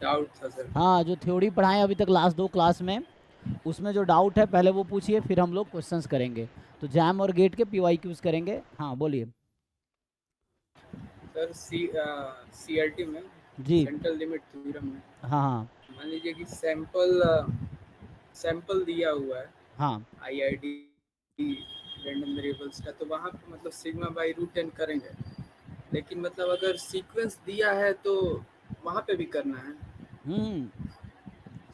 Doubt था sir. हाँ, जो थ्योरी पढ़ाएं अभी तक लास्ट 2 क्लास में, उसमें जो डाउट है पहले वो पूछिए, फिर हम लोग क्वेश्चंस करेंगे। तो जैम और गेट के पीवाईक्यूज करेंगे। हाँ बोलिए। सर सीआरटी में जी। सेंट्रल लिमिट थ्योरम में हाँ हाँ मान लीजिए कि सैंपल सैंपल दिया हुआ है हाँ। आईआईडी रैंडम वेरिएबल्स का, तो वहाँ पे मतलब सिग्मा बाई रूट एन करेंगे, लेकिन मतलब अगर सीक्वेंस दिया है तो वहाँ पे भी करना है।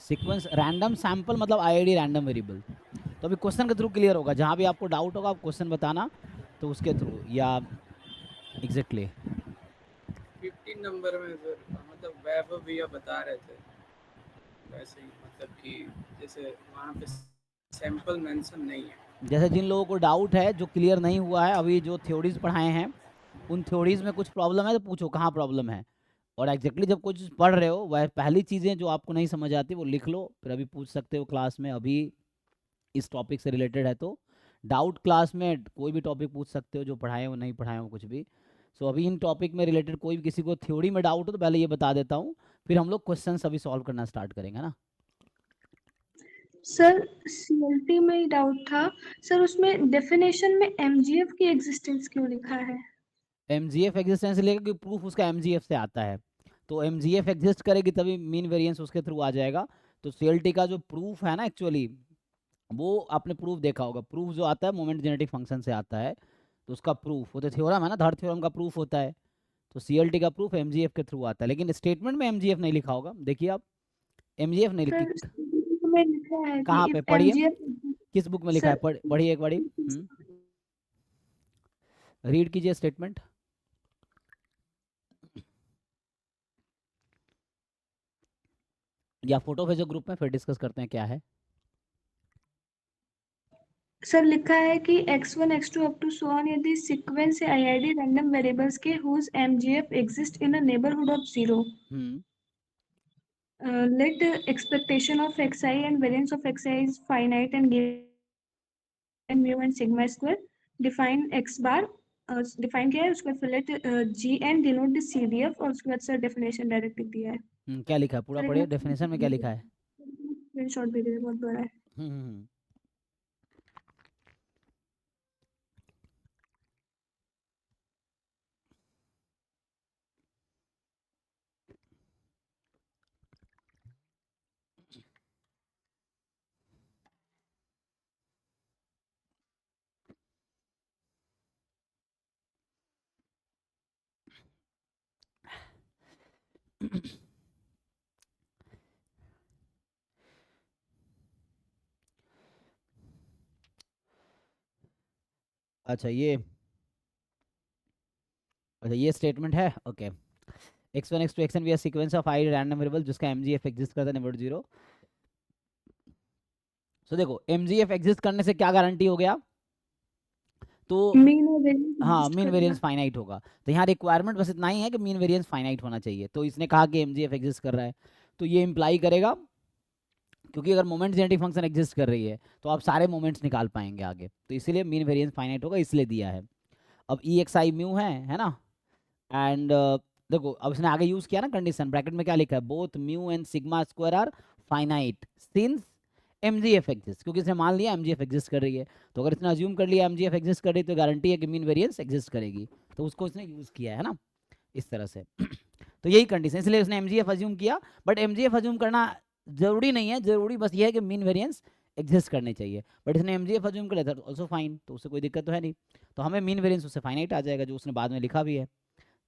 सीक्वेंस रैंडम सैंपल मतलब आईआईडी रैंडम वेरिएबल। तो अभी क्वेश्चन के थ्रू क्लियर होगा, जहाँ भी आपको डाउट होगा आप क्वेश्चन बताना, तो उसके थ्रू या एग्जैक्टली 15 नंबर में सर मतलब वैभव भैया बता रहे थे वैसे ही, मतलब कि जैसे वहाँ पे सैंपल मेंशन नहीं है। जैसे जिन लोगों को डाउट है, जो क्लियर नहीं हुआ है अभी, जो थ्योरीज पढ़ाए हैं उन थ्योरीज में कुछ प्रॉब्लम है तो पूछो कहाँ प्रॉब्लम है। और एग्जैक्टली जब कुछ पढ़ रहे हो, वह पहली चीज़ें जो आपको नहीं समझ आती वो लिख लो, फिर अभी पूछ सकते हो क्लास में, अभी इस टॉपिक से रिलेटेड है तो। डाउट क्लास में कोई भी टॉपिक पूछ सकते हो, जो पढ़ाए हो नहीं पढ़ाए हो कुछ भी। सो अभी इन टॉपिक में रिलेटेड कोई भी किसी को थ्योरी में डाउट हो तो पहले ये बता देता हूँ, फिर हम लोग क्वेश्चन अभी सॉल्व करना स्टार्ट करेंगे ना। सर सीएलटी में ही डाउट था सर, उसमें डेफिनेशन में एमजीएफ की एग्जिस्टेंस क्यों लिखा है? एमजीएफ एग्जिस्टेंस लेगा कि प्रूफ उसका एमजीएफ से आता है, तो एमजीएफ एग्जिस्ट करेगी तभी मीन वेरिएंस उसके थ्रू आ जाएगा। तो सीएलटी का जो प्रूफ है ना एक्चुअली, वो आपने प्रूफ देखा होगा, प्रूफ जो आता है मोमेंट जेनेटिक फंक्शन से आता है, तो उसका प्रूफ वो तो थ्योरम है ना, थर्ड थ्योरम का प्रूफ होता है। तो सीएलटी का प्रूफ एमजीएफ के थ्रू आता है, लेकिन स्टेटमेंट में एमजीएफ नहीं लिखा होगा, देखिए आप, एमजीएफ नहीं लिखी। सर CLT में लिखा है कि कहाँ पे इफ पढ़िए, एमजीएफ। किस बुक में लिखा है, सर पढ़िए एक बारी। रीड कीजिए स्टेटमेंट। या फोटो भेजो ग्रुप में, फिर डिस्कस करते हैं क्या है। सर लिखा है कि x1 x2 up to so on यदि सीक्वेंस है आईआईडी रैंडम वेरिएबल्स के whose MGF exist in a neighbourhood of 0, hmm let expectation of xi and variance of xi is finite and given mu and sigma square, define x bar, define किया है उसके बाद let gn denote the cdf और उसके बाद sir definition direct लिख दिया है। क्या लिखा है पूरा सर एक पढ़िए, डेफिनेशन में क्या लिखा है। स्क्रीनशॉट भेज दे, बहुत बड़ा है। हम्म हम्म, हम्म। अच्छा ये स्टेटमेंट है, ओके। x1 x2 xn भी sequence of I random variable जिसका एमजीएफ एग्जिस्ट करता है नेबर जीरो। सो देखो एमजीएफ एग्जिस्ट करने से क्या गारंटी हो गया, तो मीन और वेरिएंस हाँ एग्जिस्ट मीन करेगा। वेरिएंस फाइनाइट होगा। तो यहाँ रिक्वायरमेंट बस इतना ही है कि मीन वेरिएंस फाइनाइट होना चाहिए, तो इसने कहा कि एमजीएफ एग्जिस्ट कर रहा है, तो ये इंप्लाई करेगा, क्योंकि अगर मोमेंट जेनेटिक फंक्शन एग्जिस्ट कर रही है तो आप सारे मोमेंट्स निकाल पाएंगे आगे, तो इसीलिए मीन वेरिएंस फाइनाइट होगा, इसलिए दिया है। अब ई एक्स आई म्यू है ना, एंड देखो अब इसने आगे यूज किया ना कंडीशन, ब्रैकेट में क्या लिखा है, both mu and sigma square are finite since MGF exist, क्योंकि इसने मान लिया एमजीएफ एग्जिस्ट कर रही है, तो अगर इसने अज्यूम कर लिया एमजीएफ एग्जिस्ट कर रही है तो गारंटी है कि मीन वेरिएंस एग्जिस्ट करेगी, तो उसको इसने यूज किया है ना इस तरह से। तो यही कंडीशन, इसलिए उसने एमजीएफ अज्यूम किया, बट एमजीएफ अज्यूम करना जरूरी नहीं है, जरूरी बस ये है कि मीन वेरिएंस एग्जिस्ट करने चाहिए, बट इसने एमजीएफ अज्यूम कर लिया था ऑल्सो फाइन, तो उससे कोई दिक्कत तो है नहीं, तो हमें मीन वेरिएंस उससे फाइनाइट आ जाएगा, जो उसने बाद में लिखा भी है।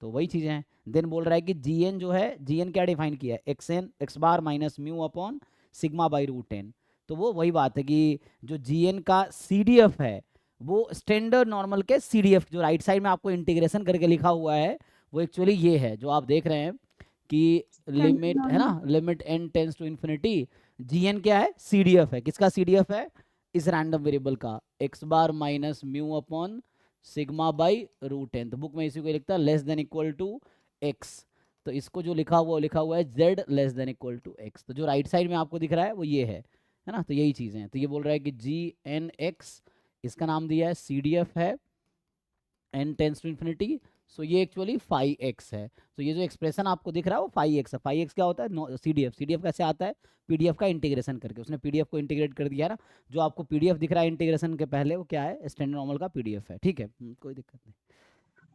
तो वही चीज़ें हैं। देन बोल रहा है कि जी एन जो है, जी एन क्या डिफाइन किया है, X N X bar minus mu upon sigma by root N. तो वो वही बात है कि जो जी एन का सी डी एफ है, वो स्टैंडर्ड नॉर्मल के सी डी एफ, जो राइट साइड में आपको इंटीग्रेशन करके लिखा हुआ है, वो एक्चुअली ये है जो आप देख रहे हैं कि लिमिट है ना, limit N tends to infinity, G N क्या है, सी डी एफ है, किसका सी डी एफ है, इस रैंडम वेरिएबल का, X bar minus mu upon sigma by root N. तो बुक में इसी को लिखता है less than equal to X, तो इसको जो लिखा हुआ है Z less than equal to X, तो जो राइट साइड में आपको दिख रहा है वो ये है ना, तो यही चीज़ें हैं। तो ये बोल रहा है कि जी एन एक्स, इसका नाम दिया है सी डी एफ है, एन टेंस टू इन्फिनिटी, सो ये एक्चुअली 5x है। तो ये जो एक्सप्रेशन आपको दिख रहा है वो 5x है। 5x क्या होता है? CDF। CDF कैसे आता है? PDF का इंटीग्रेशन करके। उसने PDF को इंटीग्रेट कर दिया ना, जो आपको PDF दिख रहा है इंटीग्रेशन के पहले, वो क्या है? स्टैंडर्ड नॉर्मल का PDF है। ठीक है, कोई दिक्कत नहीं।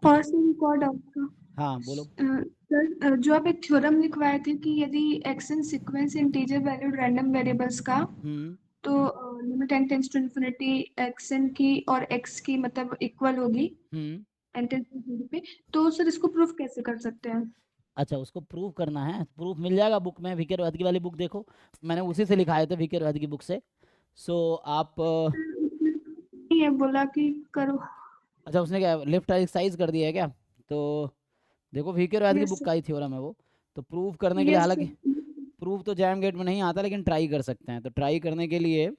और सर एक और डाउट था। हाँ बोलो। सर जो आप एक थ्योरम लिखवाए थे कि यदि x n sequence integer valued random variables का, हम्म तो limit n tends to infinity xn की और x की मतलब इक्वल होगी hmm n tends to infinity पे, तो सर इसको प्रूफ कैसे कर सकते हैं? अच्छा, उसको प्रूव करना है। प्रूफ मिल जाएगा बुक में। वीके रोहतगी वाली बुक देखो, मैंने उसी से लिखाए थे, वीके रोहतगी बुक से। सो आप नहीं है, बोला कि करो। अच्छा, उसने क्या लेफ्ट एक्सरसाइज कर दिया है क्या? तो देखो, वीके रोहतगी की यस बुक सर। का ही थ्योरम है वो। तो प्रूव करने के लिए, यस हालांकि सर। प्रूफ तो जैम गेट में नहीं आता, लेकिन ट्राई कर सकते हैं। तो ट्राई करने के लिए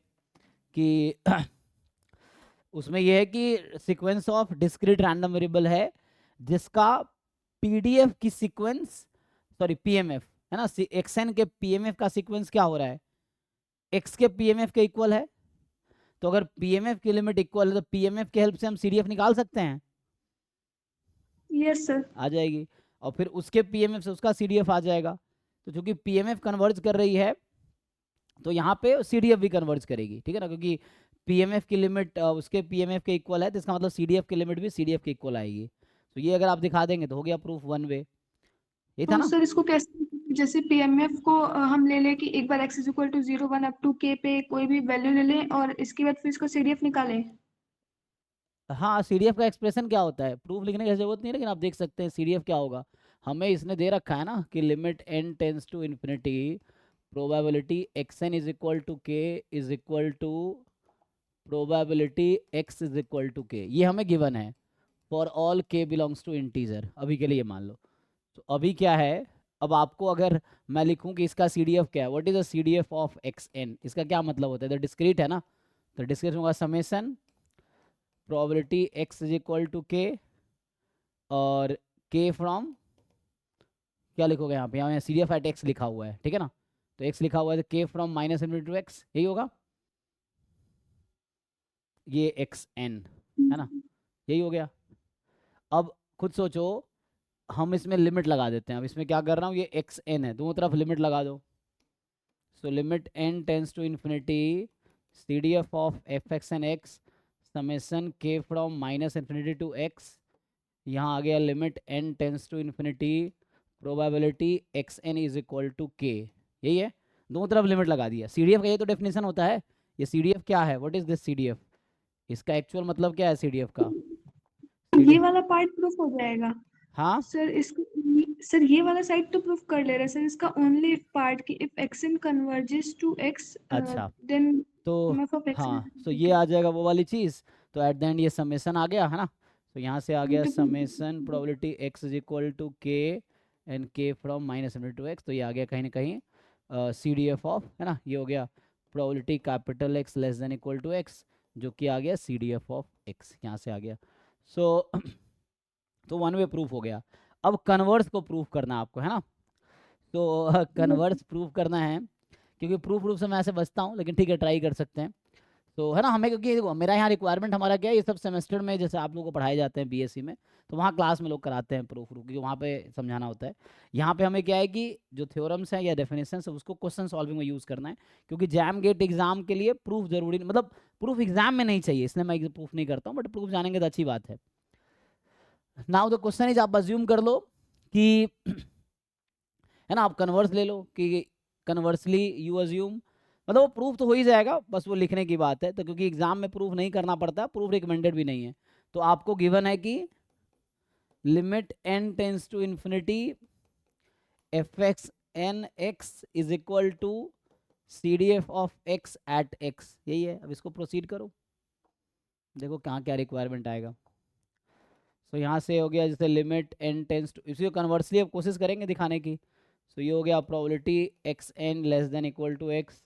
कि उसमें यह है कि sequence of discrete random variable है जिसका पीडीएफ की सीक्वेंस, सॉरी पीएमएफ है ना, एक्सएन के पीएमएफ का सीक्वेंस क्या हो रहा है? एक्स के पीएमएफ के इक्वल है। तो अगर पीएमएफ की लिमिट इक्वल है तो पीएमएफ की हेल्प से हम सीडीएफ निकाल सकते हैं। Yes sir. आ जाएगी। और फिर उसके पीएमएफ से उसका सीडीएफ आ जाएगा। तो चूंकि पीएमएफ कन्वर्ज कर रही है, तो यहाँ पे सीडीएफ भी कन्वर्ज करेगी, ठीक है ना, क्योंकि पीएमएफ की लिमिट उसके पीएमएफ के इक्वल है, तो इसका मतलब सीडीएफ की लिमिट भी सीडीएफ के इक्वल आएगी। तो ये अगर आप दिखा देंगे तो हो गया प्रूफ वन वे। ये था तो ना? सर इसको कैसे, जैसे पीएमएफ को हम ले लें कि एक बार x is equal to 0 1 up to k पे कोई भी वैल्यू ले लें और इसके बाद फिर इसका सीडीएफ निकालें? हाँ, सीडीएफ का एक्सप्रेशन क्या होता है प्रूफ लिखने की जरूरत नहीं है, लेकिन आप देख सकते हैं सीडीएफ क्या होगा। हमें इसने दे रखा है ना कि limit n tends to infinity probability xn is equal to k is equal to probability x is equal to k। ये हमें गिवन है for all k belongs to integer. अभी के लिए मान लो। तो अभी क्या है, अब आपको अगर मैं लिखूं कि इसका सीडीएफ क्या है, what is the CDF of xn, इसका क्या मतलब होता है? तो डिस्क्रीट है ना, तो डिस्क्रीट होगा summation probability x is equal to k और k फ्रॉम, क्या लिखोगे यहाँ पे? यहाँ सीडीएफ एट x लिखा हुआ है, ठीक है ना। तो x लिखा हुआ है, तो k from minus infinity to x, यही होगा। ये xn है ना, यही हो गया। अब खुद सोचो, हम इसमें लिमिट लगा देते हैं। अब इसमें क्या कर रहा हूँ, ये xn है, दोनों तरफ लिमिट लगा दो। So limit n tends to infinity CDF of f x N x summation k from minus infinity to x। यहाँ आ गया limit n tends to infinity probability xn is equal to k। यही है, दोनों तरफ limit लगा दिया। CDF का ये तो डेफिनेशन होता है। ये सीडीएफ क्या है? What is this CDF? इसका एक्चुअल मतलब क्या है सीडीएफ का? ये सीडीएफ, वाला पार्ट प्रूफ हो जाएगा हाँ सर। इसको सर ये वाला साइड तो प्रूफ कर ले रहे हैं सर, इसका ओनली इफ पार्ट कि if xn converges to x अच्छा। देन तो एफ ऑफ x। हाँ, तो ये आ जाएगा वो वाली चीज़। तो एट द एंड ये समेसन आ गया है ना। तो यहाँ से आ गया summation probability x is equal to k and k from minus infinity to x। तो ये आ गया कहीं ना कहीं सी डी एफ ऑफ, है ना, ये हो गया probability capital x less than equal to x, जो कि आ गया C D F of x, यहाँ से आ गया। सो तो वन वे प्रूफ हो गया। अब कन्वर्स को प्रूफ करना आपको, है ना। तो कन्वर्स प्रूफ करना है, क्योंकि प्रूफ से मैं ऐसे बचता हूँ, लेकिन ठीक है ट्राई कर सकते हैं। तो है ना, हमें क्योंकि देखो मेरा यहाँ रिक्वायरमेंट हमारा क्या है, ये सब सेमेस्टर में जैसे आप लोगों को पढ़ाए जाते हैं बीएससी में, तो वहाँ क्लास में लोग कराते हैं प्रूफ क्योंकि वहाँ पे समझाना होता है। यहाँ पे हमें क्या है कि जो थ्योरम्स हैं या डेफिनेशंस है उसको क्वेश्चन सॉल्विंग में यूज़ करना है, क्योंकि जैम गेट एग्जाम के लिए प्रूफ जरूरी, मतलब प्रूफ एग्जाम में नहीं चाहिए, इसलिए मैं प्रूफ नहीं करता हूँ, बट प्रूफ जानेंगे तो अच्छी बात है। नाउ द क्वेश्चन इज, आप अज्यूम कर लो कि है ना, आप कन्वर्स ले लो कि कन्वर्सली यू अज्यूम, मतलब वो प्रूफ तो हो ही जाएगा, बस वो लिखने की बात है। तो क्योंकि एग्जाम में प्रूफ नहीं करना पड़ता, प्रूफ रिकमेंडेड भी नहीं है, तो आपको गिवन है कि limit n tends to infinity f x N x is equal to C D F of x at x, यही है। अब इसको प्रोसीड करो, देखो कहाँ क्या रिक्वायरमेंट आएगा। सो यहाँ से हो गया जैसे लिमिट n टेंस टू, इसी को कन्वर्सली अब कोशिश करेंगे दिखाने की। सो ये हो गया probability x n less than equal to x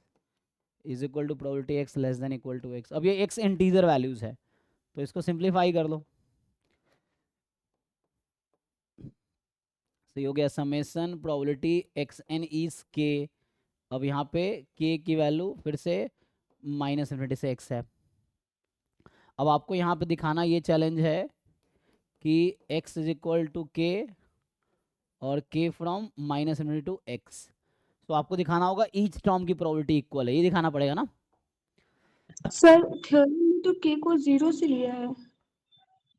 is equal to probability x less than equal to x. अब ये एक्स इंटीजर वैल्यूज है, तो इसको सिंप्लीफाई कर लो। तो ये हो गया summation probability x N is k. अब यहाँ पे के की वैल्यू फिर से माइनस इन्फिनिटी से एक्स है। अब आपको यहाँ पे दिखाना ये चैलेंज है कि x is equal to k और k from minus infinity to x। तो आपको दिखाना होगा ईच टर्म की प्रोबेबिलिटी इक्वल है, ये दिखाना पड़ेगा ना। सर थ्योरम में तो k को 0 से लिया है।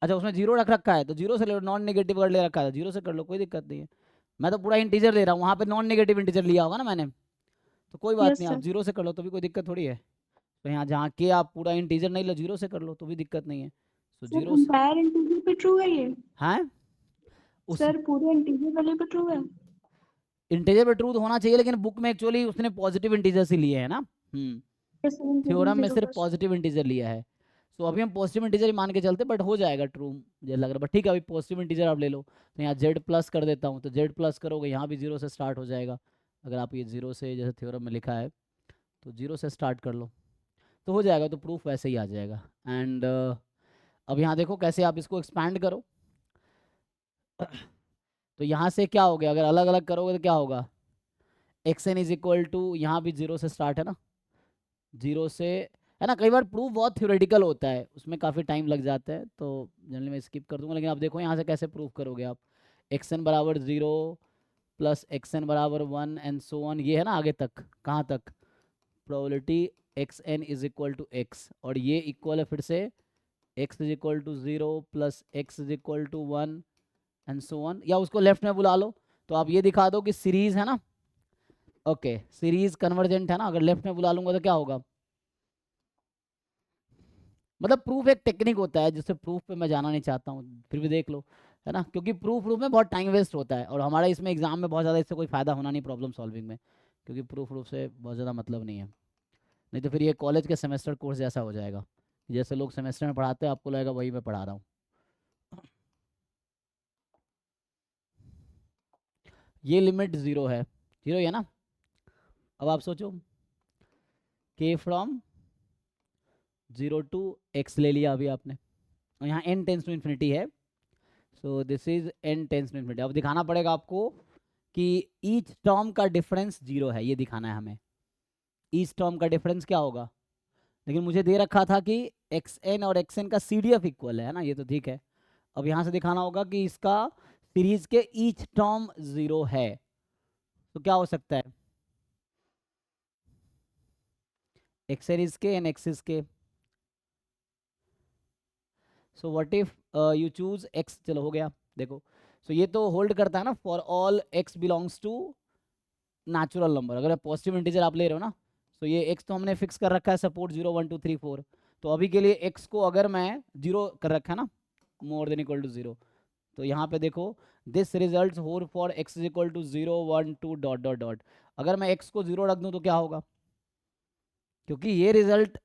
अच्छा उसमें जीरो रख रखा है तो जीरो से ले लो, नॉन नेगेटिव वर्ड ले रखा है जीरो से कर लो, कोई दिक्कत नहीं है। मैं तो पूरा इंटीजर ले रहा हूँ, वहाँ पे नॉन नेगेटिव इंटीजर लिया होगा ना मैंने, तो कोई बात यस नहीं, आप सर। जीरो से कर लो तो भी कोई दिक्कत थोड़ी है। तो यहाँ जहाँ के आप पूरा इंटीजर नहीं लो, जीरो से कर लो तो भी दिक्कत नहीं है। तो सर जीरो से कंपेयर इंटीजर पे ट्रू है ये? हाँ उस सर पूरे इंटीजर वाले पे ट्रू है? इंटीजर पे ट्रूथ होना चाहिए, लेकिन बुक में एक्चुअली उसने पॉजिटिव इंटीजर से लिए है ना। यस सर, थ्योरम में 0 सिर्फ पर। पॉजिटिव इंटीजर लिया है। तो अभी हम पॉजिटिव इंटीजर ही मान के चलते, बट हो जाएगा ट्रू मुझे लग रहा है। बट ठीक है अभी पॉजिटिव इंटीजर आप ले लो, तो यहाँ जेड प्लस कर देता हूँ, तो जेड प्लस करोगे यहाँ भी जीरो से स्टार्ट हो जाएगा। अगर आप ये जीरो से जैसे थ्योरम में लिखा है तो जीरो से स्टार्ट कर लो तो हो जाएगा, तो प्रूफ वैसे ही आ जाएगा। एंड अब यहाँ देखो कैसे आप इसको एक्सपैंड करो। तो यहाँ से क्या हो गया, अगर अलग अलग करोगे तो क्या होगा, x N is equal to, यहाँ भी जीरो से स्टार्ट है ना, जीरो से है ना। कई बार प्रूफ बहुत थ्योरेटिकल होता है, उसमें काफ़ी टाइम लग जाता है, तो जनरली मैं स्किप कर दूंगा। लेकिन आप देखो यहाँ से कैसे प्रूफ करोगे आप, एक्स एन बराबर जीरो प्लस एक्स एन बराबर वन एंड सो ऑन, ये है ना आगे तक, कहाँ तक, probability x N is equal to x, और ये इक्वल है फिर से x is equal to zero plus x is equal to one and so on. या उसको लेफ्ट में बुला लो, तो आप ये दिखा दो कि सीरीज है ना, ओके सीरीज कन्वर्जेंट है ना। अगर लेफ्ट में बुला लूंगा तो क्या होगा, मतलब प्रूफ एक टेक्निक होता है जिससे प्रूफ पे मैं जाना नहीं चाहता हूँ, फिर भी देख लो है ना, क्योंकि प्रूफ में बहुत टाइम वेस्ट होता है, और हमारा इसमें एग्जाम में बहुत ज़्यादा इससे कोई फ़ायदा होना नहीं प्रॉब्लम सॉल्विंग में, क्योंकि प्रूफ से बहुत ज़्यादा मतलब नहीं है। नहीं तो फिर ये कॉलेज के सेमेस्टर कोर्स जैसा हो जाएगा, जैसे लोग सेमेस्टर में पढ़ाते हैं आपको लगेगा वही मैं पढ़ा रहा हूँ। ये लिमिट ज़ीरो है, जीरो है ना। अब आप सोचो के फ्रॉम जीरो टू एक्स ले लिया अभी आपने, और यहाँ एन टेंस टू इन्फिनिटी है, so this is n tends to infinity. अब दिखाना पड़ेगा आपको कि ईच टर्म का डिफरेंस जीरो है, ये दिखाना है हमें, ईच टर्म का डिफरेंस क्या होगा। लेकिन मुझे दे रखा था कि एक्स एन और एक्स एन का सी डी एफ इक्वल है ना, ये तो ठीक है। अब यहाँ से दिखाना होगा कि इसका सीरीज के ईच टर्म जीरो है, तो क्या हो सकता है, एक्स एन इज के एंड एक्स इज के, so what if you choose x, चलो हो गया देखो। सो ये तो होल्ड करता है ना for all x belongs to natural number, अगर पॉजिटिव इंटीजर आप ले रहे हो ना, तो ये एक्स तो हमने फिक्स कर रखा है सपोर्ट 0 1 2 3 4, तो अभी के लिए एक्स को अगर मैं जीरो कर रखा है ना, more than equal to zero, तो यहाँ पे देखो दिस रिजल्ट होर for x is equal to 0 1 2 dot dot dot. अगर मैं एक्स को जीरो रख दूँ तो क्या होगा, क्योंकि ये रिजल्ट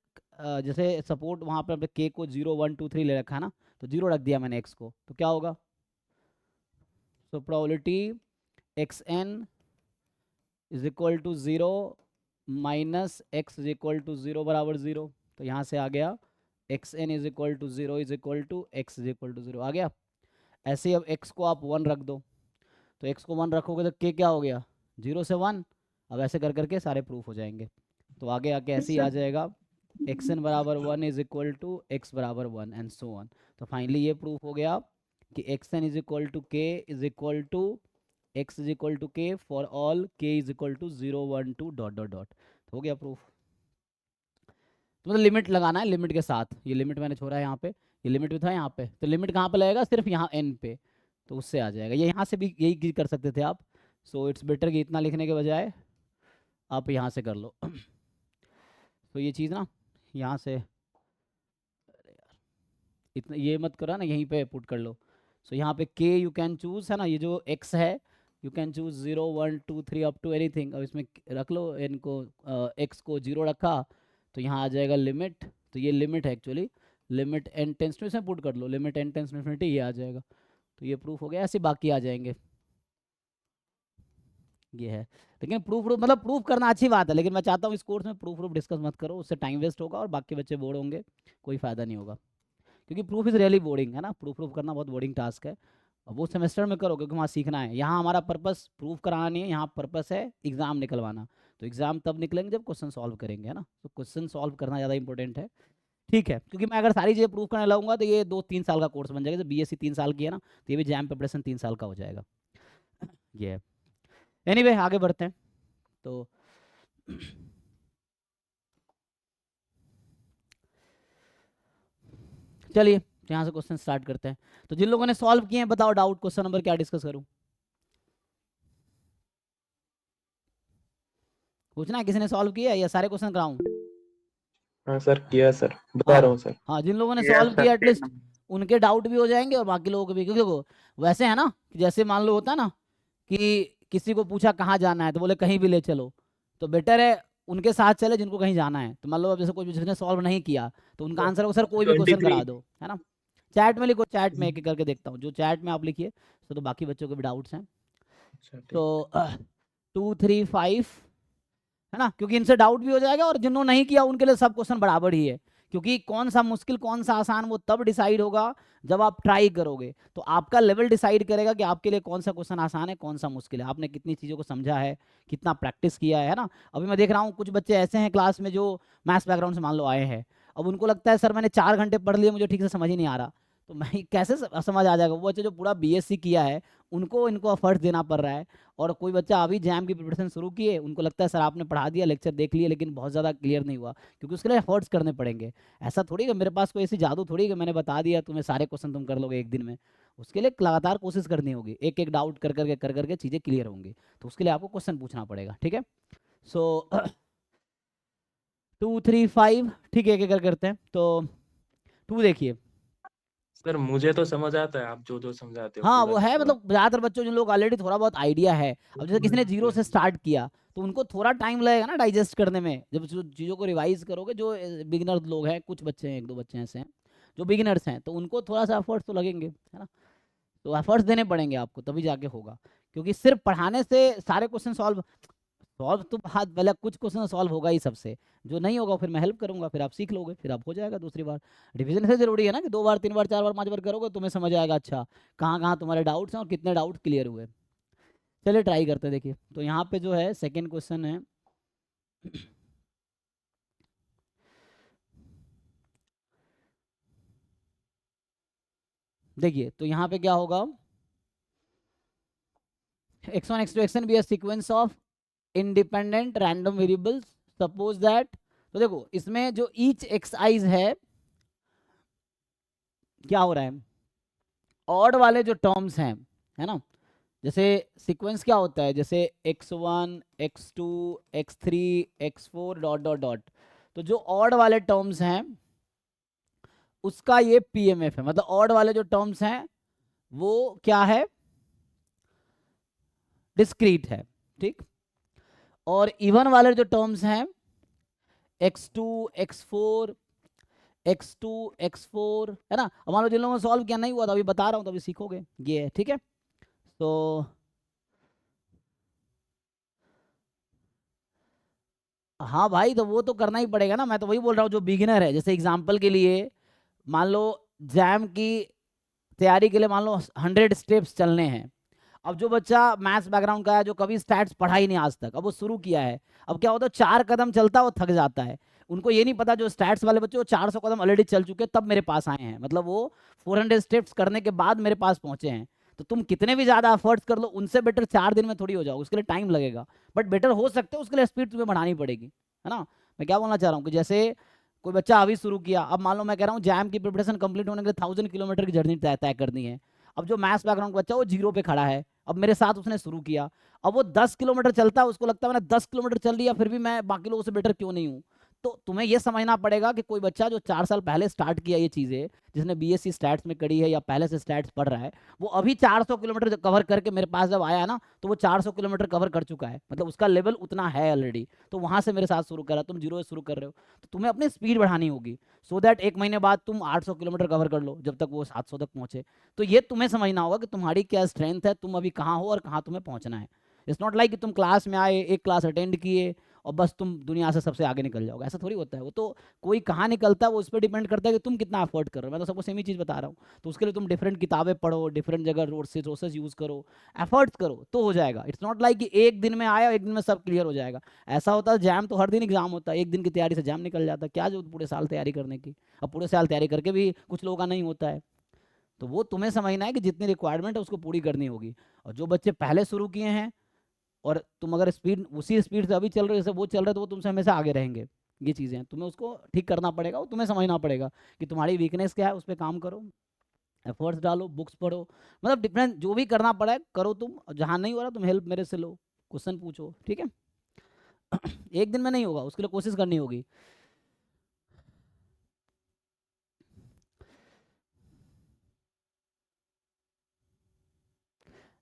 जैसे सपोर्ट वहाँ पर के को 0 1 2 3 ले रखा है ना, तो जीरो रख दिया मैंने एक्स को, तो क्या होगा, so probability x N is equal to zero minus X is equal to zero बराबर ज़ीरो, तो यहाँ से आ गया X N is equal to zero is equal to x is equal to zero आ गया। ऐसे ही अब एक्स को आप वन रख दो, तो एक्स को वन रखोगे तो के क्या हो गया, जीरो से वन। अब ऐसे कर करके सारे प्रूफ हो जाएंगे, तो आगे आके ऐसे ही आ जाएगा एक्स एन बराबर one is equal to X बराबर वन एंड सो ऑन। तो फाइनली ये प्रूफ हो गया कि X N is equal to K is equal to x is equal to K for all K is equal to 0 1 2 dot dot dot, हो गया proof. तो मतलब लिमिट लगाना है, लिमिट के साथ, ये लिमिट मैंने छोड़ा है यहाँ पे, ये लिमिट भी था यहाँ पे, तो लिमिट कहाँ पे लगेगा, सिर्फ यहाँ एन पे, तो उससे आ जाएगा। ये यहाँ से भी यही कर सकते थे आप, सो इट्स बेटर कि इतना लिखने के बजाय आप यहाँ से कर लो। तो ये चीज़ ना यहाँ से, अरे यार इतना ये मत करो ना, यहीं पे पुट कर लो। सो यहाँ पे के यू कैन चूज़ है ना, ये जो एक्स है you can choose 0 1 2 3 up to anything. अब इसमें रख लो इनको, एक्स को जीरो रखा तो यहाँ आ जाएगा लिमिट, तो ये लिमिट है actually, limit N tends to, इसमें पुट कर लो limit N tends to infinity, ये आ जाएगा। तो ये प्रूफ हो गया, ऐसे बाकी आ जाएंगे, ये है। लेकिन प्रूफ मतलब प्रूफ करना अच्छी बात है, लेकिन मैं चाहता हूँ इस कोर्स में प्रूफ डिस्कस मत करो, उससे टाइम वेस्ट होगा और बाकी बच्चे बोर होंगे, कोई फ़ायदा नहीं होगा, क्योंकि प्रूफ इज़ रियली बोरिंग है ना, प्रूफ करना बहुत बोरिंग टास्क है। अब वो सेमेस्टर में करो क्योंकि वहाँ सीखना है, यहाँ हमारा पर्पस प्रूफ कराना नहीं है, यहाँ पर्पस है एग्ज़ाम निकलवाना। तो एग्ज़ाम तब निकलेंगे जब क्वेश्चन सॉल्व करेंगे, है ना, तो क्वेश्चन सॉल्व करना ज़्यादा इंपॉर्टेंट है। ठीक है, क्योंकि मैं अगर सारी चीज़ें प्रूव करने लगूंगा तो ये 2-3 साल का कोर्स बन जाएगा। जैसे बीएससी 3 साल की है ना, तो ये भी जैम प्रिपरेशन 3 साल का हो जाएगा। ये एनीवे आगे बढ़ते हैं। तो चलिए यहाँ से क्वेश्चन स्टार्ट करते हैं। तो जिन लोगों ने सॉल्व किए हैं बताओ डाउट, क्वेश्चन नंबर क्या डिस्कस करूं? पूछना है किसी ने सॉल्व किया या सारे क्वेश्चन कराऊं? हाँ सर, किया सर, बता रहा हूँ सर। हाँ जिन लोगों ने किया सॉल्व सर, किया एटलीस्ट उनके डाउट भी हो जाएंगे और बाकी लोगों के भी, क्योंकि देखो वैसे है ना कि जैसे मान लो होता है ना कि किसी को पूछा कहाँ जाना है तो बोले कहीं भी ले चलो, तो बेटर है उनके साथ चले जिनको कहीं जाना है। तो मान लो अब जैसे कोई जिसने सॉल्व नहीं किया तो उनका आंसर सर कोई भी क्वेश्चन 23 करा दो, है ना। चैट में लिखो, चैट में एक एक करके देखता हूँ, जो चैट में आप लिखिए तो बाकी बच्चों के भी डाउट्स हैं। अच्छा, ठीक। तो 2, 3, 5 है ना, क्योंकि इनसे डाउट भी हो जाएगा और जिन्होंने नहीं किया उनके लिए सब क्वेश्चन बराबर ही है, क्योंकि कौन सा मुश्किल कौन सा आसान वो तब डिसाइड होगा जब आप ट्राई करोगे। तो आपका लेवल डिसाइड करेगा कि आपके लिए कौन सा क्वेश्चन आसान है कौन सा मुश्किल है, आपने कितनी चीज़ों को समझा है, कितना प्रैक्टिस किया है ना। अभी मैं देख रहा हूँ कुछ बच्चे ऐसे हैं क्लास में जो मैथ्स बैकग्राउंड से मान लो आए हैं, अब उनको लगता है सर मैंने 4 घंटे पढ़ लिए मुझे ठीक से समझ ही नहीं आ रहा, तो मैं कैसे समझ आ जाएगा। वो बच्चे जो पूरा बीएससी किया है उनको इनको एफर्ट देना पड़ रहा है, और कोई बच्चा अभी जैम की प्रिपरेशन शुरू किए उनको लगता है सर आपने पढ़ा दिया लेक्चर देख लिए लेकिन बहुत ज़्यादा क्लियर नहीं हुआ, क्योंकि उसके लिए एफर्ट्स करने पड़ेंगे। ऐसा थोड़ी कि मेरे पास कोई ऐसी जादू थोड़ी कि मैंने बता दिया तुम्हें सारे क्वेश्चन तुम कर लोगे एक दिन में। उसके लिए लगातार कोशिश करनी होगी, एक एक डाउट कर करके चीज़ें क्लियर होंगी, तो उसके लिए आपको क्वेश्चन पूछना पड़ेगा। ठीक है, सो 2, 3, 5 ठीक है, एक एक करते हैं। तो 2 देखिए। सर मुझे तो समझ आता है, आप जो जो समझाते हो हाँ पूरा वो का है, पूरा। मतलब ज़्यादातर बच्चों जिन लोग ऑलरेडी थोड़ा बहुत आइडिया है, अब जैसे किसी ने जीरो से स्टार्ट किया तो उनको थोड़ा टाइम लगेगा ना डाइजेस्ट करने में, जब चीज़ों को रिवाइज करोगे। जो बिगिनर लोग हैं, कुछ बच्चे हैं, 1-2 बच्चे ऐसे हैं जो बिगिनर्स हैं, तो उनको थोड़ा सा एफर्ट्स तो लगेंगे, है ना। तो एफर्ट्स देने पड़ेंगे आपको तभी जाके होगा, क्योंकि सिर्फ पढ़ाने से सारे क्वेश्चन सॉल्व तो हाथ पहले कुछ क्वेश्चन सॉल्व होगा ही सबसे, जो नहीं होगा फिर मैं हेल्प करूंगा, फिर आप सीख लोगे, फिर आप हो जाएगा दूसरी बार। रिवीजन से जरूरी है ना कि 2 बार 3 बार 4 बार 5 बार करोगे तुम्हें समझ आएगा अच्छा कहाँ कहाँ तुम्हारे डाउट्स हैं और कितने डाउट क्लियर हुए। चलिए ट्राई करते हैं। देखिए तो यहाँ पे जो है सेकेंड क्वेश्चन है देखिए तो यहाँ पे क्या होगा, x1 x2 xn be a sequence of independent random variables suppose that। तो देखो इसमें जो each xi's है क्या हो रहा है, ऑड वाले जो टर्म्स हैं, है ना, जैसे सीक्वेंस क्या होता है, जैसे x1 x2 x3 x4 dot dot dot, तो जो ऑड वाले टर्म्स हैं उसका ये पीएमएफ है, मतलब ऑड वाले जो टर्म्स हैं वो क्या है, डिस्क्रीट है, ठीक। और इवन वाले जो टर्म्स हैं x2 x4 x2 x4 है ना। अब मान लो जिन लोगों ने सॉल्व किया नहीं हुआ तो अभी बता रहा हूँ तो अभी सीखोगे ये है, ठीक है। तो हाँ भाई तो वो तो करना ही पड़ेगा ना, मैं तो वही बोल रहा हूँ जो बिगिनर है, जैसे एग्जांपल के लिए मान लो जैम की तैयारी के लिए मान लो 100 स्टेप्स चलने हैं। अब जो बच्चा मैथ्स बैकग्राउंड का है जो कभी स्टैट्स पढ़ा ही नहीं आज तक, अब वो शुरू किया है, अब क्या होता है 4 कदम चलता है वो थक जाता है। उनको ये नहीं पता जो स्टैट्स वाले बच्चे वो 400 कदम ऑलरेडी चल चुके तब मेरे पास आए हैं, मतलब वो 400 स्टेप्स करने के बाद मेरे पास पहुंचे हैं। तो तुम कितने भी ज़्यादा एफर्ट्स कर लो उनसे बेटर 4 दिन में थोड़ी हो जाओगे, उसके लिए टाइम लगेगा, बट बेटर हो सकते हो, उसके लिए स्पीड तुम्हें बढ़ानी पड़ेगी, है ना। मैं क्या बोलना चाह रहा हूँ कि जैसे कोई बच्चा अभी शुरू किया, अब मान लो मैं कह रहा हूँ जैम की प्रिपरेशन कंप्लीट होने के लिए 1000 किलोमीटर की जर्नी तय करनी है। अब जो मैथ्स बैकग्राउंड का बच्चा वो 0 पे खड़ा है, अब मेरे साथ उसने शुरू किया, अब वो 10 किलोमीटर चलता है, उसको लगता है मैंने 10 किलोमीटर चल लिया फिर भी मैं बाकी लोगों से बेटर क्यों नहीं हूँ। तो तुम्हें ये समझना पड़ेगा कि कोई बच्चा जो 4 साल पहले स्टार्ट किया ये चीज़ें, जिसने बीएससी स्टैट्स में करी है या पहले से स्टैट्स पढ़ रहा है, वो अभी 400 किलोमीटर कवर करके मेरे पास जब आया ना तो वो 400 किलोमीटर कवर कर चुका है, मतलब उसका लेवल उतना है ऑलरेडी, तो वहाँ से मेरे साथ शुरू करा, तुम 0 से शुरू कर रहे हो, तो तुम्हें अपनी स्पीड बढ़ानी होगी सो दैट 1 महीने बाद तुम 800 किलोमीटर कवर कर लो जब तक वो 700 तक पहुँचे। तो ये तुम्हें समझना होगा कि तुम्हारी क्या स्ट्रेंथ है, तुम अभी कहाँ हो और कहाँ तुम्हें पहुँचना है। इट्स नॉट लाइक कि तुम क्लास में आए, एक क्लास अटेंड किए और बस तुम दुनिया से सबसे आगे निकल जाओगे, ऐसा थोड़ी होता है। वो तो कोई कहाँ निकलता है वो उस पर डिपेंड करता है कि तुम कितना एफर्ट कर रहे हो। मैं तो सबको सेम ही चीज़ बता रहा हूँ। तो उसके लिए तुम डिफरेंट किताबें पढ़ो, डिफरेंट जगह रिसोर्सेज यूज़ करो, एफर्ट्स करो तो हो जाएगा। इट्स नॉट लाइक कि एक दिन में आया एक दिन में सब क्लियर हो जाएगा। ऐसा होता है जैम तो हर दिन एग्जाम होता है, एक दिन की तैयारी से जैम निकल जाता है, क्या जो पूरे साल तैयारी करने की। अब पूरे साल तैयारी करके भी कुछ लोगों का नहीं होता है। तो वो तुम्हें समझना है कि जितनी रिक्वायरमेंट है उसको पूरी करनी होगी। और जो बच्चे पहले शुरू किए हैं और तुम अगर स्पीड उसी स्पीड से अभी चल रहे हो जैसे वो चल रहे हैं, तो वो तुमसे हमेशा आगे रहेंगे। ये चीज़ें हैं, तुम्हें उसको ठीक करना पड़ेगा, वो तुम्हें समझना पड़ेगा कि तुम्हारी वीकनेस क्या है, उस पर काम करो, एफर्ट्स डालो, बुक्स पढ़ो, मतलब डिफरेंट जो भी करना पड़े करो तुम। जहाँ नहीं हो रहा तुम हेल्प मेरे से लो, क्वेश्चन पूछो, ठीक है। एक दिन में नहीं होगा, उसके लिए कोशिश करनी होगी।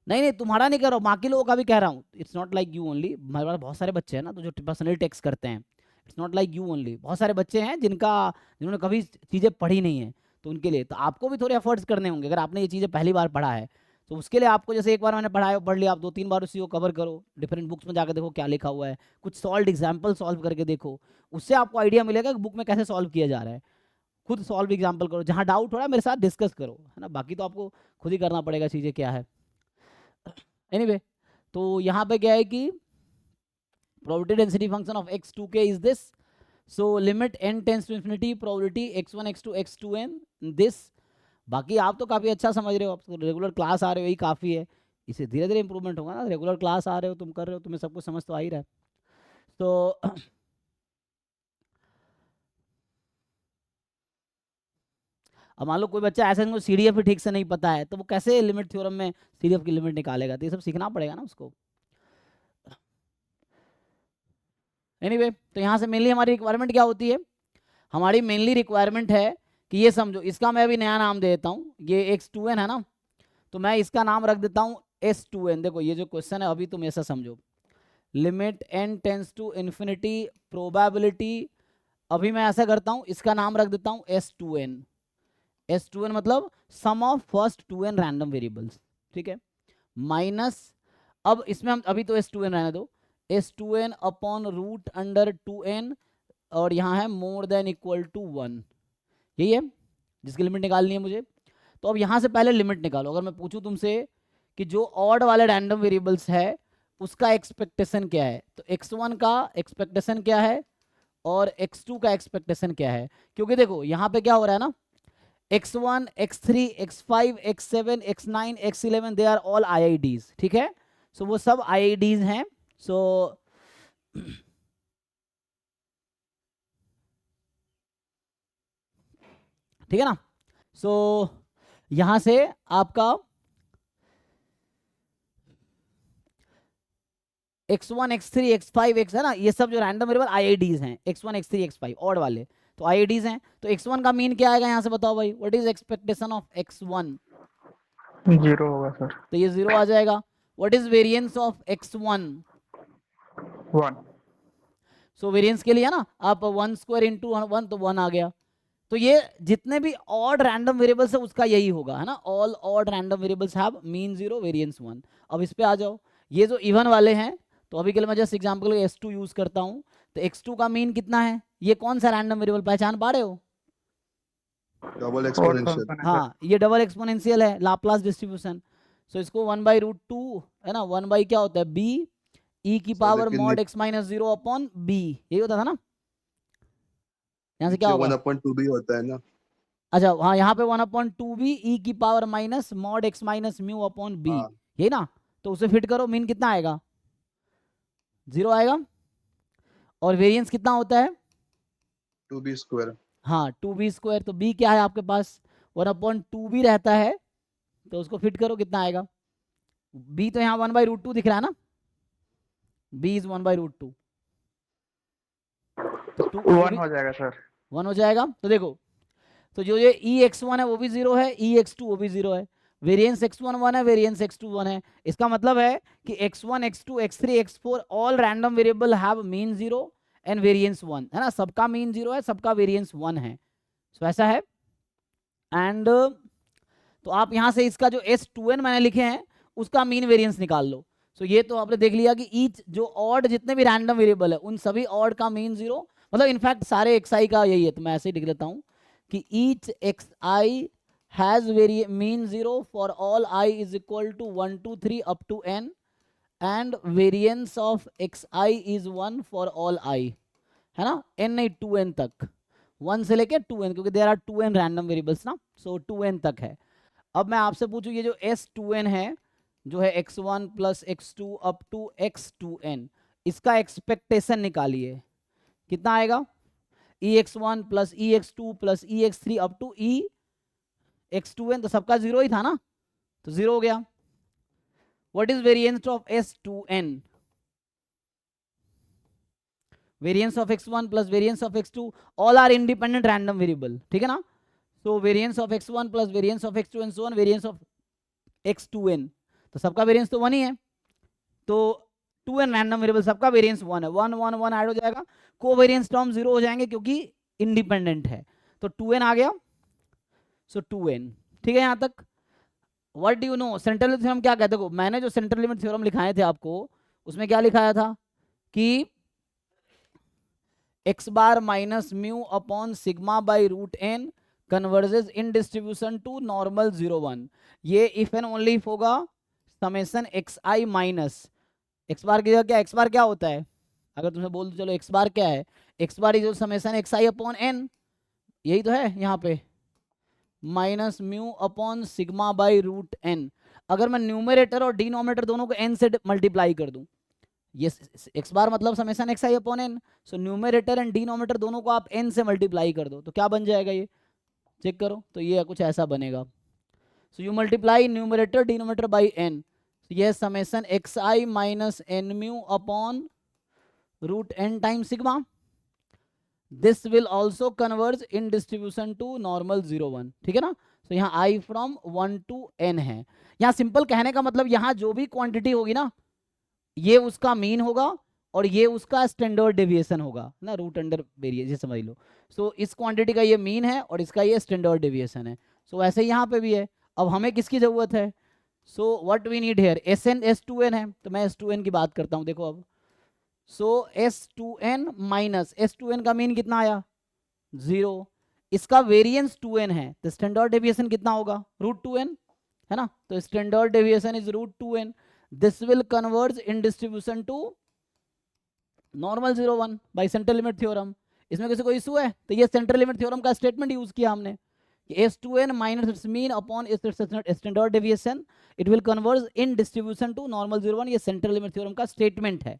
नहीं नहीं तुम्हारा नहीं कह रहा हूँ, बाकी लोगों का भी कह रहा हूँ। It's not like you only, हमारे पास बहुत सारे बच्चे हैं ना तो जो पर्सनली टेक्स्ट करते हैं। It's not like you only, बहुत सारे बच्चे हैं जिन्होंने कभी चीज़ें पढ़ी नहीं है। तो उनके लिए तो आपको भी थोड़े एफर्ट्स करने होंगे। अगर आपने ये चीज़ें पहली बार पढ़ा है तो उसके लिए आपको, जैसे एक बार मैंने पढ़ाया पढ़ लिया, आप 2-3 बार उसी को कवर करो, डिफरेंट बुक्स में जाकर देखो क्या लिखा हुआ है, कुछ सॉल्व एग्जाम्पल सॉल्व करके देखो, उससे आपको आइडिया मिलेगा कि बुक में कैसे सॉल्व किया जा रहा है। खुद सॉल्व एग्जाम्पल करो, जहाँ डाउट हो रहा है मेरे साथ डिस्कस करो, है ना। बाकी तो आपको खुद ही करना पड़ेगा चीज़ें क्या है। एनीवे तो यहाँ पे क्या है कि probability density function of x2k is this, so limit n tends to infinity probability x1 x2 x2n this। बाकी आप तो काफ़ी अच्छा समझ रहे हो, आप तो रेगुलर क्लास आ रहे हो, यही काफ़ी है। इसे धीरे धीरे इंप्रूवमेंट होगा ना, रेगुलर क्लास आ रहे हो, तुम कर रहे हो, तुम्हें सब कुछ समझ तो आ ही रहा है। तो अब मान लो कोई बच्चा ऐसा है CDF भी ठीक से नहीं पता है, तो वो कैसे लिमिट थ्योरम में CDF की लिमिट निकालेगा, तो ये सब सीखना पड़ेगा ना उसको। एनीवे तो यहाँ से मेनली हमारी रिक्वायरमेंट क्या होती है, हमारी मेनली रिक्वायरमेंट है कि ये समझो, इसका मैं अभी नया नाम दे देता हूँ, ये x2n है ना, तो मैं इसका नाम रख देता हूँ s2n। देखो ये जो क्वेश्चन है अभी तुम ऐसा समझो, limit n tends to infinity probability, अभी मैं ऐसा करता हूँ इसका नाम रख देता हूँ s2n। s2n मतलब sum of first 2n random variables, ठीक है, माइनस, अब इसमें हम अभी तो s2n रहने दो, s2n upon root under 2n, और यहाँ है मोर देन इक्वल टू 1, यही है जिसकी लिमिट निकालनी है मुझे। तो अब यहाँ से पहले लिमिट निकालो। अगर मैं पूछूं तुमसे कि जो ऑड वाले रैंडम वेरिएबल्स है उसका एक्सपेक्टेशन क्या है, तो x1 का एक्सपेक्टेशन क्या है और x2 का एक्सपेक्टेशन क्या है। क्योंकि देखो यहाँ पे क्या हो रहा है ना, x1 x3 x5 x7 x9 x11 they are all IIDs, ठीक है। सो वो सब IIDs हैं। सो ठीक है ना। सो यहां से आपका x1 x3 x5 x है ना, ये सब जो रैंडम वेरिएबल IIDs हैं, x1 x3 x5 ऑड वाले तो IIDs हैं। तो x1 का मीन क्या आएगा यहाँ से बताओ भाई, what is expectation of x1, 0 होगा सर, तो ये 0 आ जाएगा। What is variance of x1, 1। So variance के लिए है ना, आप 1 स्क्वायर इंटू 1 तो 1 आ गया। तो ये जितने भी ऑड रैंडम वेरिएबल्स है उसका यही होगा, है ना, all odd random variables have mean 0 variance 1। अब इस पे आ जाओ, ये जो इवन वाले हैं, तो अभी के लिए मैं जस्ट एग्जांपल के लिए s2 यूज करता हूँ, तो x2 का मीन कितना है, ये कौन सा रैंडम वेरिएबल पहचान पा रहे हो, डबल एक्सपोनेंशियल। हाँ ये डबल एक्सपोनेंशियल है, लाप्लास डिस्ट्रीब्यूशन। सो इसको 1/√2 है ना, 1 बाई क्या होता है b e की power mod x minus 0 upon b, यही होता था ना। यहाँ से क्या होगा 1/2b होता है ना। अच्छा हाँ, यहाँ पे 1/2b e की power minus mod x minus mu upon b, हाँ। यही ना। तो उसे फिट करो, मीन कितना आएगा 0 आएगा, और वेरिएंस कितना होता है 2b स्क्वायर। हाँ 2b स्क्वायर। तो b क्या है आपके पास 1/2b रहता है, तो उसको फिट करो कितना आएगा, b तो यहाँ 1/√2 दिख रहा है ना, b इज 1/√2, तो 1 हो जाएगा सर, 1 हो जाएगा। तो देखो, तो जो ये ex1 है वो भी 0 है, ex2 वो भी 0 है, वेरिएंस x1 1 है, वेरिएंस x2 1 है। इसका मतलब है कि x1 x2 x3 x4 all random variable have mean 0 and variance 1, है ना, सबका मीन 0 है, सबका वेरिएंस 1 है। सो ऐसा है। एंड तो आप यहाँ से इसका जो s2n मैंने लिखे हैं उसका मीन वेरिएंस निकाल लो। सो ये तो आपने देख लिया कि ईच जो ऑड जितने भी रैंडम वेरिएबल है उन सभी ऑड का मीन 0, मतलब इनफैक्ट सारे xi का यही है, तो मैं ऐसे ही लिख लेता हूँ कि each xi has mean 0 for all i is equal to 1 2 3 up to n and variance of xi is 1 for all i, है ना, n नहीं 2n तक, 1 से लेके 2n, क्योंकि there are 2n random variables ना, सो 2n तक है। अब मैं आपसे पूछूं ये जो s2n है जो है x1 plus x2 up to x2n, इसका एक्सपेक्टेशन निकालिए, कितना आएगा, ex1 plus ex2 plus ex3 up to ex2n, तो सबका 0 ही था ना, तो 0 हो गया। What is variance of s2n, variance of x1 plus variance of x2 all are independent random variable, ठीक है ना, so variance of x1 plus variance of x2 and so on variance of x2n, तो सबका variance तो 1 ही है, तो 2n random variable सबका variance 1 है, 1 1 1 ऐड हो जाएगा, कोवेरिएंस टर्म 0 हो जाएंगे क्योंकि इंडिपेंडेंट है, तो 2n आ गया, सो 2n, ठीक है यहाँ तक। What do you know central limit theorem क्या कहते हो, मैंने जो सेंट्रल लिमिट थ्योरम लिखाए थे आपको उसमें क्या लिखाया था कि x bar minus mu upon sigma by root n converges in distribution to normal 0 1, ये इफ एंड ओनली इफ होगा summation xi minus x bar की जगह क्या, x बार क्या होता है, अगर तुमसे बोल दो चलो x बार क्या है, x bar is summation xi upon n, यही तो है यहाँ पे, minus mu upon sigma by root n, अगर मैं न्यूमरेटर और डिनोमिनेटर दोनों को n से मल्टीप्लाई कर दूं, ये x बार मतलब summation xi upon n, so numerator and denominator दोनों को आप n से मल्टीप्लाई कर दो, तो क्या बन जाएगा, ये चेक करो, तो ये कुछ ऐसा बनेगा, so you multiply numerator denominator by n, ये summation xi minus n mu upon root n time sigma, this will also converge in distribution to normal 0 1, ठीक है ना, तो यहाँ i फ्रॉम 1 टू n है, यहाँ सिंपल कहने का मतलब यहाँ जो भी क्वांटिटी होगी ना ये उसका मीन होगा और ये उसका स्टैंडर्ड डेविएशन होगा ना, रूट अंडर वेरिएशन, ये समझ लो, सो इस क्वांटिटी का ये मीन है और इसका ये स्टैंडर्ड डेविएशन है, सो ऐसे यहाँ पे भी है। अब हमें किसकी जरूरत है, so what we need here, Sn S2n है, तो मैं S2n की बात करता हूँ, देखो अब, सो S2n माइनस S2n का मीन कितना आया 0, इसका वेरिएंस 2n है, तो स्टैंडर्ड डेविएशन कितना होगा रूट 2n, है ना, तो standard deviation is root 2n, this will converge in distribution to normal 0 1 by central limit theorem. इसमें किसी को इशू है, तो ये सेंट्रल लिमिट थ्योरम का स्टेटमेंट यूज किया हमने कि S2n minus its mean upon its standard deviation it will converge in distribution to normal 0 1, ये सेंट्रल लिमिट थ्योरम का स्टेटमेंट है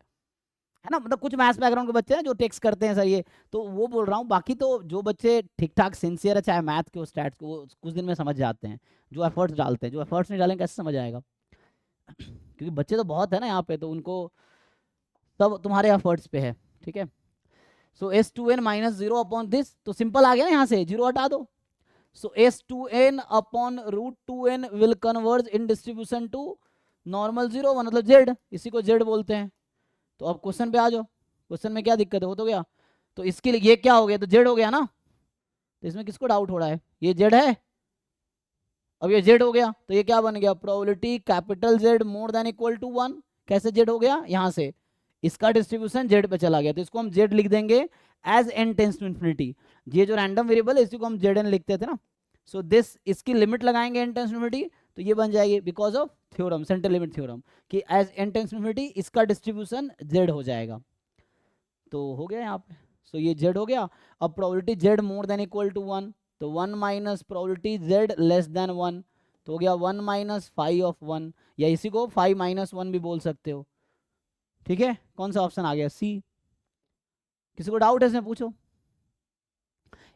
ना, मतलब कुछ मैथ्स बैकग्राउंड के बच्चे हैं जो टेक्स्ट करते हैं सर ये, तो वो बोल रहा हूँ, बाकी तो जो बच्चे ठीक ठाक सिंसियर है चाहे मैथ के स्टैट्स के, वो कुछ दिन में समझ जाते हैं, जो एफर्ट्स डालते हैं, जो एफर्ट्स नहीं डालेंगे कैसे समझ आएगा क्योंकि बच्चे तो बहुत है ना यहाँ पे, तो उनको सब तुम्हारे एफर्ट्स पे है, ठीक है। So S2n minus 0 upon this, तो सिंपल आ गया ना, यहाँ से 0 हटा दो, so S2n upon root 2n will converge in distribution to normal 0 1, मतलब z, इसी को z बोलते हैं। तो अब क्वेश्चन पे आ जाओ, क्वेश्चन में क्या दिक्कत है, हो तो गया, तो इसके लिए ये क्या हो गया, तो z हो गया ना, तो इसमें किसको डाउट हो रहा है, ये z है, अब ये z हो गया, तो ये क्या बन गया, probability capital Z more than equal to 1, कैसे z हो गया, यहाँ से इसका डिस्ट्रीब्यूशन z पे चला गया, तो इसको हम z लिख देंगे as n tends to infinity, ये जो रैंडम वेरिएबल है इसी को हम zn लिखते थे ना, सो दिस इसकी लिमिट लगाएंगे n टेंस टू इन्फिनिटी, तो ये बन जाएगी because of theorem, central limit theorem, कि as n tends to infinity इसका डिस्ट्रीब्यूशन z हो जाएगा, तो हो गया यहाँ पे, सो ये z हो गया। अब probability z more than equal to 1, तो 1 minus probability z less than 1, तो हो गया 1 माइनस 5 ऑफ 1, या इसी को 5 माइनस 1 भी बोल सकते हो, ठीक है। कौन सा ऑप्शन आ गया, सी। किसी को डाउट है इसमें पूछो,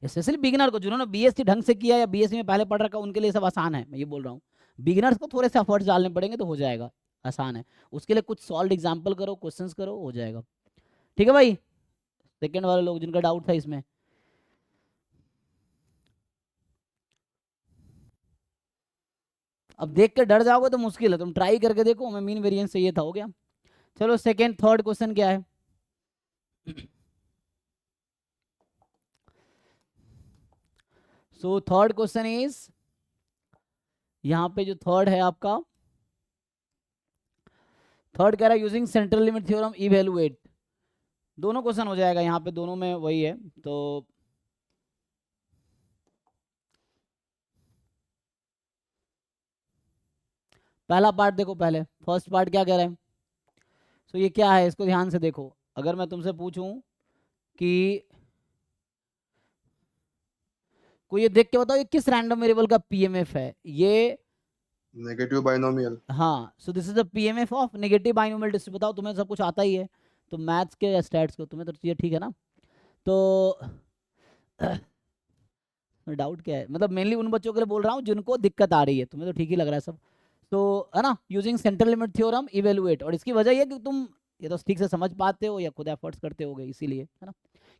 स्पेशली बिगिनर को, जिन्होंने बीएससी ढंग से किया या बीएससी में पहले पढ़ रखा उनके लिए सब आसान है, मैं ये बोल रहा हूँ, बिगिनर्स को थोड़े से एफर्ट्स डालने पड़ेंगे तो हो जाएगा, आसान है, उसके लिए कुछ सॉल्व एग्जाम्पल करो, क्वेश्चंस करो, हो जाएगा, ठीक है भाई। सेकेंड वाले लोग जिनका डाउट था इसमें, अब देख के डर जाओगे तो मुश्किल है, तुम ट्राई करके देखो, मैं मीन वेरिएंस से ये था, हो गया। चलो सेकेंड थर्ड क्वेश्चन क्या है, सो थर्ड क्वेश्चन इज, यहाँ पे जो थर्ड है आपका, थर्ड कह रहा है using central limit theorem evaluate. दोनों क्वेश्चन हो जाएगा यहाँ पे, दोनों में वही है। तो पहला पार्ट देखो, पहले फर्स्ट पार्ट क्या कह रहे हैं। सो ये क्या है, इसको ध्यान से देखो। अगर मैं तुमसे पूछूं कि कोई ये देख के बताओ ये किस रैंडम वेरिएबल का पीएमएफ है, ये नेगेटिव बाइनोमियल। हाँ, सो this is the PMF of negative binomial distribution. बताओ, तुम्हें सब कुछ आता ही है, तो मैथ्स के स्टैट्स को तुम्हें तो ये ठीक है ना। तो डाउट क्या है, मतलब मेनली उन बच्चों के लिए बोल रहा हूँ जिनको दिक्कत आ रही है, तुम्हें तो ठीक ही लग रहा है सब। तो है ना, using central limit theorem evaluate. और इसकी वजह ये कि तुम ये तो ठीक से समझ पाते हो या खुद एफर्ट्स करते होगे, इसीलिए है ना।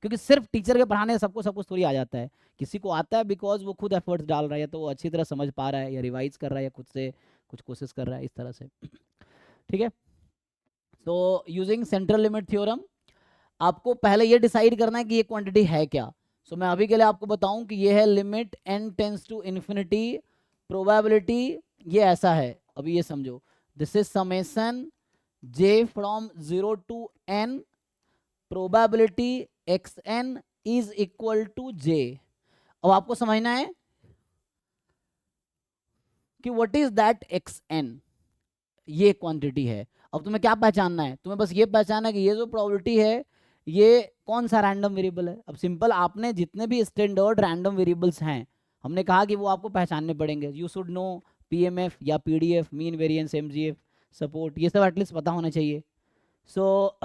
क्योंकि सिर्फ टीचर के पढ़ाने सबको सब कुछ थोड़ी आ जाता है, किसी को आता है बिकॉज वो खुद एफर्ट्स डाल रहा है, तो वो अच्छी तरह समझ पा रहा है, या रिवाइज कर रहा है, या खुद से कुछ कोशिश कर रहा है, इस तरह से। ठीक है, तो यूजिंग सेंट्रल लिमिट थ्योरम आपको पहले ये डिसाइड करना है कि ये क्वांटिटी है क्या। सो मैं अभी के लिए आपको बताऊं कि ये है limit n tends to infinity, probability ये ऐसा है, अभी ये समझो, this is summation j from 0 to n, probability xn is equal to j। अब आपको समझना है कि व्हाट इज दैट xn, ये क्वांटिटी है। अब तुम्हें क्या पहचानना है, तुम्हें बस ये पहचानना है कि ये जो प्रोबेबिलिटी है ये कौन सा रैंडम वेरिएबल है। अब सिंपल, आपने जितने भी स्टैंडर्ड रैंडम वेरिएबल्स हैं हमने कहा कि वो आपको पहचानने पड़ेंगे। यू शुड नो पीएमएफ या PDF, mean variance, MGF, support, ये सब एटलीस्ट पता होना चाहिए। सो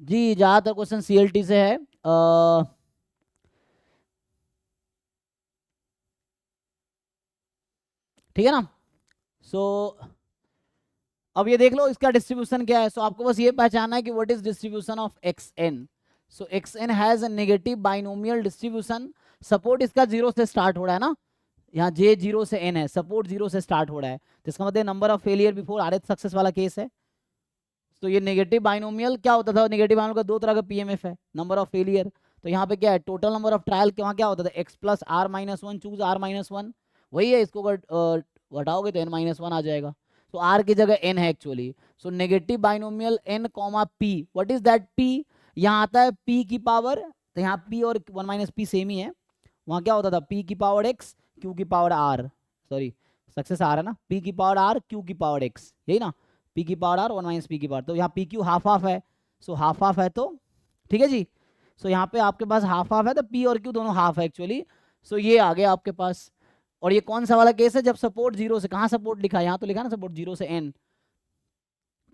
जी, ज़्यादातर क्वेश्चन सीएलटी से है। ठीक है ना। सो अब ये देख लो इसका डिस्ट्रीब्यूशन क्या है। सो आपको बस ये पहचानना है कि what is distribution of xn. So xn has a negative binomial distribution. Support इसका 0 से स्टार्ट हो रहा है ना, यहाँ जे 0 से n है, सपोर्ट 0 से स्टार्ट हो रहा है, तो इसका मतलब number of failure before RH success वाला केस है। तो ये नेगेटिव बाइनोमियल क्या होता था, नेगेटिव बाइनोमियल का दो तरह का पीएमएफ है, नंबर ऑफ फेलियर। तो यहाँ पे क्या है, टोटल नंबर ऑफ ट्रायल, वहाँ क्या होता था, x plus r minus one, choose r minus one, वही है। इसको घटाओगे तो n माइनस वन आ जाएगा। तो r की जगह n है actually. So negative binomial n comma p, what is that p, यहाँ आता है p की पावर, तो यहाँ p और 1 माइनस p सेम ही है। वहाँ क्या होता था, p की पावर x, q की पावर r, सॉरी सक्सेस आ रहा है ना, p की पावर r, q की पावर x, यही ना, p की पावर r 1 माइनस p की पावर। तो यहाँ p q हाफ हाफ है, सो हाफ हाफ है, तो ठीक है जी। सो यहाँ पे आपके पास हाफ हाफ है, तो p और q दोनों हाफ है एक्चुअली। सो ये आ गया आपके पास। और ये कौन सा वाला केस है, जब सपोर्ट 0 से, कहाँ सपोर्ट लिखा है, यहाँ तो लिखा ना सपोर्ट 0 से n।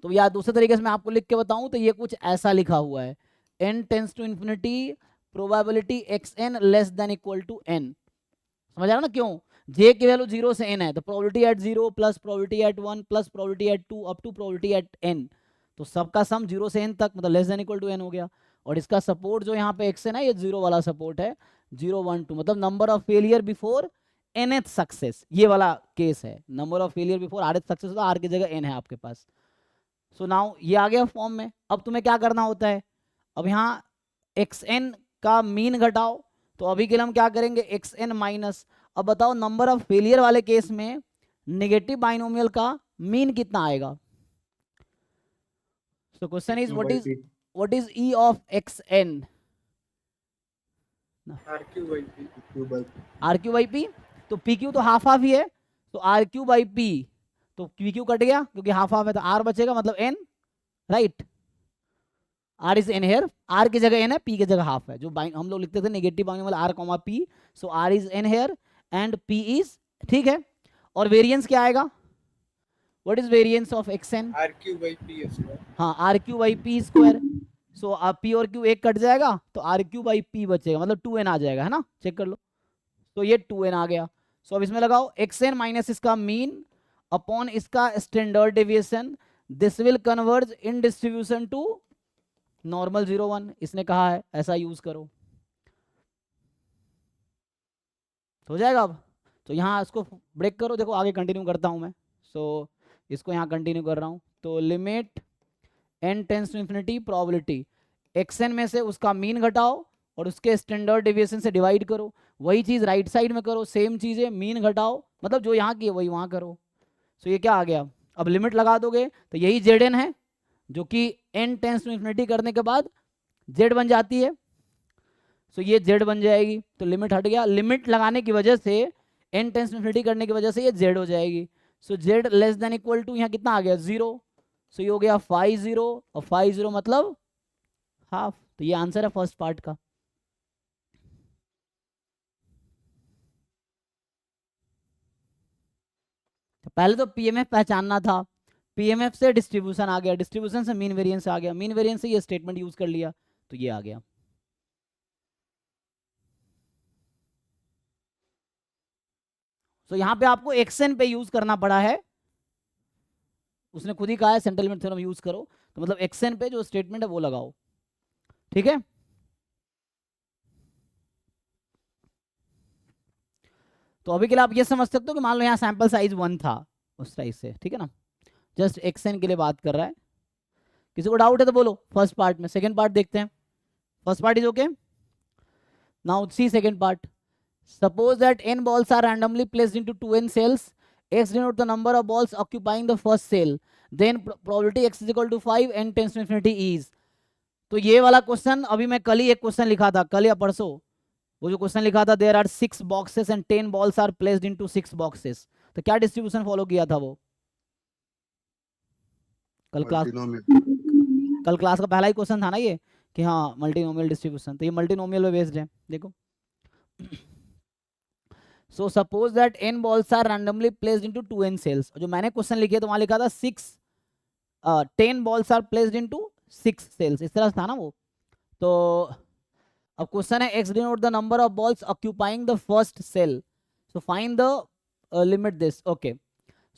तो या दूसरे तरीके से मैं आपको लिख के बताऊं तो ये कुछ ऐसा लिखा हुआ है, n tends to infinity, probability xn less than equal to n। समझ आ रहा ना क्यों, j की वैल्यू 0 से n है, तो probability at 0 plus probability at 1 plus probability at 2 up to probability at n, तो सबका सम 0 से n तक, मतलब less than equal to n हो गया। और इसका सपोर्ट जो यहाँ पे xn है, ये 0 वाला सपोर्ट है, 0 1 2, मतलब number of failure before nth success, ये वाला केस है, number of failure before rth success होता है, r की जगह n है आपके पास। सो नाउ ये आ गया फॉर्म में। अब तुम्हें क्या करना होता है, अब यहाँ xn का मीन घटाओ, तो अभी के लिए हम क्या करेंगे, xn माइनस, अब बताओ नंबर ऑफ फेलियर वाले केस में नेगेटिव बाइनोमियल का मीन कितना आएगा। So question is what is e of xn, r Q by p, तो पी क्यू तो हाफ हाफ ही है, तो आर क्यू बाई पी, तो पी क्यू कट गया क्योंकि हाफ हाफ है, तो आर बचेगा, मतलब n, right, r is N here, r की जगह एन है, पी की जगह हाफ है, जो हम लोग लिखते थे negative binomial R comma P, so R is N here and P is, ठीक है। और वेरिएंस क्या आएगा, what is variance of X N, R Q by P square, हाँ R Q by P square. So अब पी और Q एक cut जाएगा, तो आर क्यू बाई पी बचेगा, मतलब 2n आ जाएगा, है ना, चेक कर लो, तो ये 2n आ गया। सो अब इसमें लगाओ xn माइनस इसका मीन अपॉन इसका standard deviation, this will converge in distribution to normal 0 1, इसने कहा है ऐसा यूज करो, हो जाएगा। अब तो यहाँ इसको ब्रेक करो, देखो आगे कंटिन्यू करता हूँ मैं। सो इसको यहाँ कंटिन्यू कर रहा हूँ, तो limit n tends to infinity, probability xn में से उसका मीन घटाओ और उसके स्टैंडर्ड डेविएशन से डिवाइड करो, वही चीज राइट साइड में करो, सेम चीज है, मीन घटाओ मतलब जो यहाँ की है वही वहाँ करो। सो ये क्या आ गया, अब लिमिट लगा दोगे तो यही जेड एन है जो कि एन टेंस टू इन्फिनिटी करने के बाद जेड बन जाती है। सो ये जेड बन जाएगी, तो लिमिट हट गया, लिमिट लगाने की वजह से एन टेंस टू इन्फिनिटी करने की वजह से ये जेड हो जाएगी। So Z less than equal to यहाँ कितना आ गया 0। सो ये हो गया 5 0 और 5 0 मतलब हाफ। तो ये आंसर है फर्स्ट पार्ट का। तो पहले तो पीएमएफ पहचानना था, पीएमएफ से डिस्ट्रीब्यूशन आ गया, डिस्ट्रीब्यूशन से मीन वेरिएंस आ गया, मीन वेरिएंस से ये स्टेटमेंट यूज कर लिया तो ये आ गया। तो यहाँ पे आपको एक्सएन पे यूज करना पड़ा है, उसने खुद ही कहा है सेंट्रल लिमिट थ्योरम यूज करो, तो मतलब एक्सएन पे जो स्टेटमेंट है वो लगाओ, ठीक है। तो अभी के लिए आप ये समझ सकते हो कि मान लो यहाँ सैंपल साइज 1 था उस साइज से, ठीक है ना, जस्ट एक्सएन के लिए बात कर रहा है। किसी को डाउट है तो बोलो फर्स्ट पार्ट में। सेकंड पार्ट देखते हैं, first part is okay. Now see second part. Suppose that n balls are randomly placed into 2n cells. X denotes the number of balls occupying the first cell. Then probability x is equal to 5, n tends to infinity is. तो ये वाला question अभी मैं कल ही एक question लिखा था, कल या परसों, वो जो क्वेश्चन लिखा था there are 6 boxes and 10 balls are placed into 6 boxes, तो क्या डिस्ट्रीब्यूशन फॉलो किया था वो कल क्लास का पहला ही क्वेश्चन था ना ये, कि हाँ मल्टीनोमियल डिस्ट्रीब्यूशन, तो ये मल्टीनोमियल पे बेस्ड है। देखो So suppose that n balls are randomly placed into 2n cells. जो मैंने क्वेश्चन लिखे तो वहां लिखा था 10 balls are placed into 6 cells, इस तरह था ना वो। तो अब क्वेश्चन है x denote the number of balls occupying the first cell. So find the limit this. Okay.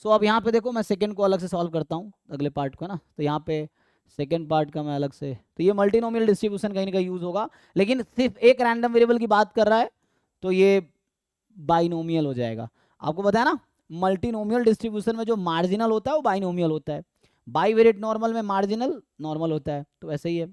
So अब यहाँ पे देखो मैं सेकंड को अलग से सॉल्व करता हूँ, अगले पार्ट को ना, तो यहाँ पे सेकंड पार्ट का मैं अलग से, तो ये मल्टीनोमियल डिस्ट्रीब्यूशन कहीं ना कहीं यूज होगा, लेकिन सिर्फ एक रैंडम वेरिएबल की बात कर रहा है तो ये बाइनोमियल हो जाएगा। आपको पता है ना मल्टीनोमियल डिस्ट्रीब्यूशन में जो मार्जिनल होता है वो बाइनोमियल होता है, बाइवेरिएट नॉर्मल में मार्जिनल नॉर्मल होता है, तो ऐसे ही है।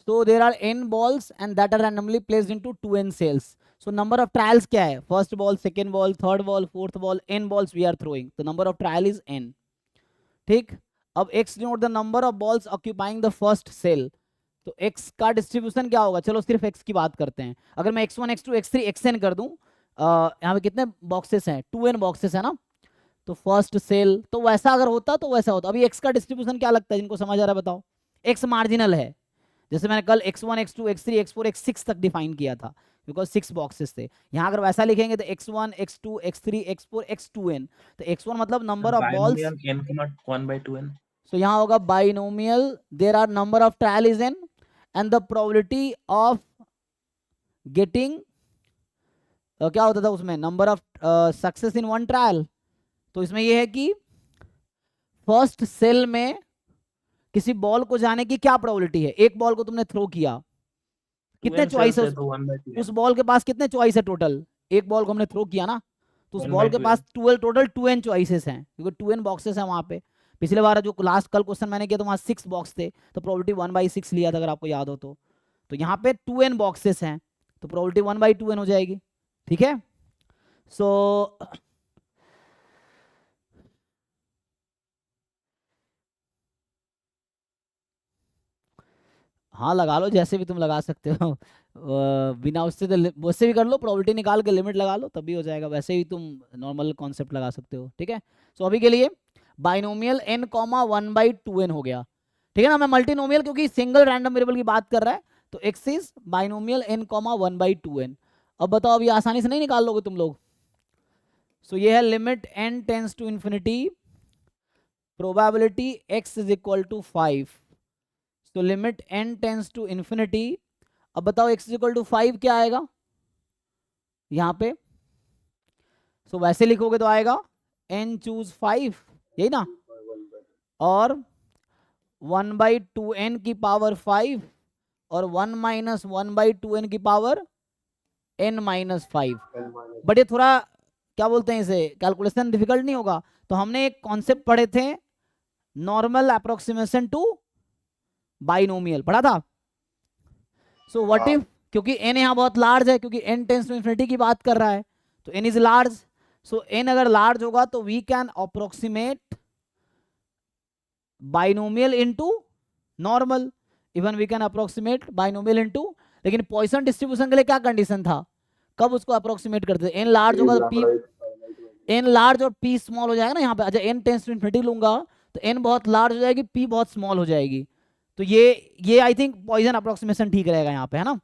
So there are n balls and that are randomly placed into 2n cells. So number of trials क्या है, first ball, second ball, third ball, fourth ball, n balls we are throwing, the number of trial is n, ठीक। अब x denote the number of balls occupying the first cell, तो x का distribution क्या होगा, चलो सिर्फ x की बात करते हैं। अगर मैं x1 x2 x3 xn कर दूं, यहाँ पे कितने बॉक्सेस हैं, 2n बॉक्सेस है ना, तो फर्स्ट सेल, तो वैसा अगर होता तो वैसा होता। अभी x का डिस्ट्रीब्यूशन क्या लगता है, जिनको समझ आ रहा है बताओ। x मार्जिनल है, जैसे मैंने कल x1 x2 x3 x4 x6 तक डिफाइन किया था, बिकॉज 6 बॉक्सेस थे। यहाँ अगर वैसा लिखेंगे तो x1 x2 x3 x4 x2n, तो x1 मतलब number of balls, n comma 1/2n. so यहाँ होगा binomial, there are number of trial is n and the probability of getting क्या होता था उसमें, number of success in one trial. तो इसमें यह है कि फर्स्ट सेल में किसी बॉल को जाने की क्या प्रोबेबिलिटी है, एक बॉल को तुमने थ्रो किया, कितने चॉइस है उस बॉल के पास, कितने चॉइस है टोटल, एक बॉल को हमने थ्रो किया ना, तो उस बॉल के पास 12 टोटल 2n चॉइसेस हैं, क्योंकि 2n बॉक्सेस हैं वहां पे। पिछले बार जो लास्ट कल क्वेश्चन मैंने किया तो वहां 6 बॉक्स थे, तो प्रोबेबिलिटी 1/6 लिया था अगर आपको याद हो तो यहाँ पे 2n बॉक्सेस हैं तो प्रोबेबिलिटी 1/2n हो जाएगी, ठीक है। सो हाँ लगा लो, जैसे भी तुम लगा सकते हो, बिना उससे तो उससे भी कर लो, प्रोबेबिलिटी निकाल के लिमिट लगा लो तब भी हो जाएगा, वैसे ही तुम नॉर्मल कॉन्सेप्ट लगा सकते हो, ठीक है। सो अभी के लिए बाइनोमियल n, 1/2n हो गया, ठीक है ना। मैं मल्टीनोमियल क्योंकि सिंगल रैंडम वेरिएबल की बात कर रहा है, तो x is binomial n, 1/2n। अब बताओ अभी आसानी से नहीं निकाल लोगे तुम लोग। सो ये है limit n tends to infinity, probability x is equal to 5, तो limit n tends to infinity. अब बताओ x इज इक्वल टू 5 क्या आएगा यहाँ पे, सो वैसे लिखोगे तो आएगा n चूज 5, यही ना, और 1/2n की पावर 5 और 1 - 1/2n की पावर n-5। बट ये थोड़ा क्या बोलते हैं इसे, कैलकुलेशन डिफिकल्ट नहीं होगा। तो हमने एक कॉन्सेप्ट पढ़े थे, नॉर्मल अप्रोक्सीमेशन टू बाइनोमियल पढ़ा था। सो व्हाट इफ क्योंकि n यहाँ बहुत लार्ज है, क्योंकि n टेंस टू इन्फिनिटी की बात कर रहा है, तो n is large. So n अगर लार्ज होगा तो we can approximate binomial into normal, even we can approximate binomial into, लेकिन पॉइसन डिस्ट्रीब्यूशन के लिए क्या कंडीशन था, कब उसको अप्रोक्सीमेट करते थे, n लार्ज होगा तो p, n लार्ज और p स्मॉल हो जाएगा ना यहाँ पे। अच्छा n टेंस टू इन्फिनिटी लूंगा तो n बहुत लार्ज हो जाएगी, p बहुत स्मॉल हो जाएगी, तो ये आई थिंक पॉइसन अप्रोक्सीमेशन ठीक रहेगा यहाँ पे, है ना,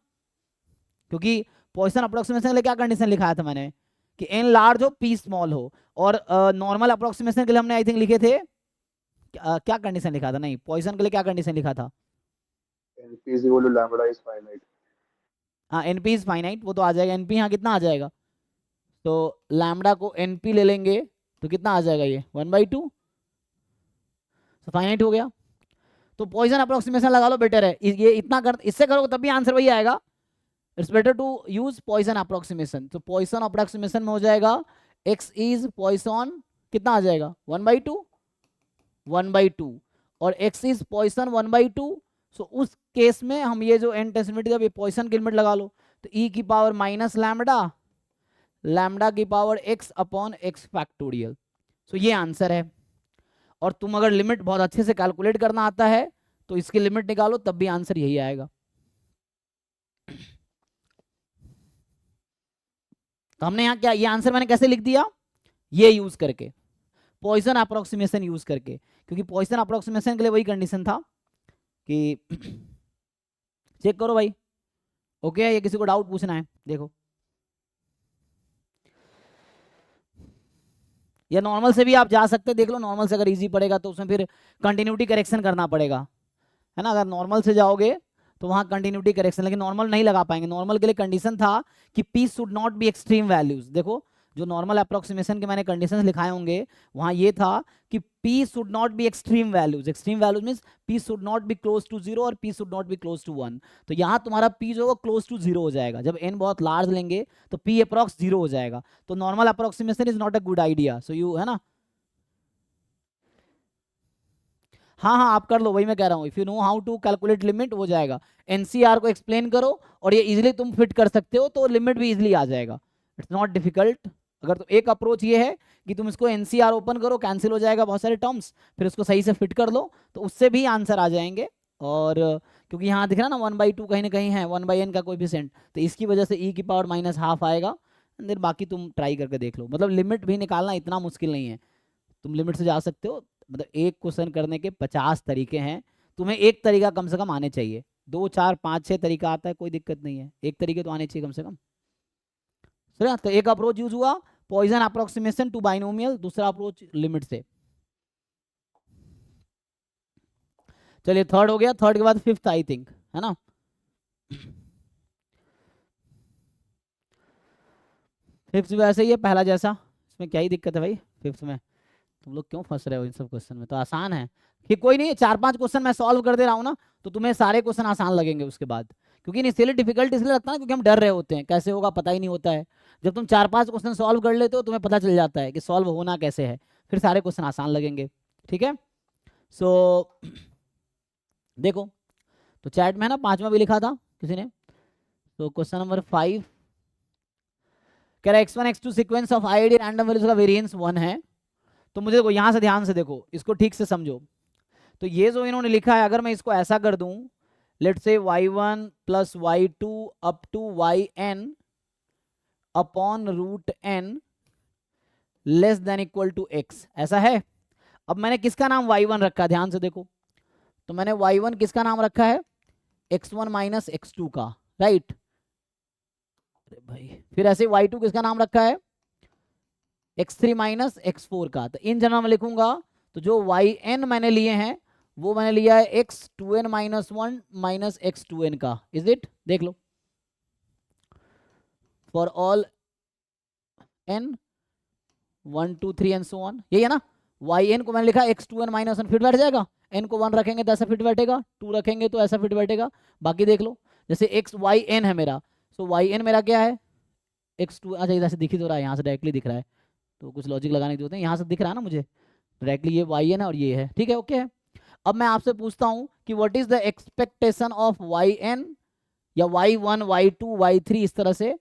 क्योंकि पॉइसन अप्रोक्सीमेशन के लिए क्या कंडीशन लिखाया था मैंने कि n लार्ज हो p स्मॉल हो, और नॉर्मल अप्रोक्सीमेशन के लिए हमने आई थिंक लिखे थे क्या कंडीशन लिखा था, नहीं पॉइसन के लिए क्या कंडीशन लिखा था, NP is equal to lambda is finite. हाँ np इज फाइनाइट, वो तो आ जाएगा, np यहाँ कितना आ जाएगा, तो लैम्डा को np ले लेंगे तो कितना आ जाएगा ये 1/2, तो फाइनाइट हो गया। तो पॉइसन अप्रोक्सीमेशन लगा लो, बेटर है, ये इतना कर, इससे करोगे तब भी आंसर वही आएगा, it's better to use Poisson approximation. तो पॉइसन अप्रोक्सीमेशन में हो जाएगा x इज पॉइसन कितना आ जाएगा 1/2 और x इज पॉइसन 1/2। सो उस केस में हम ये जो n टेंसिटी जब ये पॉइसन की लिमिट लगा लो तो e की पावर माइनस लैम्डा, लैम्डा की power x upon x factorial. So ये आंसर है। और तुम अगर लिमिट बहुत अच्छे से कैलकुलेट करना आता है तो इसकी लिमिट निकालो तब भी आंसर यही आएगा। तो हमने यहाँ क्या, ये आंसर मैंने कैसे लिख दिया, ये यूज करके, पॉइसन अप्रोक्सीमेशन यूज करके, क्योंकि पॉइसन अप्रोक्सीमेशन के लिए वही कंडीशन था कि चेक करो भाई, ओके है, ये किसी को डाउट पूछना है देखो, या नॉर्मल से भी आप जा सकते, देख लो नॉर्मल से अगर इजी पड़ेगा तो उसमें फिर कंटिन्यूटी करेक्शन करना पड़ेगा, है ना, अगर नॉर्मल से जाओगे तो वहां कंटिन्यूटी करेक्शन, लेकिन नॉर्मल नहीं लगा पाएंगे। नॉर्मल के लिए कंडीशन था कि p should not be extreme values, देखो जो नॉर्मल अप्रोक्सीमेशन के मैंने कंडीशंस लिखाए होंगे वहां ये था कि p should not be extreme values, extreme values means p should not be close to 0 और p should not be close to 1। तो यहाँ तुम्हारा p जो होगा क्लोज टू 0 हो जाएगा, जब n बहुत लार्ज लेंगे तो p अप्रॉक्स 0 हो जाएगा, तो normal approximation is not a good idea. So you, है ना, हाँ हाँ आप कर लो, वही मैं कह रहा हूँ, if you know how to calculate limit हो जाएगा, एनसीआर को एक्सप्लेन करो और ये इजीली तुम फिट कर सकते हो तो लिमिट भी इजीली आ जाएगा, इट्स नॉट डिफिकल्ट। अगर तो एक अप्रोच ये है कि तुम इसको एनसीआर ओपन करो, कैंसिल हो जाएगा बहुत सारे टर्म्स, फिर उसको सही से फिट कर लो तो उससे भी आंसर आ जाएंगे। और क्योंकि यहाँ दिख रहा ना 1/2 कहीं ना कहीं है, 1/n का कोएफिशिएंट, तो इसकी वजह से e की पावर -½ आएगा, देन बाकी तुम ट्राई करके देख लो, मतलब लिमिट भी निकालना इतना मुश्किल नहीं है, तुम लिमिट से जा सकते हो, मतलब एक क्वेश्चन करने के 50 तरीके हैं, तुम्हें एक तरीका कम से कम आने चाहिए, 2 4 5 6 तरीका आता है कोई दिक्कत नहीं है, एक तरीके तो आने चाहिए कम से कम। तो एक अप्रोच यूज हुआ पॉइसन अप्रोक्सीमेशन टू बाइनोमियल, दूसरा अप्रोच लिमिट से। चलिए थर्ड हो गया, थर्ड के बाद फिफ्थ आई थिंक, है ना, फिफ्थ भी ऐसे ही है पहला जैसा, इसमें क्या ही दिक्कत है भाई, फिफ्थ में तुम लोग क्यों फंस रहे हो इन सब क्वेश्चन में, तो आसान है कि कोई नहीं, 4-5 क्वेश्चन मैं सॉल्व कर दे रहा हूँ ना तो तुम्हें सारे क्वेश्चन आसान लगेंगे उसके बाद, क्योंकि इसलिए डिफिकल्ट इसलिए लगता है ना क्योंकि हम डर रहे होते हैं कैसे होगा पता ही नहीं होता है, जब तुम 4-5 क्वेश्चन सॉल्व कर लेते हो तुम्हें पता चल जाता है कि सॉल्व होना कैसे है, फिर सारे क्वेश्चन आसान लगेंगे, ठीक है। सो देखो, तो चैट में है ना 5वां भी लिखा था किसी ने, तो क्वेश्चन नंबर 5 कह रहा है x1 x2 sequence of ID random values का वेरिएंस 1 है। तो मुझे देखो यहाँ से ध्यान से देखो, इसको ठीक से समझो, तो ये जो इन्होंने लिखा है अगर मैं इसको ऐसा कर दूं, let's say y1 plus y2 up to yn upon root n less than equal to x, ऐसा है। अब मैंने किसका नाम y1 रखा है, ध्यान से देखो, तो मैंने y1 किसका नाम रखा है, x1 माइनस x2 का, राइट, अरे भाई, फिर ऐसे y2 किसका नाम रखा है, x3 माइनस x4 का, तो इन जनरल में लिखूंगा, तो जो yn मैंने लिए हैं वो मैंने लिया है x2n माइनस 1 माइनस x2n का, इज इट, देख लो, for all n 1 2 3 and so on, यही है ना, yn को मैंने लिखा x2n माइनस 1 फिट बैठ जाएगा, n को 1 रखेंगे तो ऐसा फिट बैठेगा, 2 रखेंगे तो ऐसा फिट बैठेगा, बाकी देख लो, जैसे yn है मेरा, तो yn मेरा क्या है x2, अच्छा इधर से दिख ही तो रहा है, यहाँ से डायरेक्टली दिख रहा है, तो कुछ लॉजिक लगाने की जरूरत नहीं, यहाँ से दिख रहा है ना मुझे डायरेक्टली, ये yn है और ये है, ठीक है, ओके है। अब मैं आपसे पूछता हूँ कि what is the expectation of yn, या y1 y2 y3 इस तरह से।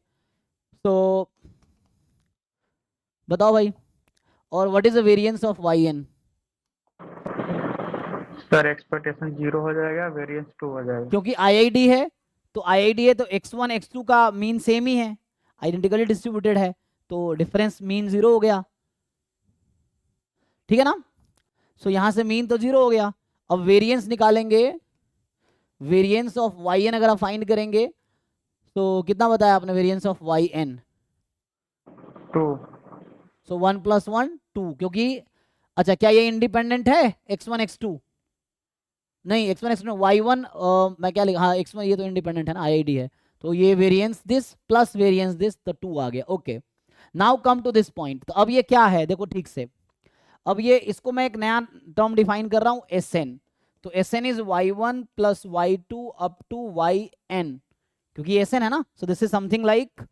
तो बताओ भाई, और what is the variance of yn? Sir expectation 0 हो जाएगा, वेरिएंस 2 हो जाएगा। क्योंकि IID है, तो IID है तो x1 x2 का मीन सेम ही है, आइडेंटिकली डिस्ट्रीब्यूटेड है, तो डिफरेंस मीन 0 हो गया, ठीक है ना। सो यहां से मीन तो 0 हो गया। अब वेरिएंस निकालेंगे, वेरिएंस ऑफ yn अगर आप फाइंड करेंगे तो कितना बताया आपने वेरिएंस ऑफ yn? 2। सो 1 + 1 2, क्योंकि अच्छा क्या ये इंडिपेंडेंट है x1 x2? नहीं, x1 x2 y1 मैं क्या लिखा, हाँ x1 ये तो इंडिपेंडेंट है ना, IID है, तो ये variance this plus variance this, तो 2 आ गया। Okay, now come to this point. तो अब ये क्या है देखो ठीक से, अब ये इसको मैं एक नया टर्म डिफाइन कर रहा हूँ SN। तो SN is y1 + y2 up to yn, क्योंकि SN है ना। So this is something like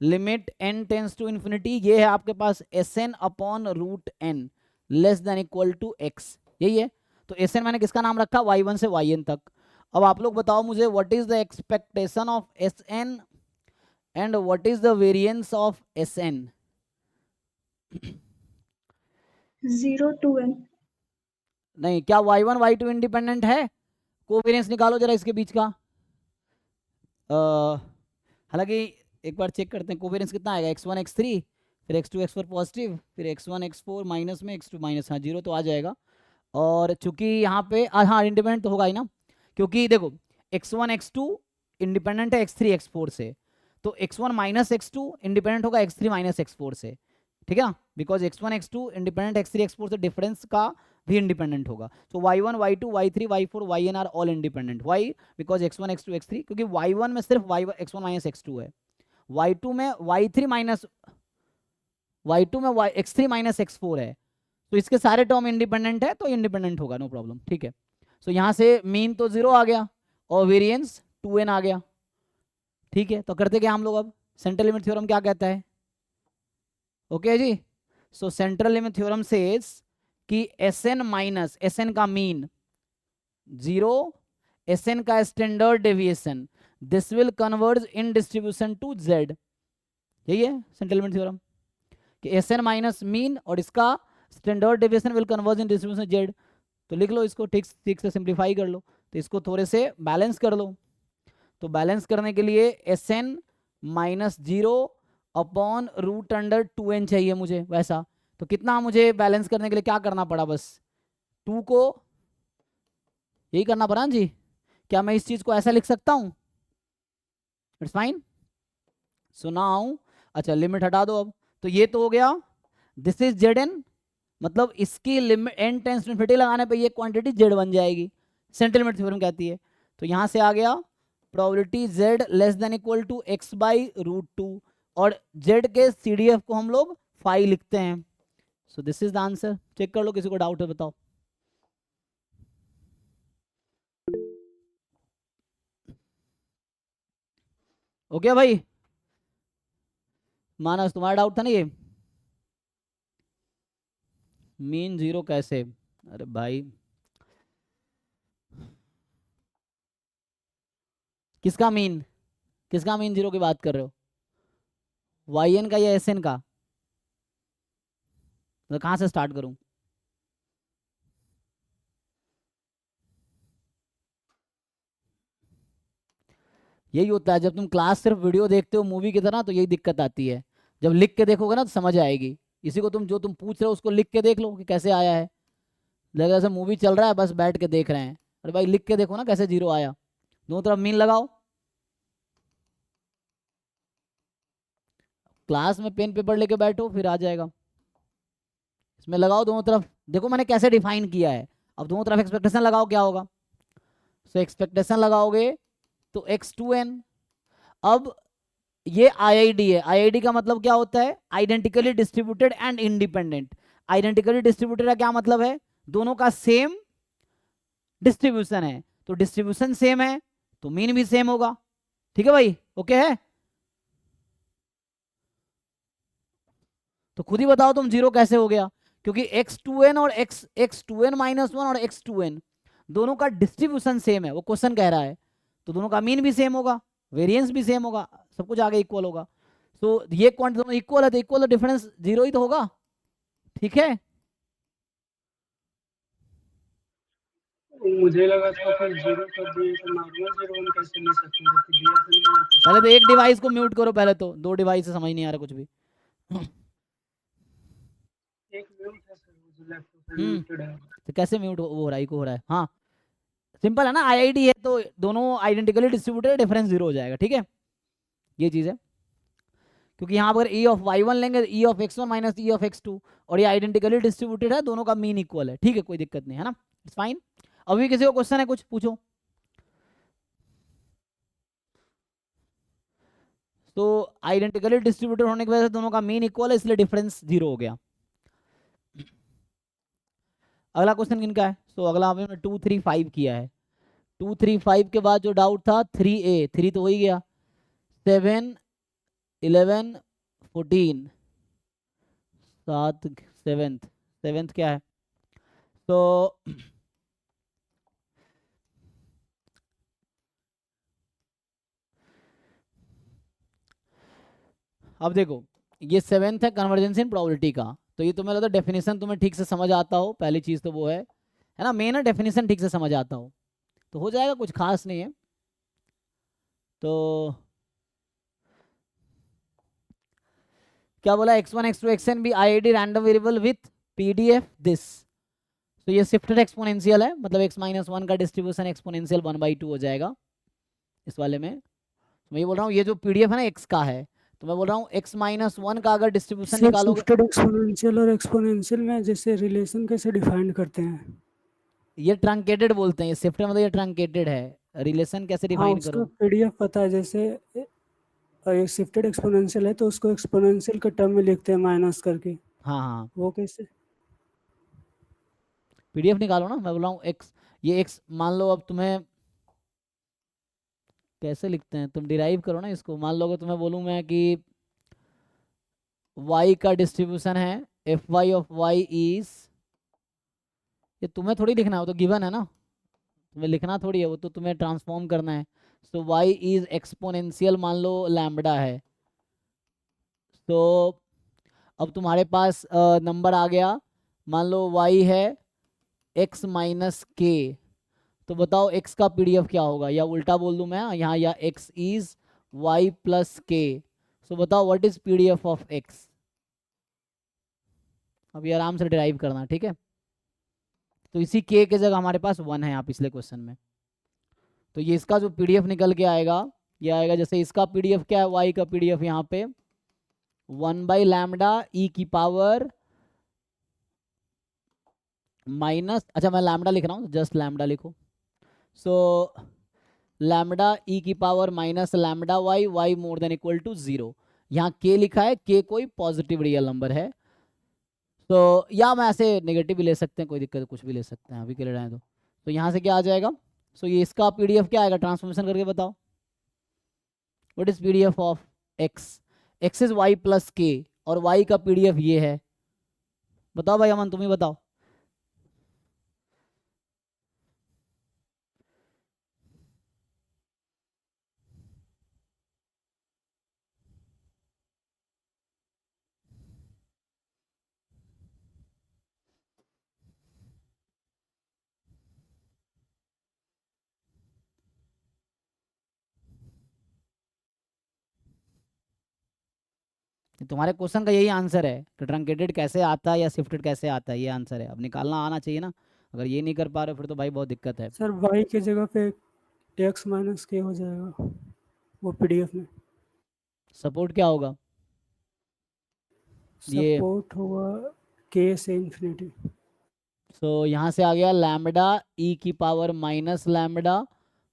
limit n tends to infinity, ये है आपके पास SN upon √n less than equal to x, यही है। तो SN मैंने किसका नाम रखा, y1 से yn तक। अब आप लोग बताओ मुझे what is the expectation of SN and what is the variance of SN? 0 to n। नहीं, क्या y1 y2 इंडिपेंडेंट है? कोवेरिएंस निकालो जरा इसके बीच का। हालांकि एक बार चेक करते हैं कोवेरिएंस कितना आएगा, x1 x3 फिर x2 x4 पॉजिटिव फिर x1 x4 माइनस में x2 माइनस, हाँ 0 तो आ जाएगा। और चूंकि यहाँ पे हाँ इंडिपेंडेंट तो होगा ही ना, क्योंकि देखो x1 x2 इंडिपेंडेंट है x3 x4 से, तो x1 माइनस x2 इंडिपेंडेंट होगा x3 माइनस x4 से, ठीक है ना, because x1 x2 independent x3 x4 से, डिफरेंस का भी इंडिपेंडेंट होगा। So y1 y2 y3 y4 yn are all independent. Why? Because x1 x2 x3, क्योंकि y1 में सिर्फ x1 माइनस x2 है, y2 में y3 माइनस y2 में x3 माइनस x4 है, तो इसके सारे टर्म इंडिपेंडेंट है, तो इंडिपेंडेंट होगा, नो प्रॉब्लम, ठीक है। सो यहाँ से मीन तो 0 आ गया और वेरिएंस 2n आ गया, ठीक है। तो करते क्या हम लोग, अब सेंट्रल लिमिट थ्योरम क्या कहता है? ओके जी, so central limit theorem says कि SN माइनस SN का मीन 0, SN का standard deviation, this will converge in distribution to Z। यही है सेंट्रल लिमिट थ्योरम कि SN माइनस मीन और इसका standard deviation will converge in distribution Z। तो लिख लो इसको, ठीक से सिंप्लीफाई कर लो, तो इसको थोड़े से बैलेंस कर लो। तो बैलेंस करने के लिए SN माइनस 0 अपॉन √2n चाहिए मुझे वैसा। तो कितना मुझे बैलेंस करने के लिए क्या करना पड़ा, बस 2 को यही करना पड़ा जी। क्या मैं इस चीज को ऐसा लिख सकता हूं? It's fine. सो नाउ अच्छा लिमिट हटा दो अब, तो ये तो हो गया, दिस इज Zn, मतलब इसकी limit n tends to infinity लगाने पे ये क्वांटिटी Z बन जाएगी, सेंट्रल लिमिट थ्योरम कहती है। तो यहां से आ गया probability Z less than equal to x by √2, और Z के CDF को हम लोग 5 लिखते हैं। So this is the answer. Check कर लो, किसी को डाउट है बताओ। ओके भाई, मानस तुम्हारा डाउट था ना ये मीन 0 कैसे? अरे भाई किसका मीन 0 की बात कर रहे हो, yn का या SN का? तो कहां से स्टार्ट करूं? यही होता है जब तुम क्लास सिर्फ वीडियो देखते हो मूवी की तरह, तो यही दिक्कत आती है। जब लिख के देखोगे ना तो समझ आएगी। इसी को तुम जो तुम पूछ रहे हो उसको लिख के देख लो कि कैसे आया है। लगेगा जैसे मूवी चल रहा है बस बैठ के देख रहे हैं। अरे भाई लिख के देखो ना कैसे 0 आया, दोनों तरफ मीन लगाओ। क्लास में पेन पेपर लेके बैठो फिर आ जाएगा। इसमें लगाओ दोनों तरफ, देखो मैंने कैसे डिफाइन किया है। अब दोनों तरफ एक्सपेक्टेशन लगाओ, क्या होगा? सो एक्सपेक्टेशन लगाओगे तो x2n। अब ये IID है, IID का मतलब क्या होता है? Identically distributed and independent. Identically distributed का क्या मतलब है? दोनों का सेम डिस्ट्रीब्यूशन है, तो डिस्ट्रीब्यूशन सेम है तो मीन भी सेम होगा। ठीक है भाई, ओके है? तो खुद ही बताओ तुम 0 कैसे हो गया? क्योंकि x2n और x2n-1 और x2n दोनों का डिस्ट्रीब्यूशन सेम है, वो क्वेश्चन कह रहा है। तो दोनों का मीन भी सेम होगा, वेरिएंस भी सेम होगा, सब कुछ आगे इक्वल होगा। तो ये क्वांटिटी दोनों इक्वल है तो इक्वल तो डिफरेंस 0 ही तो होगा, ठीक है। मुझे लगा था फिर 0 कर दिए तो नॉर्मल 0 हम कैसे ले सकते हैं, जबकि दिया तो नहीं है। पहले तो एक डिवाइस को म्यूट करो, पहले तो 2 डिवाइस से समझ नहीं आ रहा कुछ भी। एक म्यूट है सर, वो जो लैपटॉप पे हम्म। म्यूटेड है। तो कैसे म्यूट हो रहा है, इको हो रहा है? हाँ सिंपल है ना, आईआईडी है तो दोनों आइडेंटिकली डिस्ट्रीब्यूटेड, डिफरेंस 0 हो जाएगा, ठीक है। ये चीज़ है, क्योंकि यहाँ पर e ऑफ y1 लेंगे e of x1 minus e of x2, और ये आइडेंटिकली डिस्ट्रीब्यूटेड है, दोनों का मीन इक्वल है, ठीक है, कोई दिक्कत नहीं है ना, इट्स फाइन। अभी किसी को क्वेश्चन है कुछ पूछो। तो आइडेंटिकली डिस्ट्रीब्यूटेड होने की वजह से दोनों का मीन इक्वल है, इसलिए डिफरेंस 0 हो गया। अगला क्वेश्चन किनका है? तो अगला हमने 2 3 5 किया है। 2 3 5 के बाद जो डाउट था 3a, 3 तो हो ही गया, 7 11 14 7 7th क्या है? तो अब देखो ये 7th है कन्वर्जेंस इन प्रोबेबिलिटी का, तो ये तुम्हें लगता है डेफिनेशन तुम्हें ठीक से समझ आता हो, पहली चीज़ तो वो है ना, मेन है डेफिनेशन ठीक से समझ आता हो तो हो जाएगा, कुछ खास नहीं है। तो क्या बोला, x1 x2 xn भी IID random variable with PDF this, तो ये शिफ्टेड एक्सपोनेंशियल है, मतलब x माइनस 1 का डिस्ट्रीब्यूशन एक्सपोनेंशियल 1/2 हो जाएगा इस वाले में। तो मैं ये बोल रहा हूँ ये जो PDF है ना x का है, तो मैं बोल रहा हूँ x माइनस 1 का अगर डिस्ट्रीब्यूशन निकालोगे, शिफ्टेड एक्सपोनेंशियल और एक्सपोनेंशियल में जैसे रिलेशन कैसे डिफाइन करते हैं? ये ट्रंकेटेड बोलते हैं, ये शिफ्टेड मतलब ये ट्रंकेटेड है, रिलेशन कैसे हाँ डिफाइन उसका करो? PDF पता है, जैसे एक शिफ्टेड एक्सपोनेंशियल है तो उसको एक्सपोनेंशियल के टर्म में लिखते हैं माइनस करके, हाँ हाँ वो कैसे? PDF निकालो ना, मैं बोल रहा हूँ x, ये x मान लो, अब तुम्हें कैसे लिखते हैं, तुम डिराइव करो ना इसको। मान लो कि तुम्हें बोलूँ मैं कि y का डिस्ट्रीब्यूशन है fy ऑफ y इज, ये तुम्हें थोड़ी लिखना है, वो तो गिवन है ना, तुम्हें लिखना थोड़ी है, वो तो तुम्हें ट्रांसफॉर्म करना है। तो y इज एक्सपोनेंशियल मान लो लैम्बडा है, तो अब तुम्हारे पास नंबर आ गया, मान लो y है x माइनस के, तो बताओ x का PDF क्या होगा, या उल्टा बोल दूं मैं यहाँ, या x इज y प्लस के, सो बताओ what is PDF of x। अभी आराम से डिराइव करना, ठीक है। तो इसी k के जगह हमारे पास 1 है यहाँ पिछले क्वेश्चन में, तो ये इसका जो PDF निकल के आएगा, ये आएगा जैसे इसका PDF क्या है, y का PDF यहाँ पे 1/λ e की पावर माइनस, अच्छा मैं लैम्डा लिख रहा हूँ, जस्ट लैम्डा लिखो, सो लैम्डा e की power minus lambda y more than equal to 0। यहाँ k लिखा है, k कोई पॉजिटिव रियल नंबर है, तो या मैं ऐसे नेगेटिव भी ले सकते हैं, कोई दिक्कत, कुछ भी ले सकते हैं, अभी के लिए रहें तो यहाँ से क्या आ जाएगा, सो ये इसका PDF क्या आएगा, ट्रांसफॉर्मेशन करके बताओ, what is PDF of x, x is y plus के, और y का PDF ये है, बताओ भाई अमन तुम ही बताओ। तुम्हारे क्वेश्चन का यही आंसर है कि ट्रंकेटेड कैसे आता है या शिफ्टेड कैसे आता है, ये आंसर है, अब निकालना आना चाहिए ना, अगर ये नहीं कर पा रहे फिर तो भाई बहुत दिक्कत है। सर y के जगह पे x माइनस के हो जाएगा वो PDF में, सपोर्ट क्या होगा, ये सपोर्ट होगा k से इन्फिनिटी। सो यहाँ से आ गया लैम्बडा e की पावर माइनस लैम्बडा,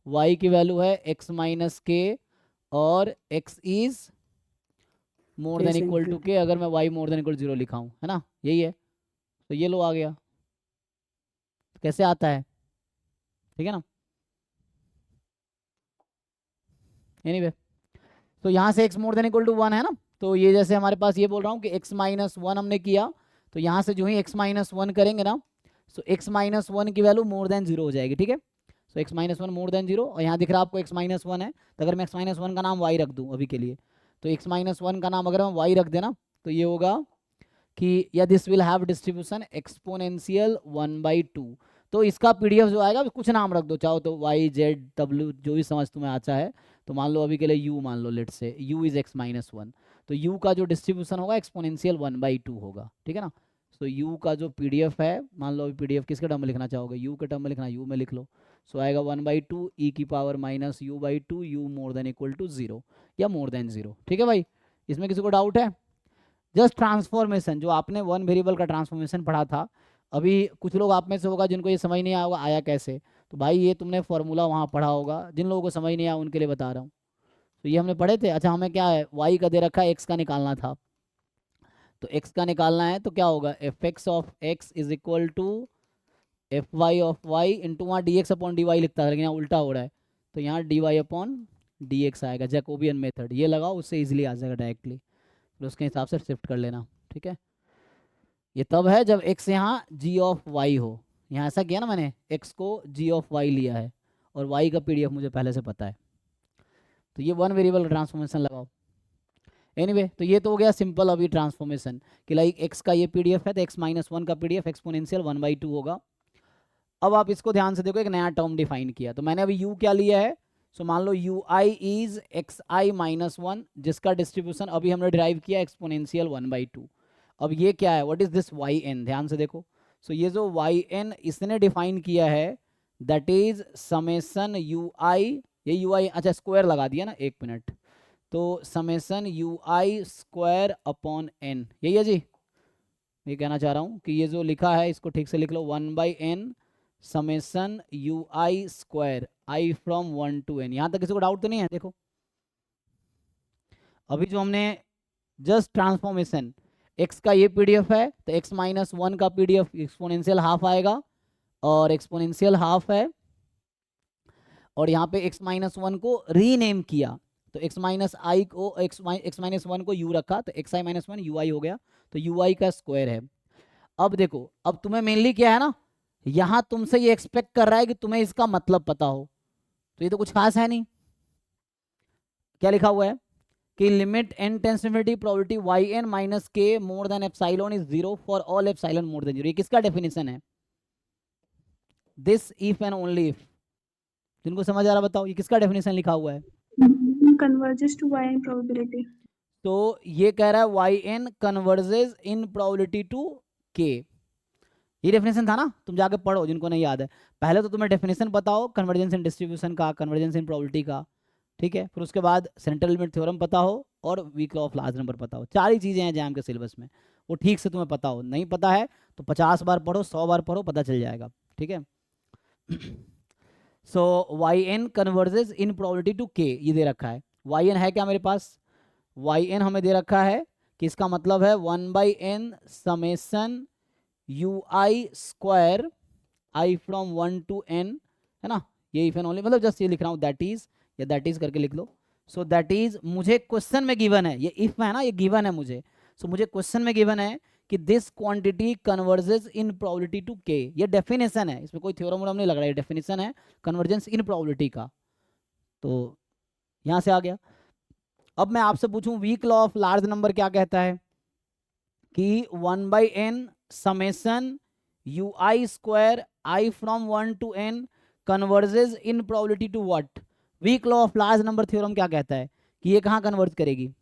y की वैल्यू है x माइनस के, और x is more than equal to k, अगर मैं y मोर देन इक्वल 0 लिखा हूँ, है ना, यही है, तो ये लो आ गया, तो कैसे आता है, ठीक है ना। एनीवे तो यहाँ से x more than equal to 1 है ना, तो ये जैसे हमारे पास ये बोल रहा हूँ कि x माइनस 1 हमने किया, तो यहाँ से जो ही x माइनस 1 करेंगे ना, सो x माइनस 1 की वैल्यू मोर देन 0 हो जाएगी, ठीक है। सो x minus one more than zero, और यहाँ दिख रहा है आपको x माइनस वन है, तो अगर मैं x माइनस वन का नाम y रख दूँ अभी के लिए, तो x माइनस वन का नाम अगर हम y रख देना तो ये होगा कि या this will have distribution exponential 1/2। तो इसका पीडीएफ जो आएगा कुछ नाम रख दो, चाहो तो y z w जो भी समझ तुम्हें आता है, तो मान लो अभी के लिए u मान लो, लेट से u is x minus one, तो u का जो डिस्ट्रीब्यूशन होगा एक्सपोनेंशियल 1/2 होगा, ठीक है ना। तो u का जो पीडीएफ है, मान लो अभी पीडीएफ किसके टर्म में लिखना चाहोगे, u के टर्म में लिखना, u में लिख लो। सो आएगा 1/2 e की power minus u/2 u more than equal to 0 या मोर देन 0, ठीक है भाई। इसमें किसी को डाउट है? जस्ट ट्रांसफॉर्मेशन, जो आपने वन वेरिएबल का ट्रांसफॉर्मेशन पढ़ा था, अभी कुछ लोग आप में से होगा जिनको ये समझ नहीं आया होगा आया कैसे, तो भाई ये तुमने फॉर्मूला वहाँ पढ़ा होगा, जिन लोगों को समझ नहीं आया उनके लिए बता रहा हूँ। तो ये हमने पढ़े थे। अच्छा हमें क्या है, y का दे रखा है, x का निकालना था, तो x का निकालना है तो क्या होगा, fx of x is equal to fy of y into वहाँ dx अपॉन dy लिखता है, लेकिन यहाँ उल्टा हो रहा है, तो यहाँ dy अपॉन dx आएगा, जैकोबियन मेथड ये लगाओ, उससे इजीली आ जाएगा डायरेक्टली, फिर उसके हिसाब से शिफ्ट कर लेना, ठीक है। ये तब है जब x यहाँ g ऑफ y हो, यहाँ ऐसा किया ना मैंने, x को g ऑफ y लिया है और y का पीडीएफ मुझे पहले से पता है, तो ये वन वेरिएबल ट्रांसफॉर्मेशन लगाओ। एनीवे तो ये तो हो गया सिंपल अभी ट्रांसफॉर्मेशन कि लाइक x का ये पीडीएफ है तो x माइनस वन का पीडीएफ एक्सपोनेंशियल 1/2 होगा। अब आप इसको ध्यान से देखो, एक नया टर्म डिफाइन किया, तो मैंने अभी u क्या लिया है, सो मान लो ui is xi minus one, जिसका डिस्ट्रीब्यूशन अभी हमने डिराइव किया एक्सपोनेंशियल 1/2। अब ये क्या है, व्हाट इज दिस yn, ध्यान से देखो। सो ये जो yn इसने डिफाइन किया है दैट इज समेसन ui, ये ui अच्छा स्क्वायर लगा दिया ना, एक मिनट, तो summation ui square upon n, यही है जी। ये कहना चाह रहा हूँ कि ये जो लिखा है इसको ठीक से लिख लो, 1/n summation ui square i from 1 to n। यहाँ तक किसी को डाउट तो नहीं है? देखो अभी जो हमने जस्ट ट्रांसफॉर्मेशन, x का ये पीडीएफ है तो x माइनस वन का पीडीएफ एक्सपोनेंशियल हाफ आएगा, और एक्सपोनेंशियल हाफ है, और यहाँ पे x माइनस वन को रीनेम किया, तो x माइनस आई को x माइनस वन को u रखा, तो xi माइनस वन ui हो गया, तो ui का स्क्वायर है। अब देखो, अब तुम्हें मेनली क्या है ना, यहाँ तुमसे ये एक्सपेक्ट कर रहा है कि तुम्हें इसका मतलब पता हो, तो ये तो कुछ खास है नहीं। क्या लिखा हुआ है कि limit n tends to infinity probability yn minus k more than epsilon is 0 for all epsilon more than 0। ये किसका डेफिनेशन है? This if and only if. जिनको समझ आ रहा बताओ, ये किसका डेफिनेशन लिखा हुआ है? converges to yn probability। तो ये कह रहा है yn converges in probability to k। ये डेफिनेशन था ना, तुम जाके पढ़ो जिनको नहीं याद है। पहले तो तुम्हें डेफिनेशन बताओ कन्वर्जेंस इन डिस्ट्रीब्यूशन का, कन्वर्जेंस इन प्रोबेबिलिटी का, ठीक है, फिर उसके बाद सेंट्रल लिमिट थ्योरम पता हो और weak law of large number पता हो। चार ही चीज़ें हैं जैम के सिलेबस में, वो ठीक से तुम्हें पता हो। नहीं पता है तो 50 बार पढ़ो, 100 बार पढ़ो, पता चल जाएगा, ठीक है। So yn converges in probability to k, ये दे रखा है। yn है क्या मेरे पास? yn हमें दे रखा है कि इसका मतलब है 1/n summation ui square i from 1 to n, है ना। ये इफ एंड ओनली, मतलब जस्ट ये लिख रहा हूँ दैट इज, या दैट इज करके लिख लो। सो दैट इज मुझे क्वेश्चन में गिवन है, ये इफ है ना, ये गिवन है मुझे। सो मुझे क्वेश्चन में गिवन है कि this quantity converges in probability to k। ये डेफिनेशन है, इसमें कोई थ्योरम व्योरम नहीं लग रहा है, डेफिनेशन है कन्वर्जेंस इन प्रोबेबिलिटी का। तो यहाँ से आ गया। अब मैं आपसे पूछूं weak law of large number क्या कहता है कि 1/n summation ui square i from 1 to n converges in probability to what? Weak law of large number theorem क्या कहता है कि ये कहाँ कन्वर्ज करेगी?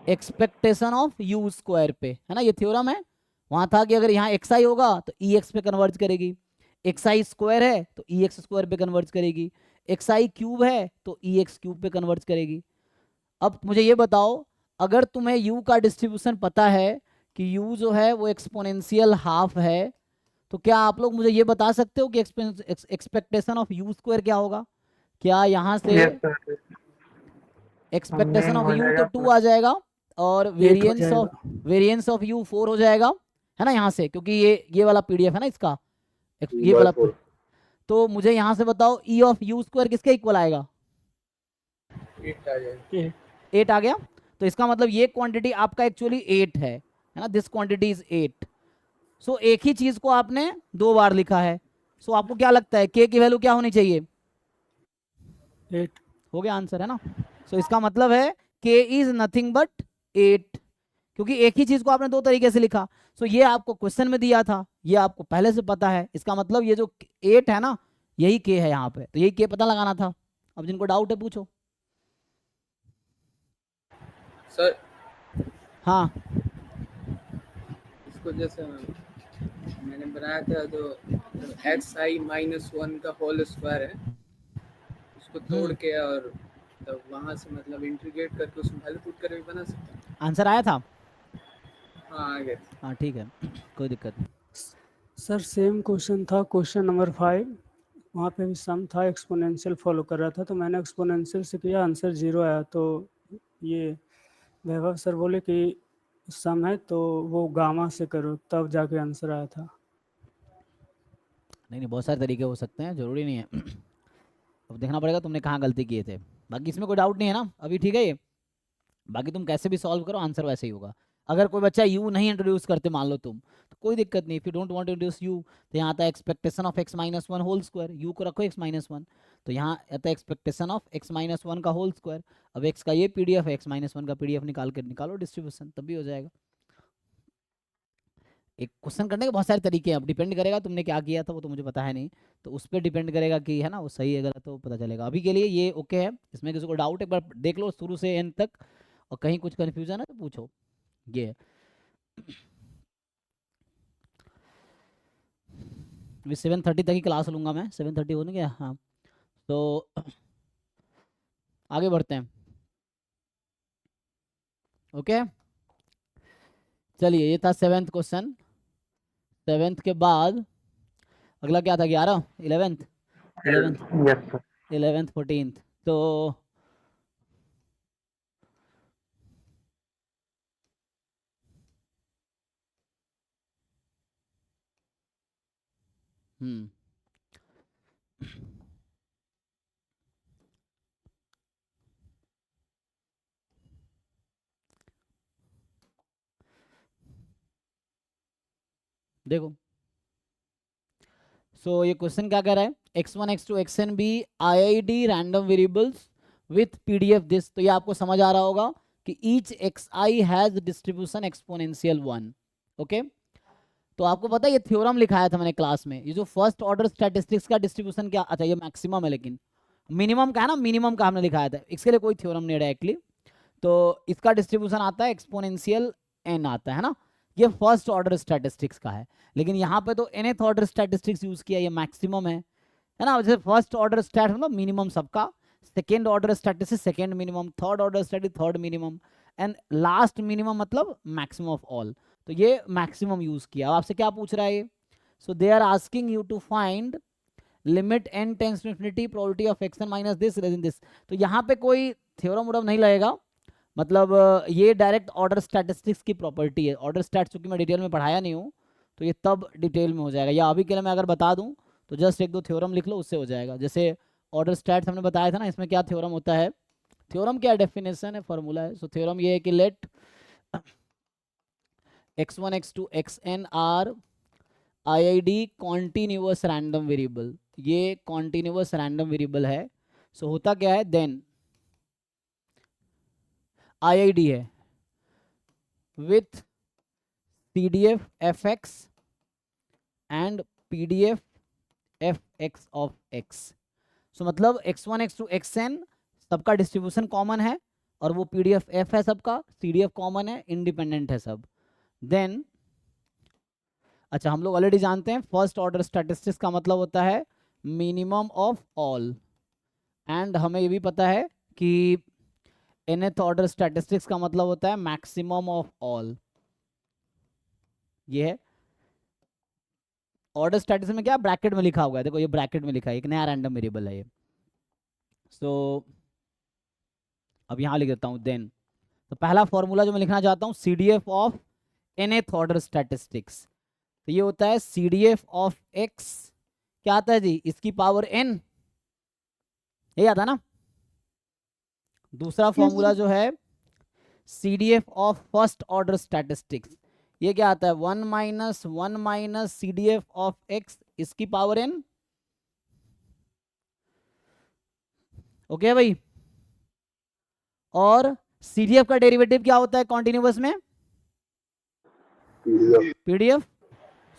एक्सपेक्टेशन ऑफ u स्क्वायर पे, है ना, ये थ्योरम है। वहां था कि अगर यहाँ xi होगा तो ex पे कन्वर्ज करेगी, xi स्क्वायर है तो ex स्क्वायर पे कन्वर्ज करेगी, xi क्यूब है तो ex क्यूब पे कन्वर्ज करेगी। अब मुझे ये बताओ, अगर तुम्हें u का डिस्ट्रीब्यूशन पता है कि u जो है वो एक्सपोनेंशियल हाफ है, तो क्या आप लोग मुझे ये बता सकते हो कि एक्सपेक्टेशन ऑफ u स्क्वायर क्या होगा? क्या यहाँ से एक्सपेक्टेशन ऑफ u तो 2 आ जाएगा और वेरिएंस ऑफ u 4 हो जाएगा, है ना, यहाँ से, क्योंकि ये वाला पीडीएफ है ना इसका, ये वाला। तो मुझे यहाँ से बताओ e ऑफ u स्क्वायर किसके इक्वल आएगा? 8 आ गया। तो इसका मतलब ये क्वांटिटी आपका एक्चुअली 8 है ना, दिस क्वांटिटी इज 8। सो एक ही चीज को आपने 2 बार लिखा है। सो आपको क्या लगता है k की वैल्यू क्या होनी चाहिए? 8। हो गया आंसर, है ना। सो इसका मतलब है k इज नथिंग बट 8, क्योंकि एक ही चीज को आपने 2 तरीके से लिखा। सो ये आपको क्वेश्चन में दिया था, ये आपको पहले से पता है, इसका मतलब ये जो 8 है ना, यही k है यहाँ पे, तो यही k पता लगाना था। अब जिनको डाउट है पूछो। सर हाँ इसको जैसे मैंने बनाया था तो xi-1 का होल स्क्वायर है, उसको तोड़ के और तब वहां से मतलब इंटीग्रेट करके उसमें वैल्यू पुट करके बना सकते हैं। आंसर आया था। हाँ आगे। हाँ ठीक है, कोई दिक्कत नहीं। सर सेम क्वेश्चन था, क्वेश्चन नंबर 5, वहाँ पे भी सम था, एक्सपोनेंशियल फॉलो कर रहा था, तो मैंने एक्सपोनेंशियल से किया, आंसर 0 आया। तो ये वैभव सर बोले कि सम है तो वो गामा से करो, तब जाके आंसर आया था। नहीं नहीं, बहुत सारे तरीके हो सकते हैं, जरूरी नहीं है। अब देखना पड़ेगा तुमने कहाँ गलती किए थे। बाकी इसमें कोई डाउट नहीं है ना, अभी ठीक है ये। बाकी तुम कैसे भी सॉल्व करो, आंसर वैसे ही होगा। अगर कोई बच्चा यू नहीं इंट्रोड्यूस करते मान लो तुम, तो कोई दिक्कत नहीं। If you don't want to introduce you, तो यहाँ आता है expectation of x-1 whole square, u को रखो x-1, तो यहाँ आता है एक्सपेक्टेशन ऑफ x-1 का होल स्क्वायर। अब x का ये पीडीएफ है, x-1 का पीडीएफ निकाल के निकालो डिस्ट्रीब्यूशन, तब भी हो जाएगा। एक क्वेश्चन करने के बहुत सारे तरीके हैं, अब डिपेंड करेगा तुमने क्या किया था, वो तो मुझे पता है नहीं, तो उस पर डिपेंड करेगा कि है ना वो सही है गलत, तो पता चलेगा। अभी के लिए ये ओके है। इसमें किसी को डाउट एक बार देख लो शुरू से एंड तक, और कहीं कुछ कन्फ्यूजन है तो पूछो। ये अभी 7:30 तक ही क्लास लूंगा मैं, 7:30 होने गया। हाँ तो आगे बढ़ते हैं। ओके चलिए, ये था 7th क्वेश्चन। 7th के बाद अगला क्या था? 11, 11th, yes sir. 11th 14th। तो देखो, सो ये क्वेश्चन क्या कह रहा है? x1 x2 xn be IID random variables with PDF this. तो ये आपको समझ आ रहा होगा कि each xi has distribution exponential 1। Okay, तो आपको पता है ये थ्योरम लिखाया था मैंने क्लास में, ये जो फर्स्ट ऑर्डर स्टैटिस्टिक्स का डिस्ट्रीब्यूशन क्या, अच्छा ये मैक्सिमम है, लेकिन मिनिमम का है ना, मिनिमम का हमने लिखाया था, इसके लिए कोई थ्योरम नहीं डायरेक्टली। तो इसका डिस्ट्रीब्यूशन आता है एक्सपोनेंशियल n आता है ना, ये फर्स्ट ऑर्डर स्टैटिस्टिक्स का है। लेकिन यहाँ पे तो nth ऑर्डर स्टैटिस्टिक्स यूज किया, ये मैक्सिमम है ना। जैसे फर्स्ट ऑर्डर स्टैट मतलब मिनिमम सबका, second order statistics second minimum, third order statistics third minimum, and last minimum मतलब मैक्सिमम ऑफ ऑल। तो ये मैक्सिमम यूज किया। अब आपसे क्या पूछ रहा है ये? So they are asking you to find limit n tends to infinity probability of xn minus this less than this. तो यहाँ पे कोई थ्योरम वोरम नहीं लगेगा, मतलब ये डायरेक्ट ऑर्डर स्टैटिस्टिक्स की प्रॉपर्टी है। ऑर्डर स्टैट्स चूंकि मैं डिटेल में पढ़ाया नहीं हूँ, तो ये तब डिटेल में हो जाएगा, या अभी के लिए मैं अगर बता दूं तो जस्ट एक दो थ्योरम लिख लो, उससे हो जाएगा। जैसे ऑर्डर स्टैट्स हमने बताया था ना, इसमें क्या थ्योरम होता है, थ्योरम क्या डेफिनेशन है, फॉर्मूला है। सो थ्योरम ये है कि let x1 x2 xn are IID continuous random variable, ये कॉन्टिन्यूअस रैंडम वेरिएबल है। सो होता क्या है, देन IID है with PDF fx and PDF fx of x। So मतलब x1 x2 xn सबका डिस्ट्रीब्यूशन कॉमन है, और वो PDF f है सबका, CDF कॉमन है, इंडिपेंडेंट है सब। देन अच्छा, हम लोग ऑलरेडी जानते हैं फर्स्ट ऑर्डर स्टैटिस्टिक्स का मतलब होता है मिनिमम ऑफ ऑल, एंड हमें ये भी पता है कि nth ऑर्डर स्टैटिस्टिक्स का मतलब होता है मैक्सिमम ऑफ ऑल। ये है ऑर्डर स्टैटिस्टिक्स में क्या ब्रैकेट में लिखा हुआ है, देखो ये ब्रैकेट में लिखा है, एक नया रैंडम वेरिएबल है ये। सो अब यहां लिख देता हूं देन। तो पहला फॉर्मूला जो मैं लिखना चाहता हूं, CDF of nth order statistics, तो ये होता है CDF ऑफ x, क्या आता है जी, इसकी पावर n, यही आता ना। दूसरा फॉर्मूला जो है CDF of first order statistics, ये क्या आता है 1 minus C D F of x इसकी पावर n। ओके भाई, और सी डी एफ का डेरिवेटिव क्या होता है कॉन्टिन्यूअस में? PDF PDF.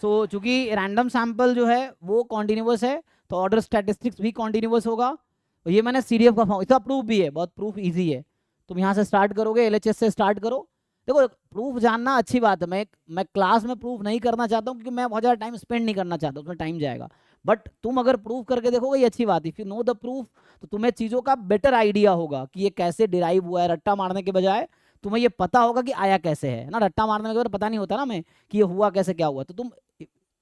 सो चूंकि रैंडम सैंपल जो है वो कॉन्टिन्यूअस है तो ऑर्डर स्टैटिस्टिक्स भी कॉन्टिन्यूअस होगा। और ये मैंने सीडीएफ का फॉर्म, इसका प्रूफ भी है, बहुत प्रूफ इजी है। तुम यहाँ से स्टार्ट करोगे, एलएचएस से स्टार्ट करो। देखो प्रूफ जानना अच्छी बात है, मैं क्लास में प्रूफ नहीं करना चाहता हूँ क्योंकि मैं बहुत ज़्यादा टाइम स्पेंड नहीं करना चाहता, उसमें टाइम जाएगा। बट तुम अगर प्रूफ करके देखोगे ये अच्छी बात है। If you know the proof तो तुम्हें चीज़ों का बेटर आइडिया होगा कि ये कैसे डिराइव हुआ है। रट्टा मारने के बजाय तुम्हें ये पता होगा कि आया कैसे है ना। रट्टा मारने के बाद पता नहीं होता ना हमें कि ये हुआ कैसे, क्या हुआ। तो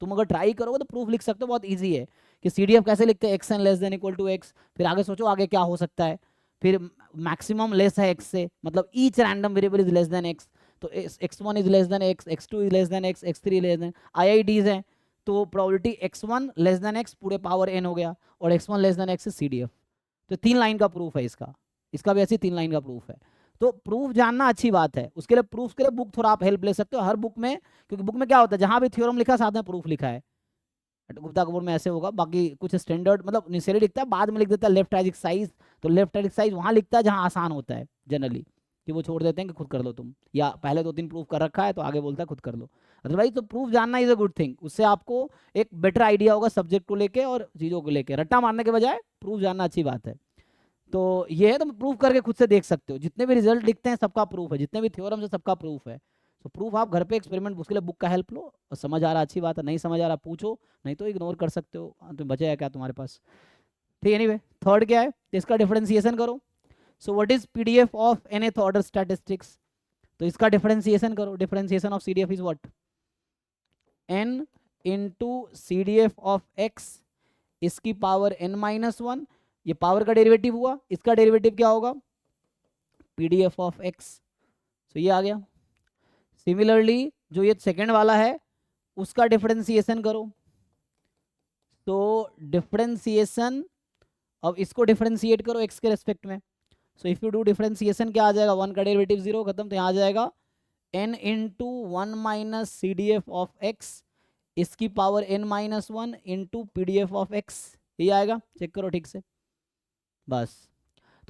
तुम अगर ट्राई करोगे तो प्रूफ लिख सकते हो, बहुत ईजी है। कि सीडीएफ कैसे लिखते हैं, x n less than equal to x. फिर आगे सोचो आगे क्या हो सकता है। फिर मैक्सिमम लेस है एक्स से, मतलब each random variable is less than x. तो x1 is less than x, x2 is less than x, x3 less than. IIDs हैं तो probability x1 less than x पूरे पावर n हो गया, और x1 less than x CDF। तो 3 line का proof है इसका भी ऐसी 3 लाइन का प्रूफ है। तो प्रूफ जानना अच्छी बात है। उसके लिए प्रूफ के लिए बुक थोड़ा आप हेल्प ले सकते हो हर बुक में, क्योंकि बुक में क्या होता है जहां भी थ्योरम लिखा है साथ में प्रूफ लिखा है। गुप्ता कपूर में ऐसे होगा, बाकी कुछ स्टैंडर्ड मतलब इनिशियली लिखता है, बाद में लिख देता है लेफ्ट हैंड एक्सरसाइज। तो लेफ्ट हैंड एक्सरसाइज वहां लिखता है जहां आसान होता है जनरली, कि वो छोड़ देते हैं कि खुद कर लो तुम, या पहले 2-3 प्रूफ कर रखा है तो आगे बोलता है खुद कर लो। अदरवाइज तो प्रूफ जानना इज अ गुड थिंग, उससे आपको एक बेटर आइडिया होगा सब्जेक्ट को लेके और चीज़ों को लेके। रट्टा मारने के बजाय प्रूफ जानना अच्छी बात है। तो ये है, तुम प्रूफ करके खुद से देख सकते हो। जितने भी रिजल्ट लिखते हैं सबका प्रूफ है, जितने भी थ्योरम है सबका प्रूफ है। तो प्रूफ आप घर पे एक्सपेरिमेंट, उसके लिए बुक का हेल्प लो। और समझ आ रहा अच्छी बात है, नहीं समझ आ रहा पूछो, नहीं तो इग्नोर कर सकते हो। तो बचेगा क्या तुम्हारे पास? ठीक है। एनीवे थर्ड क्या है, तो इसका डिफरेंशिएशन करो। So what is PDF of nth order statistics? तो इसका डिफरेंशिएशन करो। Differentiation of CDF is what? n into CDF of x इसकी पावर n-1। ये पावर का डेरिवेटिव हुआ, इसका डेरिवेटिव क्या होगा? PDF of x। तो ये आ गया। सिमिलरली जो ये सेकंड वाला है उसका डिफरेंशिएशन करो। तो डिफरेंशिएशन, अब इसको डिफरेंशिएट करो x के रेस्पेक्ट में। So if you do differentiation क्या आ जाएगा? 1 का डेरिवेटिव 0 खत्म। तो यहाँ आ जाएगा n into 1 minus CDF of x इसकी power n-1 into PDF of x। ये आएगा, चेक करो ठीक से बस।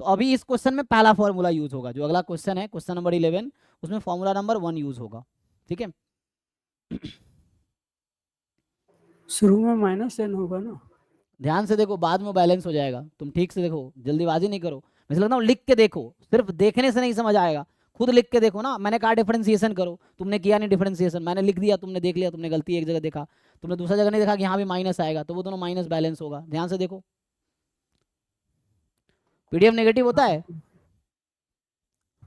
तो अभी इस क्वेश्चन में पहला फॉर्मूला यूज होगा। जो अगला क्वेश्चन है क्वेश्चन नंबर 11, उसमें फॉर्मूला नंबर 1 यूज होगा। ठीक है। शुरू में -n होगा ना? ध्यान से देखो, बाद में बैलेंस हो जाएगा। तुम ठीक से देखो, जल्दीबाजी नहीं करो। मैं लगता हूँ लिख के देखो, सिर्फ देखने से नहीं समझ आएगा, खुद लिख के देखो ना। मैंने कहा डिफरेंशिएशन करो, तुमने किया नहीं डिफरेंशिएशन, मैंने लिख दिया, तुमने देख लिया, तुमने गलती एक जगह देखा, तुमने दूसरा जगह नहीं देखा कि यहाँ भी माइनस आएगा, तो वो दोनों माइनस बैलेंस होगा। ध्यान से देखो। पीडीएफ नेगेटिव होता है,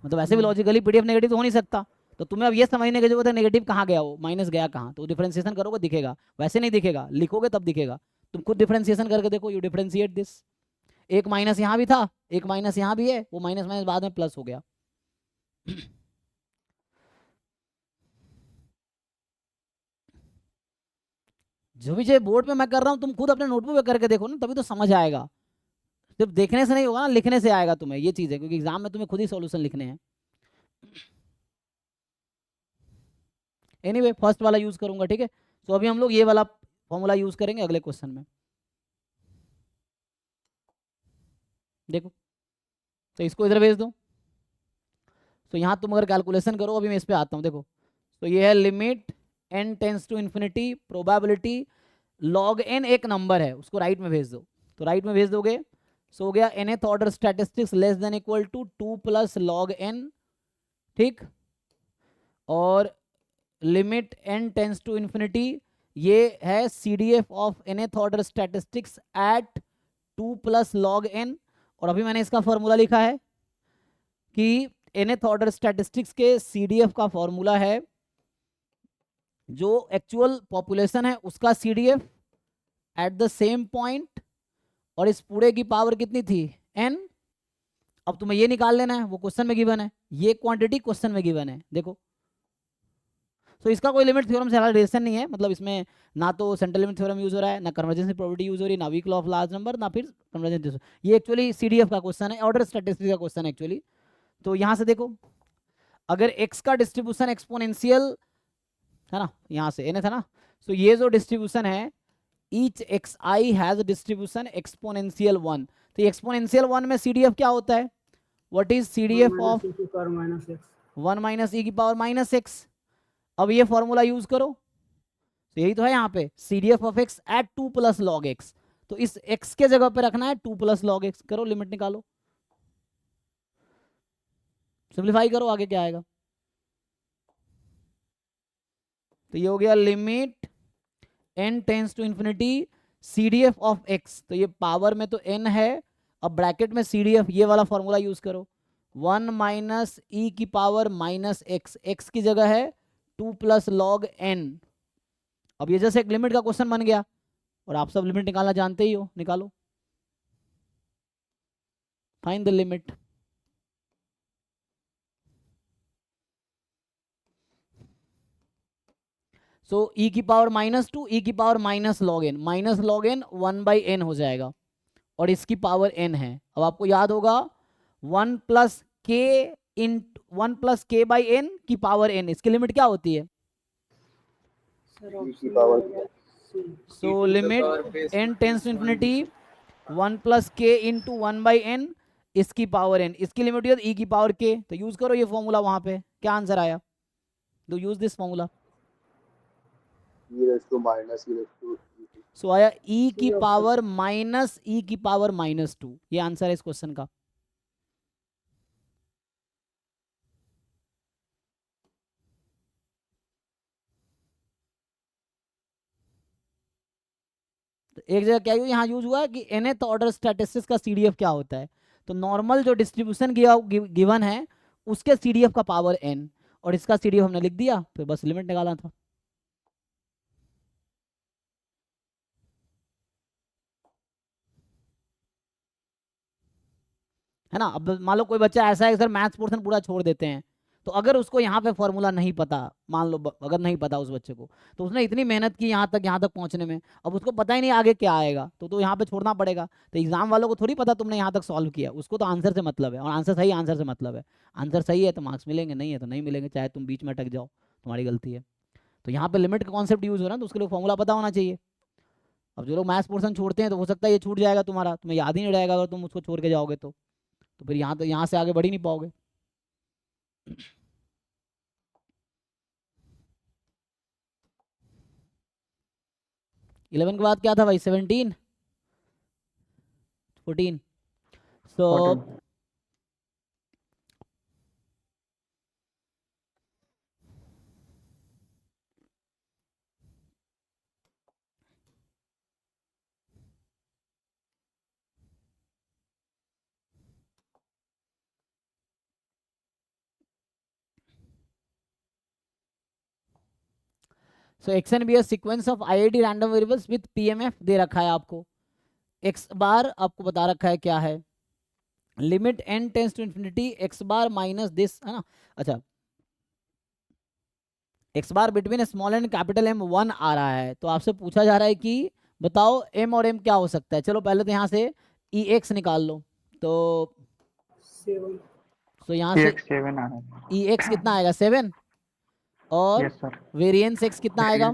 मतलब ऐसे भी लॉजिकली पीडीएफ नेगेटिव तो हो नहीं सकता। तो तुम्हें अब ये समझने की जरूरत है नेगेटिव कहाँ गया, वो माइनस गया कहाँ। तो डिफरेंशिएशन करोगे दिखेगा, वैसे नहीं दिखेगा, लिखोगे तब दिखेगा। तुम खुद डिफरेंशिएशन करके देखो। यू डिफरेंशिएट दिस, एक माइनस यहाँ भी था, एक माइनस यहाँ भी है, वो माइनस माइनस बाद में प्लस हो गया। जो भी चीज बोर्ड पे मैं कर रहा हूँ तुम खुद अपने नोटबुक पे करके देखो ना, तभी तो समझ आएगा। सिर्फ देखने से नहीं होगा ना, लिखने से आएगा तुम्हें। ये चीज है, क्योंकि एग्जाम में तुम्हें खुद ही सॉल्यूशन लिखने हैं। एनीवे फर्स्ट वाला यूज करूंगा, ठीक है। तो अभी हम लोग ये वाला फॉर्मूला यूज करेंगे अगले क्वेश्चन में। देखो, तो इसको इधर भेज दो। तो यहाँ तुम अगर कैलकुलेशन करो, अभी मैं इस पे आता हूँ। देखो, तो ये है limit n tends to infinity probability log n एक नंबर है, उसको राइट में भेज दो। तो राइट में भेज दोगे, सो हो गया nth order statistics less than equal to 2 plus log n, ठीक। और limit n tends to infinity ये है CDF of nth order statistics at 2 plus log n। और अभी मैंने इसका फॉर्मूला लिखा है कि nth ऑर्डर स्टैटिस्टिक्स के CDF का फॉर्मूला है जो एक्चुअल पॉपुलेशन है उसका CDF at the same point, और इस पूरे की पावर कितनी थी? n। अब तुम्हें ये निकाल लेना है, वो क्वेश्चन में गिवन है, ये क्वांटिटी क्वेश्चन में गिवन है। देखो, तो इसका कोई लिमिट थ्योरम से रिलेशन नहीं है, मतलब इसमें ना तो सेंट्रल लिमिट थ्योरम यूज हो रहा है, ना कन्वर्जेंस प्रॉपर्टी यूज हो रही है, ना weak law of large number, ना फिर कन्वर्जेंस। ये एक्चुअली CDF का क्वेश्चन है, ऑर्डर स्टैटिस्टिक्स का क्वेश्चन है एक्चुअली। तो यहां से देखो, अगर x का डिस्ट्रीब्यूशन एक्सपोनेंशियल है ना, यहाँ से nth है ना। सो ये जो डिस्ट्रीब्यूशन है each xi has a distribution exponential 1, तो एक्सपोनेंशियल 1 में CDF क्या होता है, what is CDF of -e की पावर -x 1 माइनस e की पावर माइनस एक्स। अब ये फॉर्मूला यूज करो, तो यही तो है यहाँ पे CDF of x at 2 plus log x, तो इस x के जगह पे रखना है 2 प्लस लॉग x। करो लिमिट निकालो, सिंप्लीफाई करो, आगे क्या आएगा। तो ये हो गया limit n tends to infinity CDF of x, तो ये पावर में तो n है, अब ब्रैकेट में CDF ये वाला फॉर्मूला यूज करो, 1 माइनस e की पावर माइनस एक्स, एक्स की जगह है 2 प्लस लॉग n। अब ये जैसे एक लिमिट का क्वेश्चन बन गया, और आप सब लिमिट निकालना जानते ही हो, निकालो, find the limit. So e की पावर -2 e की power minus log n 1/n हो जाएगा, और इसकी पावर n है। अब आपको याद होगा 1 प्लस k बाई n की पावर n, इसकी लिमिट क्या होती है। सर e की ऑप्शन पावर रहेगा C। सो power limit base n tends to minus इंफिनिटी 1 1 प्लस k इंटू 1/n, इसकी पावर n, इसकी लिमिट e की पावर k, तो यूज करो ये फॉर्मूला, वहां पे क्या आंसर आया, do use this formula. e raised to minus e raised to e सो आया e की C option। Power minus e की पावर -2, ये आंसर है इस क्वेश्चन का। तो एक जगह क्या यहाँ यूज हुआ है कि nth ऑर्डर स्टैटिस्टिक्स का CDF क्या होता है, तो नॉर्मल जो डिस्ट्रीब्यूशन गिवन है उसके CDF का पावर n, और इसका CDF हमने लिख दिया, फिर बस लिमिट निकालना था। है ना। अब मान लो कोई बच्चा ऐसा है सर मैथ्स पोर्शन पूरा छोड़ देते हैं, तो अगर उसको यहाँ पे फॉर्मूला नहीं पता, मान लो अगर नहीं पता उस बच्चे को, तो उसने इतनी मेहनत की यहाँ तक पहुँचने में, अब उसको पता ही नहीं आगे क्या आएगा, तो यहाँ पे छोड़ना पड़ेगा। तो एग्जाम वालों को थोड़ी पता तुमने यहाँ तक सॉल्व किया, उसको तो आंसर से मतलब है, और आंसर सही आंसर से मतलब है। आंसर सही है तो मार्क्स मिलेंगे, नहीं है तो नहीं मिलेंगे, चाहे तुम बीच में अटक जाओ, तुम्हारी गलती है। तो यहाँ पे लिमिट का कॉन्सेप्ट यूज हो रहा है, तो उसके लिए फॉर्मूला पता होना चाहिए। अब जो लोग मैथ्स पोर्शन छोड़ते हैं तो हो सकता है ये छूट जाएगा तुम्हारा, तुम्हें याद ही नहीं रहेगा अगर तुम उसको छोड़ के जाओगे तो फिर यहाँ से आगे बढ़ ही नहीं पाओगे। 11 के बाद क्या था भाई, 17 14, so 14। So X N be a sequence of IID random variables with PMF दे रखा है आपको, x बार आपको बता रखा है क्या है, limit n tends to infinity x bar minus this, है ना। अच्छा, x bar between small and capital M 1 आ रहा है, तो आपसे पूछा जा रहा है कि बताओ m और m क्या हो सकता है। चलो पहले तो यहाँ से EX निकाल लो, तो 7। तो यहाँ से EX 7 आ रहा है। EX कितना आएगा 7, और यस सर। वेरिएंस x कितना आएगा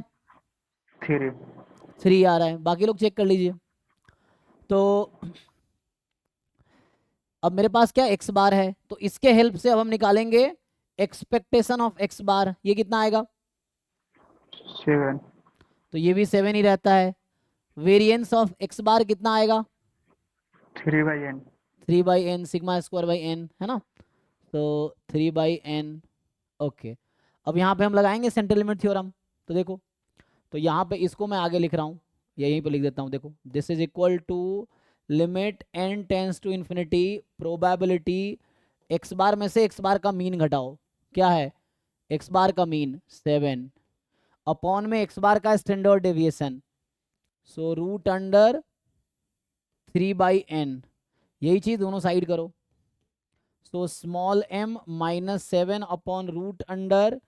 3। 3 आ रहा है, बाकी लोग चेक कर लीजिए। तो अब मेरे पास क्या x बार है, तो इसके हेल्प से अब हम निकालेंगे एक्सपेक्टेशन ऑफ x बार, ये कितना आएगा 7। तो ये भी 7 ही रहता है। वेरिएंस ऑफ x बार कितना आएगा 3/n। 3/n sigma square by n, है ना, तो 3/n। ओके, अब यहाँ पे हम लगाएंगे सेंट्रल लिमिट थ्योरम, तो देखो, तो यहाँ पे इसको मैं आगे लिख रहा हूँ, या यहीं पे लिख देता हूँ, देखो this is equal to limit n tends to infinity probability x bar में से x बार का मीन घटाओ, क्या है x बार का मीन 7 अपॉन में x बार का standard deviation, so root under 3/n, यही चीज दोनों साइड करो, so small m -7 upon root under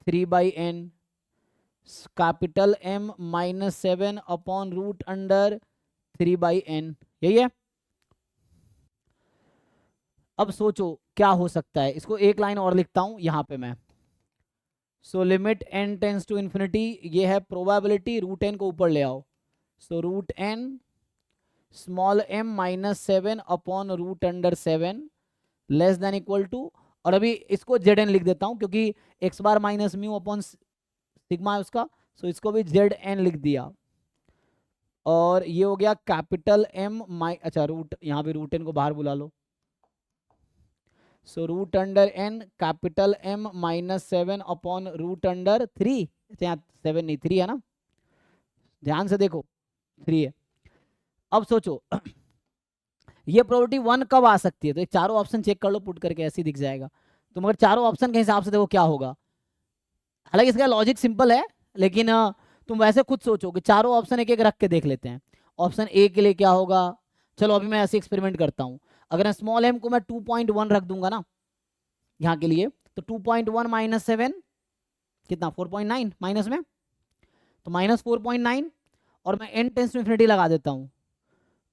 3/n, capital M -7 upon root under 3/n, यही है। अब सोचो क्या हो सकता है, इसको एक लाइन और लिखता हूं यहाँ पे मैं, so limit n tends to infinity, ये है प्रोबेबिलिटी, रूट n को ऊपर ले आओ, so root n small m minus 7 upon root under 7 less than equal to, और अभी इसको zn लिख देता हूँ क्योंकि x bar minus mu upon sigma है उसका, सो इसको भी zn लिख दिया, और ये हो गया कैपिटल M अच्छा रूट, यहाँ पे रूट n को बाहर बुला लो, so root under n capital M minus 7 upon root under 3, यहाँ 7 नहीं 3 है ना, ध्यान से देखो 3 है। अब सोचो ये प्रोबेबिलिटी 1 कब आ सकती है, तो एक चारों ऑप्शन चेक कर लो पुट करके, ऐसे ही दिख जाएगा। तो मगर चारों ऑप्शन के हिसाब से देखो क्या होगा, हालांकि इसका लॉजिक सिंपल है, लेकिन तुम वैसे खुद सोचो कि चारों ऑप्शन एक एक रख के देख लेते हैं। ऑप्शन ए के लिए क्या होगा, चलो अभी मैं ऐसे एक्सपेरिमेंट करता हूँ, अगर स्मॉल m को मैं 2.1 रख दूंगा ना यहाँ के लिए, तो 2.1 माइनस 7 कितना 4.9 माइनस में, तो माइनस 4.9, और मैं n टेंस टू इन्फिनिटी लगा देता हूँ,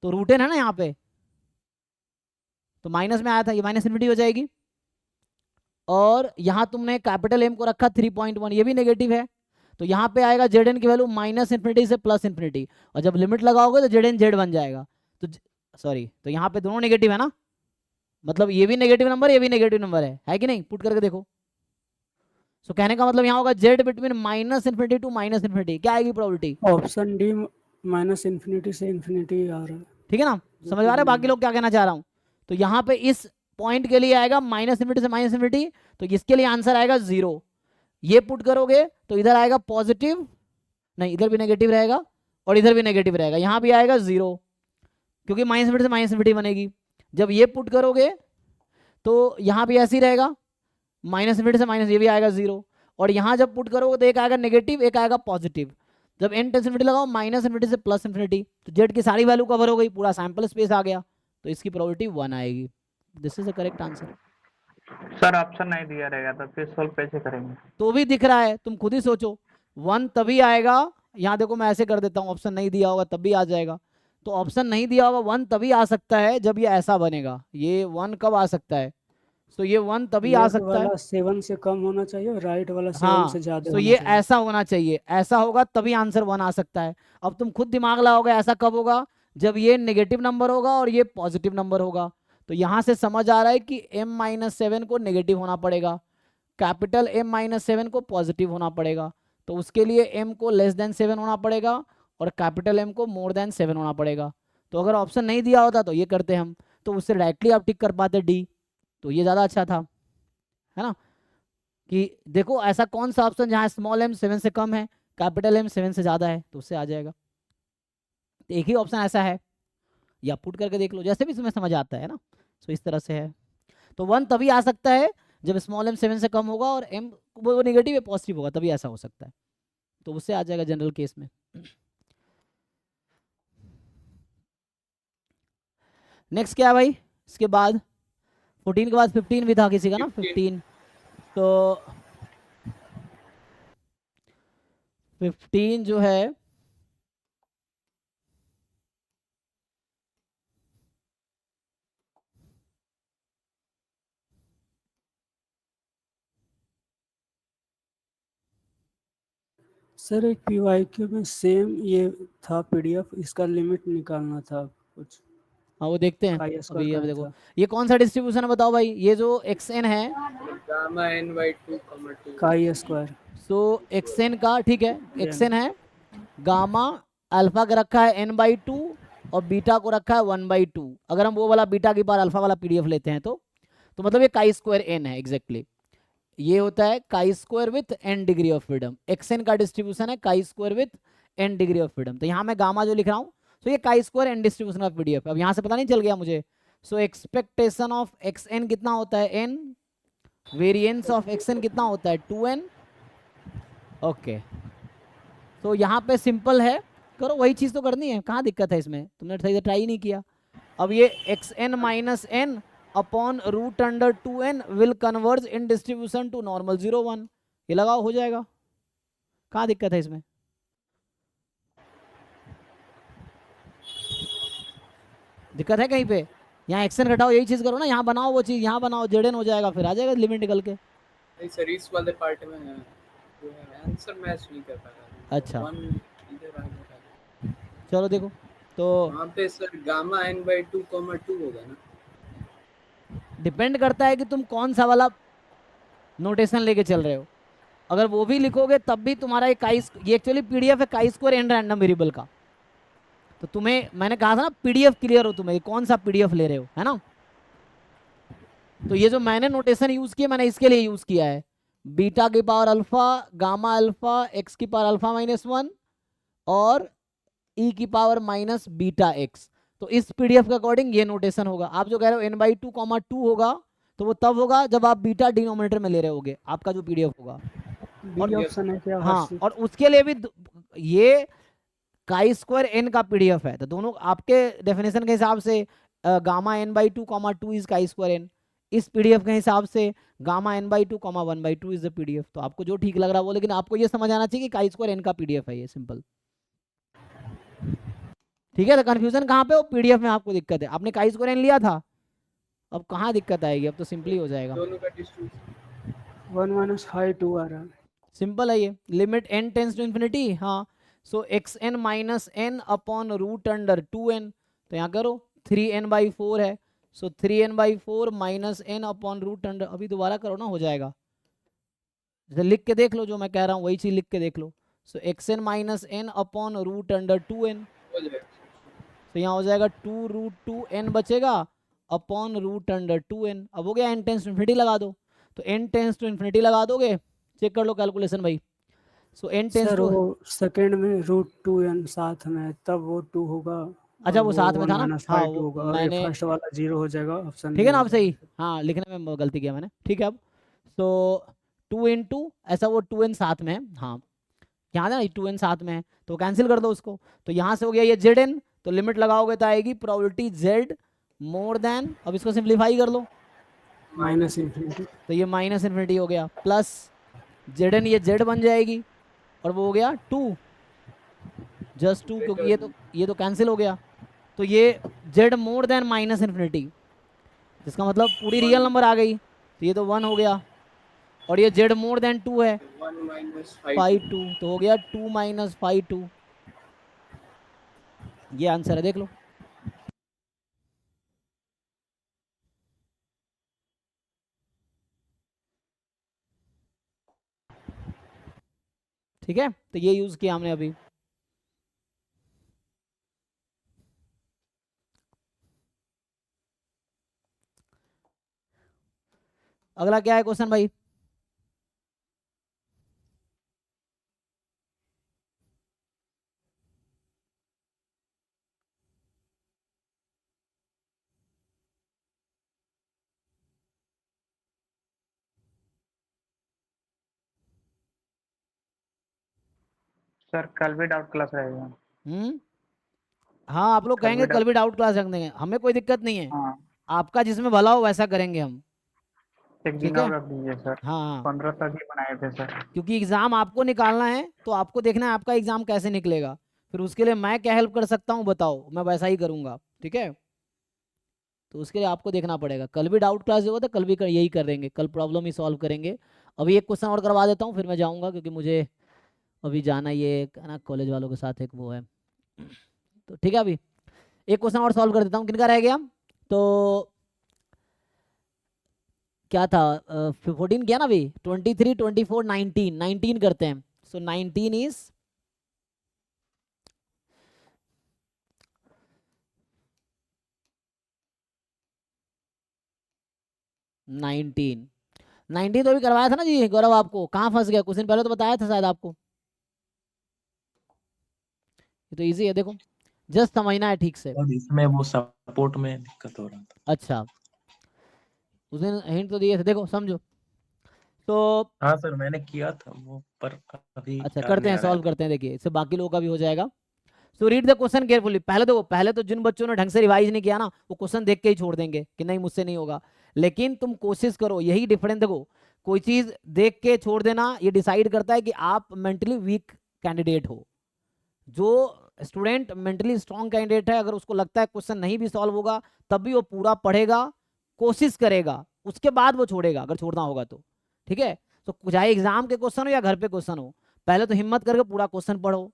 तो रूट n है ना यहाँ पे, तो माइनस में आया था, ये माइनस इन्फिनिटी हो जाएगी, और यहाँ तुमने कैपिटल M को रखा 3.1, ये भी नेगेटिव है, तो यहाँ पे आएगा zn की वैल्यू माइनस इन्फिनिटी से प्लस इन्फिनिटी, और जब लिमिट लगाओगे तो zn z बन जाएगा, तो सॉरी, तो यहाँ पे दोनों नेगेटिव है ना, मतलब ये भी नेगेटिव नंबर, ये भी नेगेटिव नंबर है कि नहीं, पुट करके देखो। सो कहने का मतलब यहाँ होगा z between minus infinity to minus infinity, क्या आएगी probability, option D minus infinity से इन्फिनिटी आ रहा है। ठीक है ना, समझ आ रहा है बाकी लोग क्या कहना चाह रहा हूँ। तो यहाँ पे इस पॉइंट के लिए आएगा माइनस इन्फिनिटी से माइनस इन्फिनिटी, तो इसके लिए आंसर आएगा 0, ये पुट करोगे तो इधर आएगा पॉजिटिव, नहीं इधर भी नेगेटिव रहेगा और इधर भी नेगेटिव रहेगा, यहाँ भी आएगा 0 क्योंकि माइनस इन्फिनिटी से माइनस इन्फिनिटी बनेगी। जब ये पुट करोगे तो यहाँ भी ऐसे ही रहेगा, माइनस इन्फिनिटी से माइनस, ये भी आएगा 0, और यहाँ जब पुट करोगे तो एक आएगा नेगेटिव एक आएगा पॉजिटिव। जब n टेंस इन्फिनिटी लगाओ माइनस इन्फिनिटी से प्लस इन्फिनिटी, तो z की सारी वैल्यू कवर हो गई, पूरा सैंपल स्पेस आ गया, तो इसकी प्रोबेबिलिटी 1 आएगी। This is the correct answer. Sir option नहीं दिया रहेगा तो फिर सॉल्व कैसे करेंगे? तो भी दिख रहा है, तुम खुद ही सोचो, 1 तभी आएगा, यहाँ देखो मैं ऐसे कर देता हूँ, ऑप्शन नहीं दिया होगा तब भी आ जाएगा, तो ऑप्शन नहीं दिया होगा 1 तभी आ सकता है जब ये ऐसा बनेगा। ये 1 कब आ सकता है, तो ये 1 तभी आ सकता है, 7 से कम होना चाहिए, राइट वाला 7 हाँ, से ज्यादा तो होना ये चाहिए। ऐसा होना चाहिए, ऐसा होगा तभी आंसर 1 आ सकता है। अब तुम खुद दिमाग लगाओगे ऐसा कब होगा, जब ये नेगेटिव नंबर होगा और ये पॉजिटिव नंबर होगा। तो यहाँ से समझ आ रहा है कि m-7 को नेगेटिव होना पड़ेगा, कैपिटल M-7 को पॉजिटिव होना पड़ेगा, तो उसके लिए m को लेस देन 7 होना पड़ेगा और कैपिटल M को मोर देन 7 होना पड़ेगा। तो अगर ऑप्शन नहीं दिया होता तो ये करते हम, तो उससे डायरेक्टली आप टिक कर पाते डी, तो ये ज़्यादा अच्छा था, है ना, कि देखो ऐसा कौन सा ऑप्शन जहाँ स्मॉल m 7 से कम है, कैपिटल M 7 से ज़्यादा है, तो उससे आ जाएगा। तो एक ही ऑप्शन ऐसा है, या पुट करके देख लो, जैसे भी तुम्हें समझ आता है ना, तो इस तरह से है। तो 1 तभी आ सकता है जब स्मॉल m 7 से कम होगा और m वो नेगेटिव या पॉजिटिव होगा, तभी ऐसा हो सकता है, तो उससे आ जाएगा जनरल केस में। नेक्स्ट क्या है भाई, इसके बाद 14 के बाद 15 भी था किसी का ना, 15, तो 15 जो है सर एक PYQ में सेम ये था PDF, इसका लिमिट निकालना था कुछ। हाँ वो देखते हैं chi square अभी। का अब देखो था। ये कौन सा डिस्ट्रीब्यूशन है बताओ भाई, ये जो xn है, gamma n by 2, 2 chi square so xn का, ठीक है, xn है, गामा अल्फा का रखा है n/2 और बीटा को रखा है 1/2। अगर हम वो वाला बीटा की बार अल्फा वाला PDF लेते हैं तो मतलब ये काई स्क्वायर n है एग्जैक्टली, ये होता है chi square with n degree of freedom. xn का डिस्ट्रीब्यूशन है chi square with n degree of freedom, तो यहाँ मैं गामा जो लिख रहा हूँ, सो ये chi square n distribution of PDF। अब यहाँ से पता नहीं चल गया मुझे, सो एक्सपेक्टेशन ऑफ xn कितना होता है n, वेरिएंस ऑफ xn कितना होता है 2n। ओके, तो यहाँ पे सिंपल है, करो वही चीज़ तो करनी है, कहाँ दिक्कत है इसमें, तुमने सही से ट्राई नहीं किया। अब ये xn minus n upon root under 2n will converge in distribution to normal 0 1, ये लगाओ हो जाएगा, कहाँ दिक्कत है इसमें। दिक्कत है कहीं पे, यहाँ xn घटाओ यही चीज़ करो ना, यहाँ बनाओ वो चीज़, यहाँ बनाओ zn हो जाएगा, फिर आ जाएगा लिमिट निकल के। सर इस वाले पार्ट में है। आंसर मैच नहीं कर पा रहा। अच्छा। 1 इधर आ गया। चलो देखो तो वहाँ पे सर गामा n/2 2 होगा ना? डिपेंड करता है कि तुम कौन सा वाला नोटेशन लेके चल रहे हो। अगर वो भी लिखोगे तब भी तुम्हारा ये एक्चुअली पीडीएफ है काई स्क्वायर एन रैंडम वेरिएबल का। तो तुम्हें मैंने कहा था ना पीडीएफ क्लियर हो तुम्हें कौन सा पीडीएफ ले रहे हो, है ना। तो ये जो मैंने नोटेशन यूज किया मैंने इसके लिए यूज किया है, बीटा की power alpha, gamma alpha, x की पावर अल्फा -1 और ई की पावर माइनस बीटा एक्स। तो इस पीडीएफ के अकॉर्डिंग ये नोटेशन होगा। आप जो कह रहे हो n/2 2 होगा तो वो तब होगा जब आप बीटा डिनोमिनेटर में ले रहे होगे आपका जो पीडीएफ होगा। बी ऑप्शन है क्या हाँ हर्षित? और उसके लिए भी ये काई स्क्वायर एन का पीडीएफ है। तो दोनों आपके डेफिनेशन के हिसाब से gamma n/2 2 is chi square n, इस पीडीएफ के हिसाब से gamma n/2 1/2 is the PDF. तो आपको जो ठीक लग रहा है वो, लेकिन आपको ये समझ आना चाहिए कि काई स्क्वायर एन का पीडीएफ है ये, सिंपल। ठीक है, तो कंफ्यूजन कहाँ पे हो, पीडीएफ में आपको दिक्कत है। आपने काई स्क्वायर एन लिया था, अब कहाँ दिक्कत आएगी, अब तो सिंपली हो जाएगा। दोनों का डिस्ट्रीब्यूशन 1 - 5 2 आ रहा है। सिंपल है ये, limit n tends to infinity. हाँ, so xn minus n upon root under 2n। तो यहाँ करो 3n/4 है, so 3n/4 minus n upon root under, अभी दोबारा करो ना, हो जाएगा। जैसे लिख के देख लो, जो मैं कह रहा हूँ वही चीज लिख के देख लो। So xn minus n upon root under 2n। हो जाएगा। तो यहाँ हो जाएगा 2√2n बचेगा अपॉन रूट अंडर 2n। अब हो गया n टेंस टू इन्फिनिटी लगा दो। तो n टेंस टू इन्फिनिटी लगा दोगे, चेक कर लो कैलकुलेशन भाई। सो n टेंस सर टू, वो सेकंड में √2n साथ में, तब वो 2 होगा। अच्छा वो साथ में था ना, 1 - हाँ 5 2 वो होगा और ये मैंने, फर्स्ट वाला 0 हो जाएगा ऑप्शन ठीक बी है ना, हो अब सही, जाएगा। हाँ लिखने में गलती किया मैंने, ठीक है। अब तो 2 इंटू ऐसा, वो 2n साथ में है, हाँ यहाँ ना 2n साथ में है तो कैंसिल कर दो उसको। तो यहाँ से हो गया ये zn, तो लिमिट लगाओगे तो आएगी प्रोबेबिलिटी z मोर देन, अब इसको सिंप्लीफाई कर लो माइनस इन्फिनिटी। तो ये माइनस इन्फिनिटी हो गया, प्लस zn ये z बन जाएगी और वो हो गया 2, जस्ट 2, क्योंकि ये तो कैंसिल हो गया। तो ये z more then minus infinity, जिसका मतलब पूरी रियल नंबर आ गई, तो ये तो 1 हो गया। और ये z मोर देन 2 है, 1 माइनस 5 2, तो हो गया 2 माइनस 5 2। ये आंसर है, देख लो। ठीक है, तो ये यूज किया हमने अभी। अगला क्या है क्वेश्चन भाई? सर कल भी डाउट क्लास रहेगा। हाँ आप लोग कल कहेंगे भी कल भी डाउट क्लास रख देंगे, हमें कोई दिक्कत नहीं है। हाँ, आपका जिसमें भला हो वैसा करेंगे हम, एक ठीक दिन है। और रख दीजिए सर। हाँ हाँ, 15 तक ही बनाए थे सर। क्योंकि एग्जाम आपको निकालना है तो आपको देखना है आपका एग्जाम कैसे निकलेगा, फिर उसके लिए मैं क्या हेल्प कर सकता हूँ बताओ, मैं वैसा ही करूँगा, ठीक है। तो उसके लिए आपको देखना पड़ेगा। कल भी डाउट क्लास होगा तो कल भी यही कर देंगे, कल प्रॉब्लम ही सॉल्व करेंगे। अभी एक क्वेश्चन और करवा देता हूँ फिर मैं जाऊँगा, क्योंकि मुझे अभी जाना, ये ना कॉलेज वालों के साथ एक वो है, तो ठीक है। अभी एक क्वेश्चन और सॉल्व कर देता हूँ, किनका रह गया? तो क्या था, 14 किया ना अभी, 23 24 19 19 करते हैं। सो 19 इज, नाइनटीन तो अभी करवाया था ना जी गौरव, आपको कहाँ फंस गया? कुछ दिन पहले तो बताया था शायद आपको, ये तो इजी है, देखो जस्ट समझना है ठीक से। और इसमें वो सपोर्ट में दिक्कत हो रहा था। अच्छा, उस दिन हिंट तो दिए थे, देखो समझो। तो हाँ सर मैंने किया था वो, पर अभी अच्छा याद करते नहीं हैं, आ रहा सॉल्व है। करते हैं, देखिए इससे बाकी लोगों का भी हो जाएगा। So read the question carefully. पहले देखो, पहले तो जिन बच्चों ने ढंग से रिवाइज नहीं किया ना, वो क्वेश्चन देख के ही छोड़ देंगे कि नहीं मुझसे नहीं होगा, लेकिन तुम कोशिश करो, यही डिफरेंस। देखो कोई चीज देख के छोड़ देना ये डिसाइड करता है कि आप मेंटली वीक कैंडिडेट हो। जो स्टूडेंट मेंटली स्ट्रॉन्ग कैंडिडेट है, अगर उसको लगता है क्वेश्चन नहीं भी सॉल्व होगा तब भी वो पूरा पढ़ेगा, कोशिश करेगा, उसके बाद वो छोड़ेगा अगर छोड़ना होगा तो, ठीक है। तो चाहे एग्जाम के क्वेश्चन हो या घर पे क्वेश्चन हो, पहले तो हिम्मत करके पूरा क्वेश्चन पढ़ो,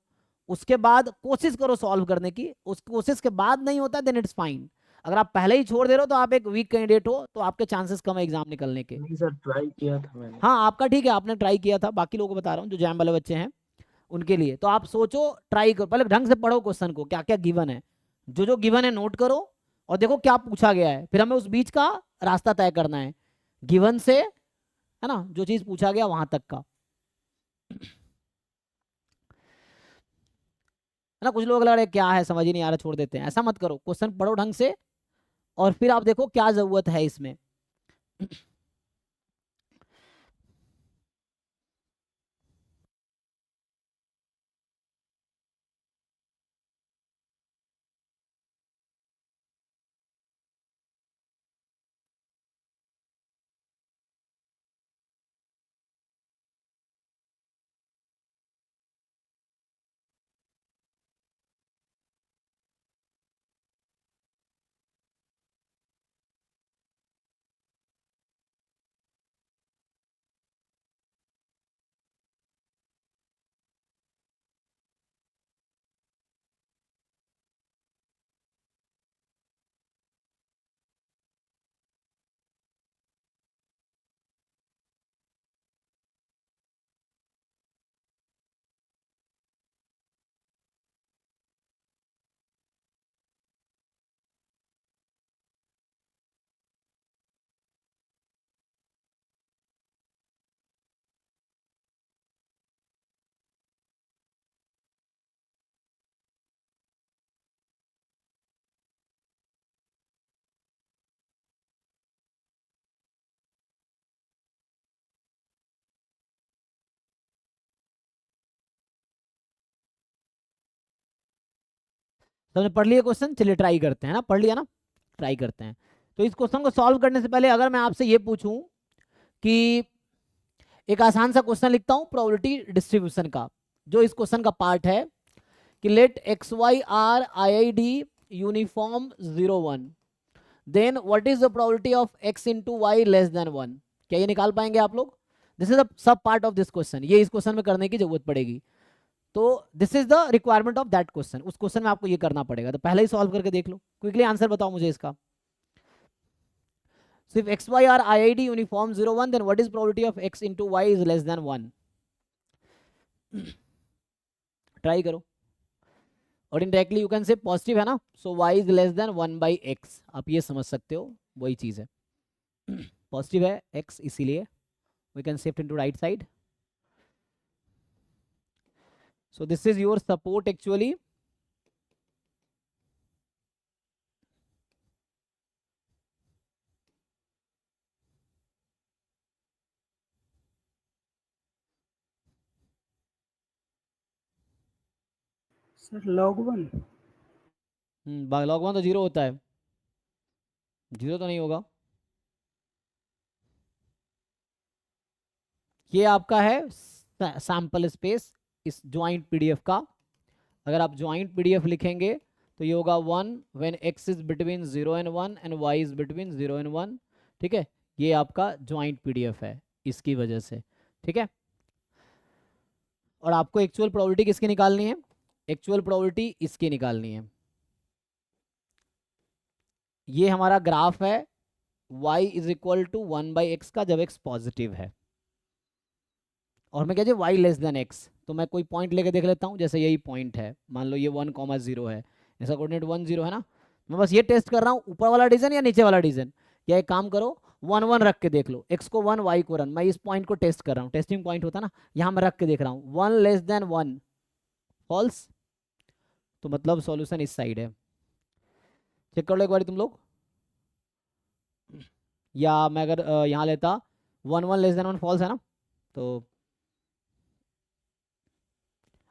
उसके बाद कोशिश करो सॉल्व करने की, उस कोशिश के बाद नहीं होता देन इट्स फाइन। अगर आप पहले ही छोड़ दे रहे हो तो आप एक वीक कैंडिडेट हो, तो आपके चांसेस कम है एग्जाम निकलने के। नहीं सर, ट्राई किया था मैंने। हाँ आपका ठीक है, आपने ट्राई किया था, बाकी लोगों को बता रहा हूँ जो जैम वाले बच्चे हैं उनके लिए। तो आप सोचो, ट्राई करो, पहले ढंग से पढ़ो क्वेश्चन को, क्या क्या गिवन है, जो जो गिवन है नोट करो और देखो क्या पूछा गया है, फिर हमें उस बीच का रास्ता तय करना है गिवन से, है ना, जो चीज पूछा गया वहां तक का, है ना। कुछ लोग लग रहे क्या है समझ ही नहीं आ रहा, छोड़ देते हैं, ऐसा मत करो, क्वेश्चन पढ़ो ढंग से और फिर आप देखो क्या जरूरत है इसमें। सबने पढ़ लिया क्वेश्चन, चलिए ट्राई करते हैं ना, पढ़ लिया ना, ट्राई करते हैं। तो इस क्वेश्चन को सॉल्व करने से पहले अगर मैं आपसे ये पूछूं कि एक आसान सा क्वेश्चन लिखता हूं प्रोबेबिलिटी डिस्ट्रीब्यूशन का, जो इस क्वेश्चन का पार्ट है कि let x y are I I D uniform 0 1, then what is the probability of x into y less than 1। क्या ये निकाल पाएंगे आप लोग? This is the sub part of this question, ये इस क्वेश्चन में करने की जरूरत पड़ेगी। तो this is the requirement of that question, उस क्वेश्चन में आपको ये करना पड़ेगा, तो पहले ही सॉल्व करके देख लो, क्विकली आंसर बताओ मुझे इसका। So if xy are IID uniform 0 1, then what is probability of x into y is less than 1? Try करो। और indirectly you can say positive है ना, सो y is less than 1 by x, आप ये समझ सकते हो, वही चीज है, पॉजिटिव है x इसीलिए we can shift into right side. So this is your support actually, sir log 1। log 1 तो 0 होता है, 0 तो नहीं होगा। ये आपका है सैंपल स्पेस इस ज्वाइंट पीडीएफ का, अगर आप ज्वाइंट पीडीएफ लिखेंगे तो ये होगा 1 when x is between 0 and 1 and y is between 0 and 1, ठीक है, ये आपका ज्वाइंट पीडीएफ है इसकी वजह से, ठीक है। और आपको एक्चुअल प्रोबेबिलिटी किसकी निकालनी है? एक्चुअल प्रोबेबिलिटी इसकी निकालनी है। ये हमारा ग्राफ है y is equal to 1 by x का जब x पॉजिटिव है, और मैं क्या y लेस देन x, तो मैं कोई पॉइंट लेके देख लेता हूँ, जैसे यही पॉइंट है, मान लो ये 1,0 है, ऐसा कोऑर्डिनेट 1 0 है ना, मैं बस ये टेस्ट कर रहा हूँ ऊपर वाला डिवीजन या नीचे वाला डिवीजन, या एक काम करो 1 1 रख के देख लो, x को 1 y को रन, मैं इस पॉइंट को टेस्ट कर रहा हूँ, टेस्टिंग पॉइंट होता ना, यहाँ मैं रख के देख रहा हूँ 1 लेस देन 1 फॉल्स, तो मतलब सॉल्यूशन इस साइड है। चेक कर लो एक बार तुम लोग, या मैं अगर यहाँ लेता 1 1 लेस देन 1 फॉल्स है ना, तो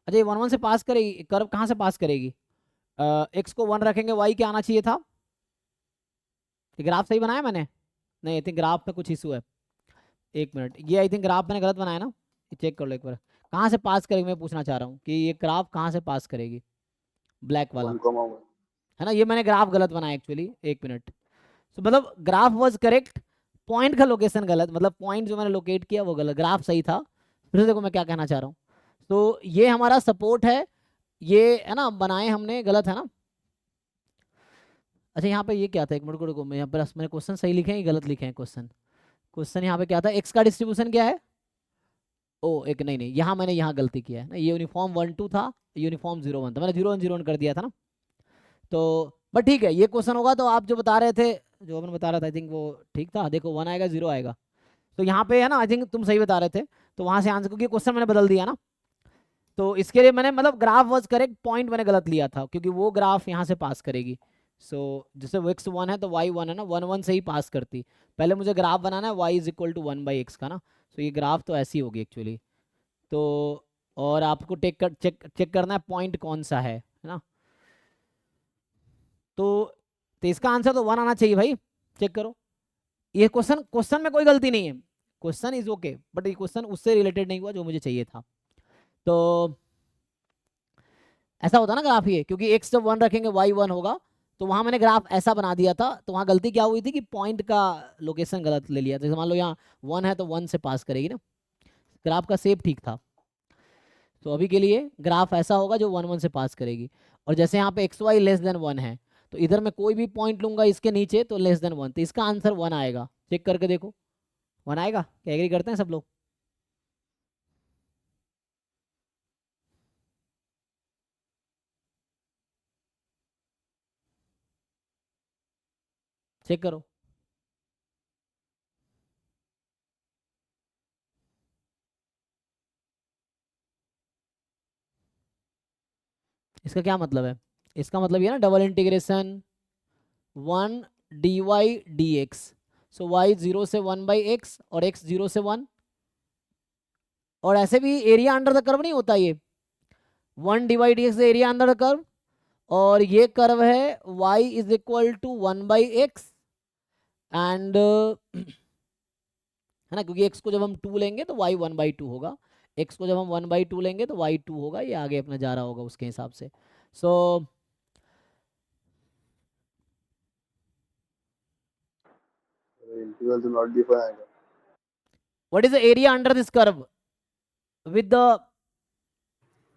अच्छा ये 1 1 से पास करेगी, कर्व कहाँ से पास करेगी? x को 1 रखेंगे, y क्या आना चाहिए था? ग्राफ सही बनाया मैंने? नहीं, आई थिंक ग्राफ में कुछ इशू है, एक मिनट, ये आई थिंक ग्राफ मैंने गलत बनाया ना, चेक कर लो एक बार, कहाँ से पास करेगी मैं पूछना चाह रहा हूँ कि ये ग्राफ कहाँ से पास करेगी, ब्लैक वाला 1,1 है ना, ये मैंने ग्राफ गलत बनाया एक्चुअली, एक मिनट। तो मतलब ग्राफ वाज करेक्ट, पॉइंट का लोकेशन गलत, मतलब पॉइंट जो मैंने लोकेट किया वो गलत, ग्राफ सही था। फिर से देखो मैं क्या कहना चाह रहा हूँ। तो ये हमारा सपोर्ट है, ये है ना बनाए हमने, गलत है ना। अच्छा यहाँ पे ये क्या था, एक मिनट को रुको, मैं यहाँ पर मैंने क्वेश्चन सही लिखे हैं गलत लिखे हैं क्वेश्चन। क्वेश्चन यहाँ पे क्या था, एक्स का डिस्ट्रीब्यूशन क्या है, ओ एक नहीं नहीं, यहाँ मैंने यहाँ गलती किया है ना, ये यूनिफॉर्म 1-2 था, यूनिफॉर्म 0-1 था, मैंने 0-1 कर दिया था ना। तो बट ठीक है, ये क्वेश्चन होगा तो आप जो बता रहे थे, जो अपन बता रहा था आई थिंक वो ठीक था। देखो 1 आएगा 0 आएगा, तो यहाँ पे है ना आई थिंक तुम सही बता रहे थे, तो वहां से आंसर, क्योंकि क्वेश्चन मैंने बदल दिया ना, तो इसके लिए मैंने मतलब ग्राफ वाज करेक्ट, पॉइंट मैंने गलत लिया था, क्योंकि वो ग्राफ यहाँ से पास करेगी। सो जैसे वो x1 है तो y1 है ना, 1-1 से ही पास करती। पहले मुझे ग्राफ बनाना है y is equal to 1/x का ना, तो ये ग्राफ तो ऐसी होगी एक्चुअली। तो और आपको चेक करना है पॉइंट कौन सा है ना। तो इसका आंसर तो 1 आना चाहिए भाई, चेक करो। ये क्वेश्चन में कोई गलती नहीं है, क्वेश्चन इज ओके, बट ये क्वेश्चन उससे रिलेटेड नहीं हुआ जो मुझे चाहिए था। तो ऐसा होता ना ग्राफ ये, क्योंकि x जब 1 रखेंगे y 1 होगा, तो वहां मैंने ग्राफ ऐसा बना दिया था, तो वहां गलती क्या हुई थी कि पॉइंट का लोकेशन गलत ले लिया। जैसे मान लो यहाँ 1 है तो 1 से पास करेगी ना, ग्राफ का शेप ठीक था। तो अभी के लिए ग्राफ ऐसा होगा जो 1-1 से पास करेगी। और जैसे यहाँ पे xy लेस देन 1 है, तो इधर मैं कोई भी पॉइंट लूंगा इसके नीचे तो लेस देन 1, तो इसका आंसर 1 आएगा। चेक करके देखो 1 आएगा, क्या एग्री करते हैं सब लोग? चेक करो। इसका क्या मतलब है? इसका मतलब ये ना डबल इंटीग्रेशन 1 dy dx, सो y 0 से 1/x और x 0 से 1। और ऐसे भी एरिया अंडर द कर्व नहीं होता, ये 1 dy dx area under the curve, और ये कर्व है y is equal to 1/x and है ना, क्योंकि x को जब हम 2 लेंगे तो y 1/2 होगा, x को जब हम 1/2 लेंगे तो y 2 होगा, ये आगे अपना जा रहा होगा उसके हिसाब से। सो इंटीग्रल तो नॉट डिफाइन आएगा। What is the area under this curve with the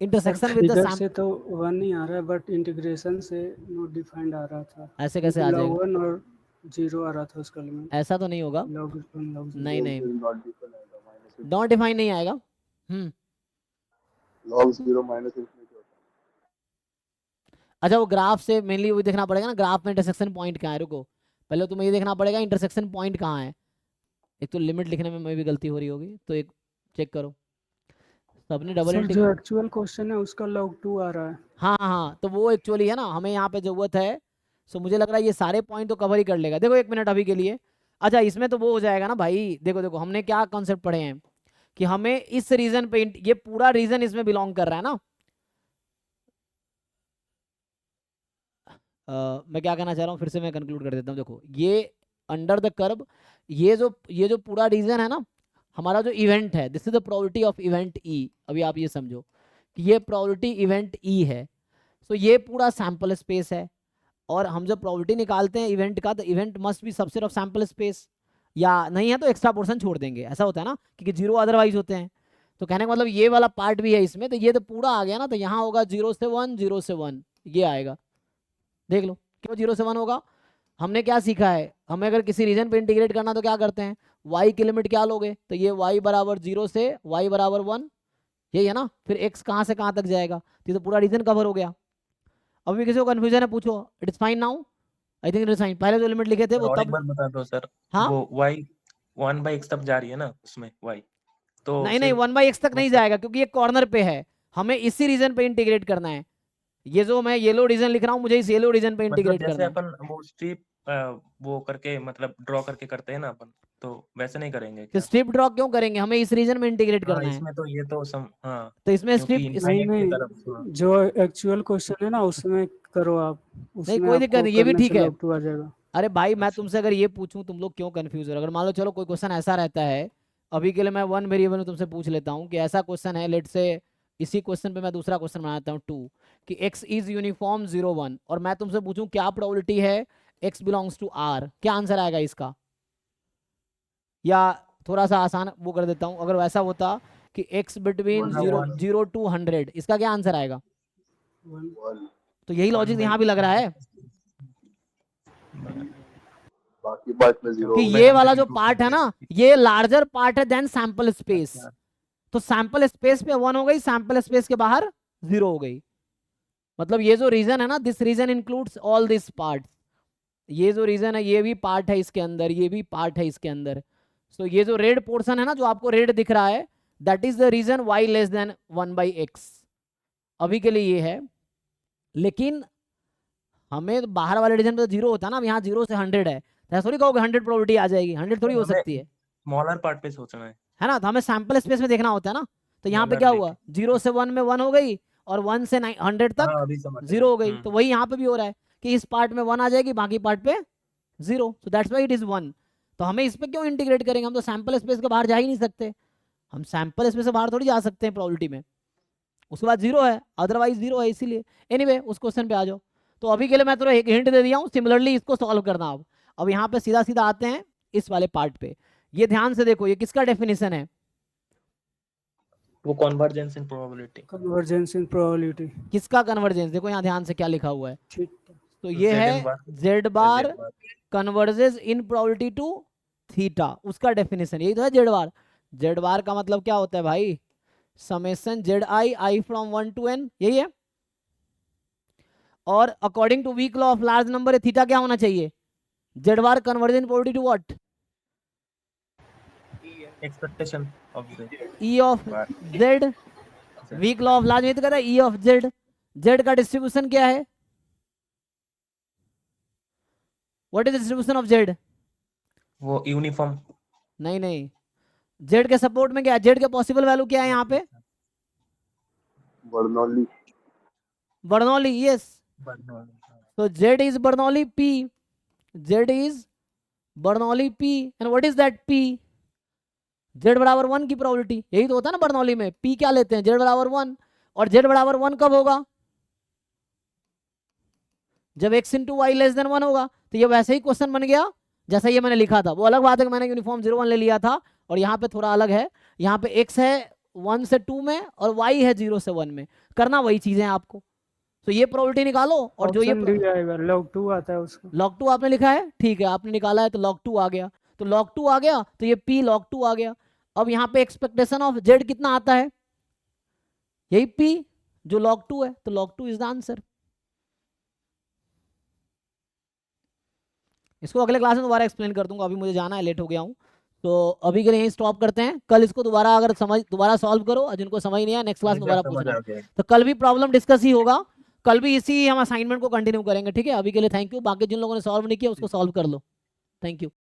intersection with the figure Sam, से तो 1 नहीं आ रहा है, बट इंटीग्रेशन से नॉट डिफाइंड आ रहा था। ऐसे कैसे आ जाएगा? log 1 और 0 आ रहा था उसका लिमिट। ऐसा तो नहीं होगा, log 1 log 0। नहीं नहीं, नॉट डिफाइन आएगा, माइनस नॉट डिफाइन नहीं आएगा। log 0 माइनस इंफिनिटी होता अच्छा वो ग्राफ से मेनली वही देखना पड़ेगा ना, ग्राफ में इंटरसेक्शन पॉइंट कहाँ है। रुको पहले तुम्हें ये देखना पड़ेगा इंटरसेक्शन पॉइंट कहाँ है। एक तो लिमिट लिखने में भी गलती हो रही होगी, तो एक चेक करो। सबने डबल सर इंटीग्रेशन, जो एक्चुअल क्वेश्चन है उसका log 2 आ रहा है। हाँ हाँ, तो वो एक्चुअली है ना, हमें यहाँ पे जरूरत है। सो मुझे लग रहा है ये सारे पॉइंट तो कवर ही कर लेगा। देखो एक मिनट अभी के लिए, अच्छा इसमें तो वो हो जाएगा ना भाई। देखो देखो हमने क्या कॉन्सेप्ट पढ़े हैं कि हमें इस रीजन पे, ये पूरा रीजन इसमें बिलोंग कर रहा है ना। मैं क्या कहना चाह रहा हूँ, फिर से मैं कंक्लूड कर देता हूँ। देखो ये अंडर द कर्व, ये जो पूरा रीजन है ना, हमारा जो इवेंट है, this is the probability of event E. अभी आप ये समझो कि ये प्रोबेबिलिटी इवेंट ई है। तो ये पूरा सैंपल स्पेस है, और हम जब प्रोबेबिलिटी निकालते हैं इवेंट का, तो event must be subset of sample space, या नहीं है तो एक्स्ट्रा पोर्शन छोड़ देंगे। ऐसा होता है ना, क्योंकि 0 अदरवाइज होते हैं। तो कहने का मतलब ये वाला पार्ट भी है इसमें, तो ये तो पूरा आ गया ना। तो यहाँ होगा 0 से 1, 0 से 1, ये आएगा। देख लो क्यों 0 से 1 होगा। हमने क्या सीखा है, हमें अगर किसी रीजन पे इंटीग्रेट करना तो क्या करते हैं, y की लिमिट क्या लोगे, तो ये y बराबर 0 से y बराबर 1, यही है ना। फिर x कहाँ से कहाँ तक जाएगा, तो ये तो पूरा रीजन कवर हो गया। अभी किसी को कंफ्यूजन है पूछो, it is fine now, I think it is fine. पहले जो लिमिट लिखे थे वो और एक तब, बार बता दो सर, हाँ वो y 1/x तब जा रही है ना उसमें y, तो नहीं नहीं फिर 1/x तक नहीं मतलब जाएगा, क्योंकि ये कॉर्नर पे है, हमें इसी रीजन पे इंटीग्रेट करना है। ये जो मैं येलो रीजन लिख रहा हूँ, मुझे इस येलो रीजन पे मतलब इंटीग्रेट जैसे करना है। अपन वो स्ट्रिप वो करके मतलब ड्रॉ करके करते हैं ना अपन, तो वैसे नहीं करेंगे तो क्या? स्ट्रिप ड्रॉ क्यों करेंगे, हमें इस रीजन में इंटीग्रेट हाँ करना है। इसमें तो ये तो हाँ, तो इसमें क्योंकि स्ट्रिप नहीं इनफाइनाइट की नहीं, तरफ हाँ। जो एक्चुअल क्वेश्चन है ना उसमें करो आप, नहीं उसमें कोई दिक्कत आपको नहीं, ये भी करने ठीक से है। log 2 आ जाएगा। अरे भाई मैं अच्छा तुमसे अगर ये पूछूं, तुम लोग क्यों कंफ्यूज हो रहे हो? अगर मान लो चलो कोई क्वेश्चन ऐसा रहता है, अभी के लिए मैं 1 वेरिएबल में तुमसे पूछ लेता हूँ कि ऐसा क्वेश्चन है, लेट से इसी क्वेश्चन पे मैं दूसरा क्वेश्चन बनाता हूँ 2, कि x इज यूनिफॉर्म 0 1, और मैं तुमसे पूछूं क्या प्रोबेबिलिटी है x बिलोंग्स टू r, क्या आंसर आएगा इसका? या थोड़ा सा आसान वो कर देता हूँ, अगर वैसा होता कि x बिटवीन 0 to 100, इसका क्या आंसर आएगा? 1 तो यही लॉजिक यहाँ भी लग रहा है बाकी पार्ट में कि 0 ये वाला जो पार्ट है ना, ये लार्जर पार्ट है देन सैंपल स्पेस। तो सैंपल स्पेस पे 1 हो गई, सैंपल स्पेस के बाहर 0 हो गई। मतलब ये जो रीजन है ना, this region includes all this part. ये जो रीजन है ये भी पार्ट है इसके अंदर, ये भी पार्ट है इसके अंदर। सो ये जो रेड पोर्शन है ना, जो आपको रेड दिख रहा है, that is the region y less than 1/x। अभी के लिए ये है, लेकिन हमें तो बाहर वाले रीजन पे तो 0 होता है ना, अब यहाँ 0 से 100 है, तो ऐसा थोड़ी कहोगे 100 प्रोबेबिलिटी आ जाएगी, 100 थोड़ी हो सकती है स्मॉलर पार्ट पे सोचना है ना। तो हमें सैंपल स्पेस में देखना होता है ना। तो यहाँ पे क्या हुआ, 0 से 1 में 1 हो गई, और 1 से 100 तक हाँ, अभी समझ 0 हो गई। तो वही यहाँ पे भी हो रहा है कि इस पार्ट में 1 आ जाएगी, बाकी पार्ट पे 0। So that's why it is 1। तो हमें इस पे क्यों इंटीग्रेट करेंगे, हम तो सैंपल स्पेस के बाहर जा ही नहीं सकते। हम सैंपल स्पेस से बाहर थोड़ी जा सकते हैं प्रोबेबिलिटी में। उसके बाद 0 है, अदरवाइज 0 है, इसीलिए। एनीवे उस क्वेश्चन पे आ जाओ। तो अभी के लिए मैं थोड़ा एक हिंट दे दिया हूँ, सिमिलरली इसको सॉल्व करना। अब यहाँ पे सीधा सीधा आते हैं इस वाले पार्ट पे। ये ध्यान से देखो, ये किसका डेफिनेशन है? वो कन्वर्जेंस इन प्रोबेबिलिटी। कन्वर्जेंस इन प्रोबेबिलिटी। किसका कन्वर्जेंस? देखो यहाँ ध्यान से क्या लिखा हुआ है। ठीक। तो ये है z bar converges in probability to theta, उसका डेफिनेशन यही तो है जेड बार। जेड बार का मतलब क्या होता है भाई? Summation z i from 1 to n, यही है। और according to weak law of large number theta क्या होना चाहिए? Z bar convergence probability to what? Expectation of E of z. Weak law of large में तो कहता है ई ऑफ जेड। जेड का डिस्ट्रीब्यूशन क्या है? What is distribution of z? वो यूनिफॉर्म। नहीं, जेड के सपोर्ट में क्या है? जेड के पॉसिबल वैल्यू क्या है यहाँ पे? Bernoulli Bernoulli, yes. तो Z is Bernoulli P, Z is Bernoulli P, and what is that P? Z बराबर 1 की प्रोबेबिलिटी, यही तो होता है ना बर्नौली में। पी क्या लेते हैं? जेड बराबर 1। और जेड बराबर 1 कब होगा? जब x इंटू वाई लेस देन 1 होगा। तो ये वैसे ही क्वेश्चन बन गया जैसा ये मैंने लिखा था। वो अलग बात है कि मैंने यूनिफॉर्म 0 1 ले लिया था, और यहाँ पे थोड़ा अलग है। यहाँ पे x है 1 से 2 में, और y है 0 से 1 में। करना वही चीजें आपको। तो ये प्रोबेबिलिटी निकालो, और जो ये log 2 आता है उसका। log 2 आपने लिखा है, ठीक है, आपने निकाला है, तो log 2 आ गया। तो log 2 आ गया, तो ये p log 2 आ गया। अब यहाँ पे एक्सपेक्टेशन ऑफ z कितना आता है? यही p जो log 2 है, तो log 2 इज द आंसर। इसको अगले क्लास में दोबारा एक्सप्लेन कर दूंगा, अभी मुझे जाना है, लेट हो गया हूँ। तो अभी के लिए यहीं स्टॉप करते हैं। कल इसको दोबारा अगर दोबारा सॉल्व करो, और जिनको समझ नहीं आया नेक्स्ट क्लास में दोबारा पूछना। तो कल भी प्रॉब्लम डिस्कस ही होगा, कल भी इसी हम असाइनमेंट को कंटिन्यू करेंगे, ठीक है। अभी के लिए थैंक यू। बाकी जिन लोगों ने सॉल्व नहीं किया उसको सॉल्व कर लो। Thank you.